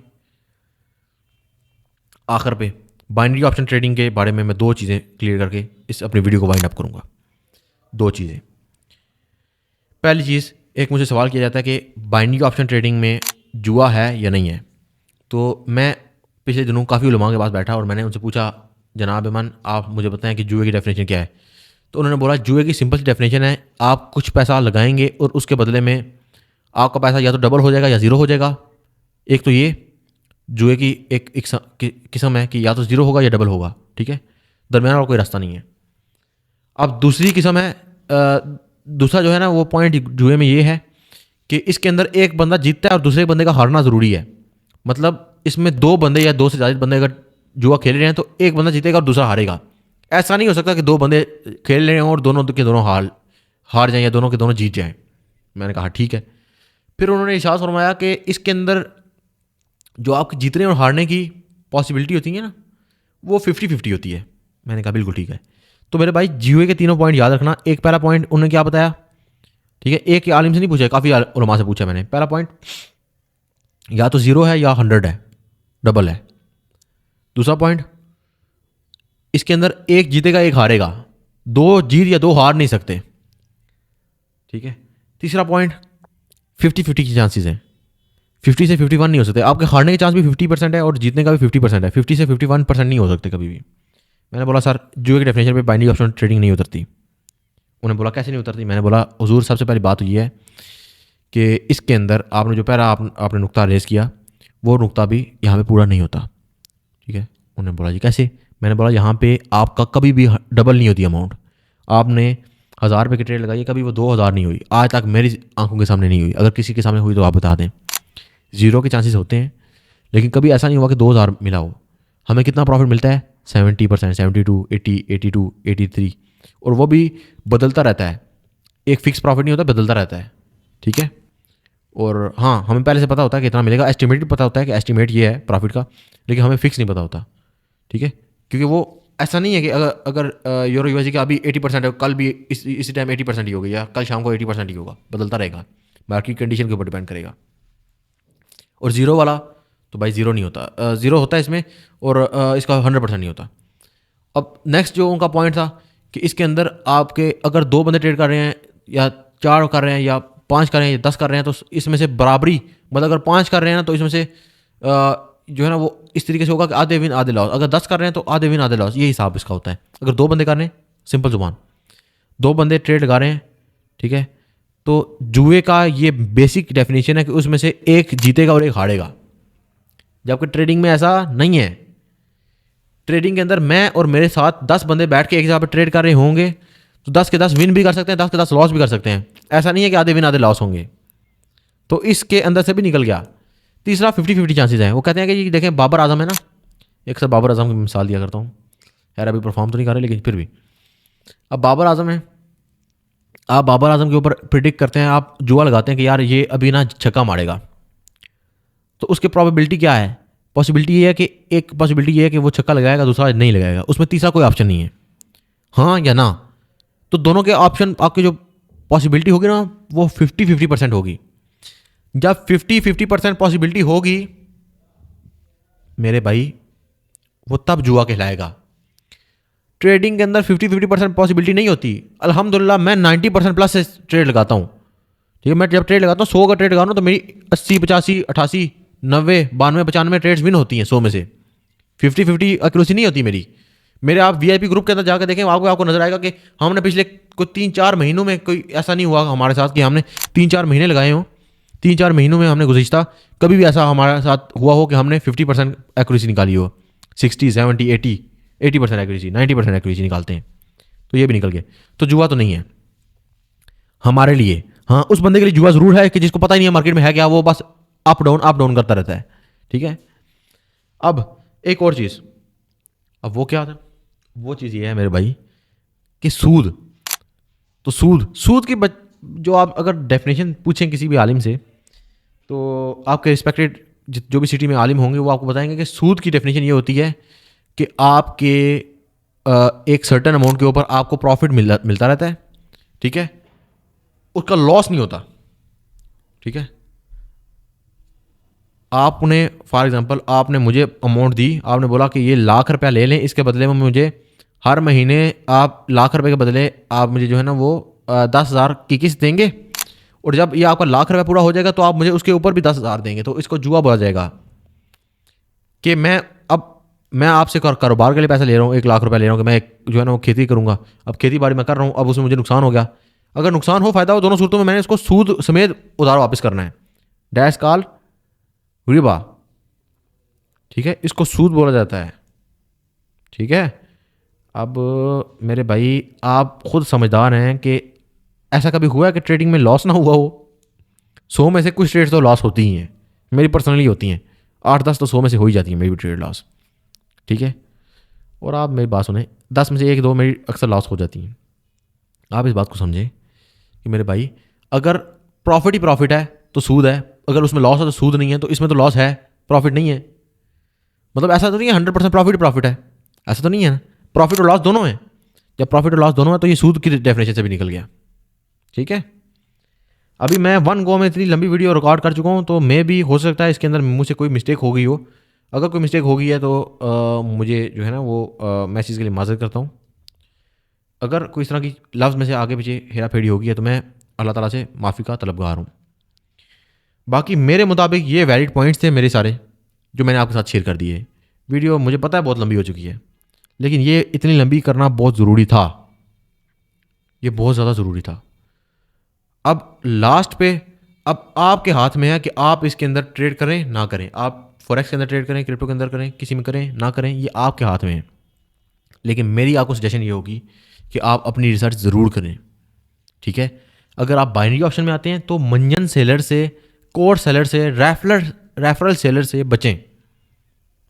आखिर पे बाइनरी ऑप्शन ट्रेडिंग के बारे में मैं 2 चीज़ें क्लियर करके इस अपनी वीडियो को वाइंड अप करूँगा। 2 चीज़ें। पहली चीज़, एक मुझे सवाल किया जाता है कि बाइनरी ऑप्शन ट्रेडिंग में जुआ है या नहीं है। तो मैं पिछले दिनों काफ़ी उलमा के पास बैठा और मैंने उनसे पूछा, जनाब इमान आप मुझे बताएं कि जुए की डेफिनेशन क्या है। तो उन्होंने बोला जुए की सिंपल सी डेफिनेशन है, आप कुछ पैसा लगाएंगे और उसके बदले में आपका पैसा या तो डबल हो जाएगा या ज़ीरो हो जाएगा। एक तो ये जुए की एक किस्म है कि या तो ज़ीरो होगा या डबल होगा, ठीक है, दरमियान वाला कोई रास्ता नहीं है। अब दूसरी किस्म है, दूसरा जो है ना वो पॉइंट जुए में ये है कि इसके अंदर एक बंदा जीतता है और दूसरे बंदे का हारना ज़रूरी है। मतलब इसमें दो बंदे या दो से ज़्यादा बंदे अगर जुआ खेल रहे हैं तो एक बंदा जीतेगा और दूसरा हारेगा। ऐसा नहीं हो सकता कि दो बंदे खेल रहे हैं और दोनों के दोनों हार जाएं या दोनों के दोनों जीत जाएं। मैंने कहा ठीक है। फिर उन्होंने इरशाद फरमाया कि इसके अंदर जो आपके जीतने और हारने की पॉसिबिलिटी होती है ना, वो 50-50 होती है। मैंने कहा बिल्कुल ठीक है। तो मेरे भाई जुए के तीनों पॉइंट याद रखना। एक पहला पॉइंट उन्होंने क्या बताया, ठीक है, एक आलिम से नहीं पूछा, काफ़ी उलमा से पूछा मैंने। पहला पॉइंट या तो ज़ीरो है या 100 है, डबल है। दूसरा पॉइंट, इसके अंदर एक जीतेगा एक हारेगा, दो जीत या दो हार नहीं सकते, ठीक है। तीसरा पॉइंट 50-50 की चांसेस हैं, 50 से 51 नहीं हो सकते। आपके हारने के चांस भी 50% है और जीतने का भी 50% है, 50 से 51% नहीं हो सकते कभी भी। मैंने बोला सर जुए की डेफिनेशन पे बाइंडिंग ऑप्शन ट्रेडिंग नहीं उतरती। उन्होंने बोला कैसे नहीं उतरती। मैंने बोला हुजूर सबसे पहली बात तो ये है कि इसके अंदर आपने जो पहला आपने नुक्ता रेज़ किया वो नुक्ता भी यहाँ पे पूरा नहीं होता, ठीक है। उन्होंने बोला जी कैसे। मैंने बोला यहाँ पे आपका कभी भी डबल नहीं होती अमाउंट। आपने 1000 रुपये की ट्रेड लगाई, कभी वो 2000 नहीं हुई, आज तक मेरी आंखों के सामने नहीं हुई। अगर किसी के सामने हुई तो आप बता दें। ज़ीरो के चांसेस होते हैं, लेकिन कभी ऐसा नहीं हुआ कि 2000 मिला हो। हमें कितना प्रॉफिट मिलता है, 70%, 72, 80, 82, 83, और वो भी बदलता रहता है। एक फिक्स प्रॉफिट नहीं होता, बदलता रहता है, ठीक है। और हाँ, हमें पहले से पता होता है कि इतना मिलेगा, एस्टिमेट भी पता होता है कि एस्टिमेट ये है प्रॉफिट का, लेकिन हमें फिक्स नहीं पता होता, ठीक है। क्योंकि वो ऐसा नहीं है कि अगर यूरो यूएसडी का अभी 80% है, कल भी इसी टाइम 80% ही होगा या कल शाम को 80% ही होगा, बदलता रहेगा, मार्केट कंडीशन के ऊपर डिपेंड करेगा। और ज़ीरो वाला तो भाई ज़ीरो नहीं होता, ज़ीरो होता है इसमें, और इसका 100% नहीं होता। अब नेक्स्ट जो उनका पॉइंट था कि इसके अंदर आपके अगर दो बंदे ट्रेड कर रहे हैं या 4 कर रहे हैं या 5 कर रहे हैं या 10 कर रहे हैं, तो इसमें से बराबरी, मतलब अगर 5 कर रहे हैं ना तो इसमें से जो है ना वो इस तरीके से होगा कि आधे विन आधे लॉस। अगर 10 कर रहे हैं तो आधे विन आधे लॉस, ये हिसाब इसका होता है। अगर दो बंदे कर रहे हैं, सिंपल जुबान, दो बंदे ट्रेड लगा रहे हैं, ठीक है, तो जुए का ये बेसिक डेफिनेशन है कि उसमें से एक जीतेगा और एक हारेगा। जबकि ट्रेडिंग में ऐसा नहीं है। ट्रेडिंग के अंदर मैं और मेरे साथ 10 बंदे बैठ के एक जगह पर ट्रेड कर रहे होंगे तो 10 के 10 विन भी कर सकते हैं, 10 के 10 लॉस भी कर सकते हैं। ऐसा नहीं है कि आधे विन आधे लॉस होंगे। तो इसके अंदर से भी निकल गया। तीसरा 50-50 चांसेस हैं। वो कहते हैं कि देखें बाबर आजम है ना, एक सर बाबर आजम की मिसाल दिया करता हूँ, यार अभी परफॉर्म तो नहीं कर रहे लेकिन फिर भी, अब बाबर आजम है, आप बाबर आजम के ऊपर प्रिडिक्ट करते हैं, आप जुआ लगाते हैं कि यार ये अभी ना छक्का मारेगा, तो उसकी प्रोबेबिलिटी क्या है, पॉसिबिलिटी ये है कि एक पॉसिबिलिटी ये है कि वो छक्का लगाएगा, दूसरा नहीं लगाएगा, उसमें तीसरा कोई ऑप्शन नहीं है, हाँ या ना। तो दोनों के ऑप्शन, आपकी जो पॉसिबिलिटी होगी ना वो 50-50% होगी। जब 50-50% पॉसिबिलिटी होगी मेरे भाई, वो तब जुआ कहलाएगा। ट्रेडिंग के अंदर 50-50% पॉसिबिलिटी नहीं होती। अल्हम्दुलिल्लाह मैं 90% प्लस से ट्रेड लगाता हूँ, ठीक है। मैं जब ट्रेड लगाता हूँ 100 का ट्रेड लगाता हूँ तो मेरी 80, 85, 88, 90, 92, 95 ट्रेड्स विन होती हैं 100 में से। 50-50 एक्यूरेसी नहीं होती मेरी। मेरे आप वीआईपी ग्रुप के अंदर जाकर देखें, आपको नजर आएगा कि हमने पिछले कोई 3-4 महीनों में, कोई ऐसा नहीं हुआ हमारे साथ कि हमने 3-4 महीने लगाए हों, 3-4 महीनों में हमने गुज़िश्ता कभी भी ऐसा हमारे साथ हुआ हो कि हमने 50% एक्यूरेसी निकाली हो। 60, 70, 80% एक्यूरेसी, 90% एक्यूरेसी निकालते हैं, तो ये भी निकल गए। तो जुआ तो नहीं है हमारे लिए। हाँ, उस बंदे के लिए जुआ ज़रूर है कि जिसको पता ही नहीं है मार्केट में है क्या, वो बस अप डाउन करता रहता है, ठीक है। अब एक और चीज़, अब वो क्या था, वो चीज़ ये है मेरे भाई कि सूद। तो सूद की जो आप अगर डेफिनेशन पूछें किसी भी आलिम से, तो आपके रिस्पेक्टेड जो भी सिटी में आलिम होंगे वो आपको बताएंगे कि सूद की डेफिनेशन ये होती है कि आपके एक सर्टेन अमाउंट के ऊपर आपको प्रॉफिट मिलता रहता है, ठीक है, उसका लॉस नहीं होता, ठीक है। आपने फॉर एग्जांपल आपने मुझे अमाउंट दी, आपने बोला कि ये ₹1,00,000 ले लें, इसके बदले में मुझे हर महीने आप ₹1,00,000 के बदले आप मुझे जो है ना वो 10,000 की किस्त देंगे, और जब ये आपका लाख रुपये पूरा हो जाएगा तो आप मुझे उसके ऊपर भी 10,000 देंगे, तो इसको जुआ बोला जाएगा कि मैं आपसे कारोबार के लिए पैसे ले रहा हूँ, 1 लाख रुपए ले रहा हूँ कि मैं जो है ना वो खेती करूँगा। अब खेती बाड़ी मैं कर रहा हूँ, अब उसमें मुझे नुकसान हो गया। अगर नुकसान हो फायदा हो, दोनों सूरतों में मैंने इसको सूद समेत उधार वापस करना है। डैश कॉल रिबा, ठीक है, इसको सूद बोला जाता है, ठीक है। अब मेरे भाई आप खुद समझदार हैं कि ऐसा कभी हुआ है कि ट्रेडिंग में लॉस ना हुआ हो? 100 में से कुछ ट्रेड तो लॉस होती ही हैं, मेरी पर्सनली होती हैं, 8-10 तो 100 में से हो ही जाती है मेरी भी ट्रेड लॉस, ठीक है। और आप मेरी बात सुने, 10 में से 1-2 मेरी अक्सर लॉस हो जाती हैं। आप इस बात को समझें कि मेरे भाई अगर प्रॉफिट ही प्रॉफिट है तो सूद है, अगर उसमें लॉस है तो सूद नहीं है, तो इसमें तो लॉस है, प्रॉफिट नहीं है। मतलब ऐसा तो नहीं है 100% प्रॉफिट प्रॉफिट है, ऐसा तो नहीं है ना, प्रॉफिट और लॉस दोनों है। जब प्रॉफिट और लॉस दोनों है तो ये सूद की डेफिनेशन से भी निकल गया, ठीक है। अभी मैं 1 गो में इतनी लंबी वीडियो रिकॉर्ड कर चुका हूँ, तो मे भी हो सकता है इसके अंदर मुझसे कोई मिस्टेक हो गई हो। अगर कोई मिस्टेक हो गई है तो मुझे जो है ना वो मैं चीज़ के लिए माजरत करता हूँ। अगर कोई इस तरह की लफ्ज़ में से आगे पीछे हेरा फेरी होगी है तो मैं अल्लाह ताला से माफ़ी का तलबगार हूँ। बाकी मेरे मुताबिक ये वैलिड पॉइंट्स थे मेरे सारे, जो मैंने आपके साथ शेयर कर दिए। वीडियो मुझे पता है बहुत लंबी हो चुकी है, लेकिन ये इतनी लंबी करना बहुत ज़रूरी था, ये बहुत ज़्यादा ज़रूरी था। अब लास्ट पे अब आपके हाथ में है कि आप इसके अंदर ट्रेड करें ना करें, आप फॉरेक्स के अंदर ट्रेड करें, क्रिप्टो के अंदर करें, किसी में करें ना करें, ये आपके हाथ में है। लेकिन मेरी आपको सजेशन ये होगी कि आप अपनी रिसर्च ज़रूर करें, ठीक है। अगर आप बाइनरी ऑप्शन में आते हैं तो मंजन सेलर से, कोर सेलर से, रेफरल सेलर से बचें,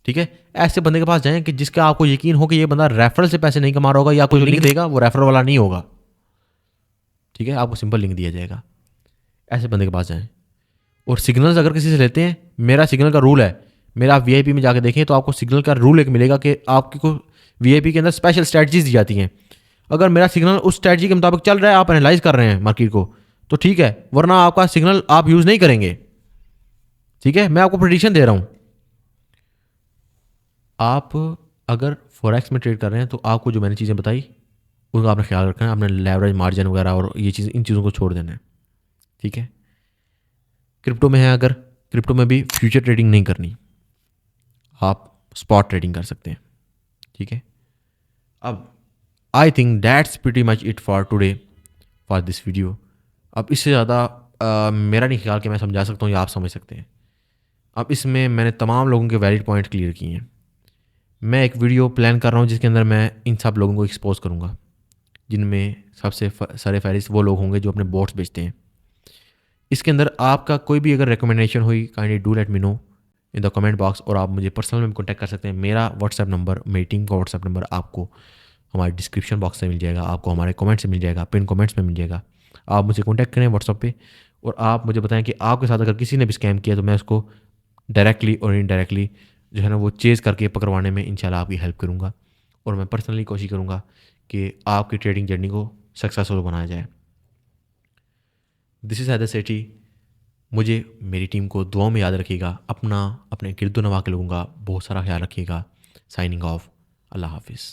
ठीक है। ऐसे बंदे के पास जाएं कि जिसका आपको यकीन हो कि ये बंदा रेफरल से पैसे नहीं कमा रहा होगा, या कोई लिंक देगा वो रेफरल वाला नहीं होगा, ठीक है, आपको सिंपल लिंक दिया जाएगा। ऐसे बंदे के पास जाएं। और सिग्नल्स अगर किसी से लेते हैं, मेरा सिग्नल का रूल है, मेरा आप वीआईपी में जाके देखें तो आपको सिग्नल का रूल एक मिलेगा कि आपको वीआईपी के अंदर स्पेशल स्ट्रैटेजीज दी जाती हैं। अगर मेरा सिग्नल उस स्ट्रैटेजी के मुताबिक चल रहा है, आप एनालाइज कर रहे हैं मार्केट को, तो ठीक है, वरना आपका सिग्नल आप यूज़ नहीं करेंगे, ठीक है। मैं आपको प्रेडिक्शन दे रहा हूँ। आप अगर फॉरेक्स में ट्रेड कर रहे हैं तो आपको जो मैंने चीज़ें बताई उनका आपने ख्याल रखना है, आपने लेवरेज मार्जिन वगैरह और ये चीज़, इन चीज़ों को छोड़ देना है, ठीक है। क्रिप्टो में है, अगर क्रिप्टो में भी फ्यूचर ट्रेडिंग नहीं करनी, आप स्पॉट ट्रेडिंग कर सकते हैं, ठीक है। अब I think that's pretty much it for today for this video. अब इससे ज़्यादा मेरा नहीं ख्याल कि मैं समझा सकता हूँ या आप समझ सकते हैं। अब इसमें मैंने तमाम लोगों के वैलिड पॉइंट क्लियर किए हैं। मैं एक वीडियो प्लान कर रहा हूँ जिसके अंदर मैं इन सब लोगों को एक्सपोज करूँगा, जिनमें सबसे सर फहरिस्त वो लोग होंगे जो अपने बोट्स बेचते हैं। इसके अंदर आपका कोई भी अगर रिकमेंडेशन हुई, kindly do let me know in the comment box, और आप मुझे पर्सनल में कॉन्टैक्ट कर सकते हैं। मेरा व्हाट्सएप नंबर, मेरी टीम का व्हाट्सएप नंबर आपको हमारे डिस्क्रिप्शन बॉक्स से मिल जाएगा, आपको हमारे कमेंट से मिल जाएगा, पिन कमेंट्स में मिल जाएगा। आप मुझे कॉन्टैक्ट करें व्हाट्सएप पे, और आप मुझे बताएं कि आपके साथ अगर किसी ने भी स्कैम किया तो मैं उसको डायरेक्टली और इनडायरेक्टली जो है ना वो चेज़ करके पकड़वाने में इंशाल्लाह आपकी हेल्प करूँगा, और मैं पर्सनली कोशिश करूँगा कि आपकी ट्रेडिंग जर्नी को सक्सेसफुल बनाया जाए। दिस इज़ हैदर सेठी। मुझे, मेरी टीम को दुआ में याद रखिएगा, अपना अपने गिरदो नवा के लोगों का बहुत सारा ख्याल रखिएगा। साइनिंग ऑफ, अल्लाह हाफिज़।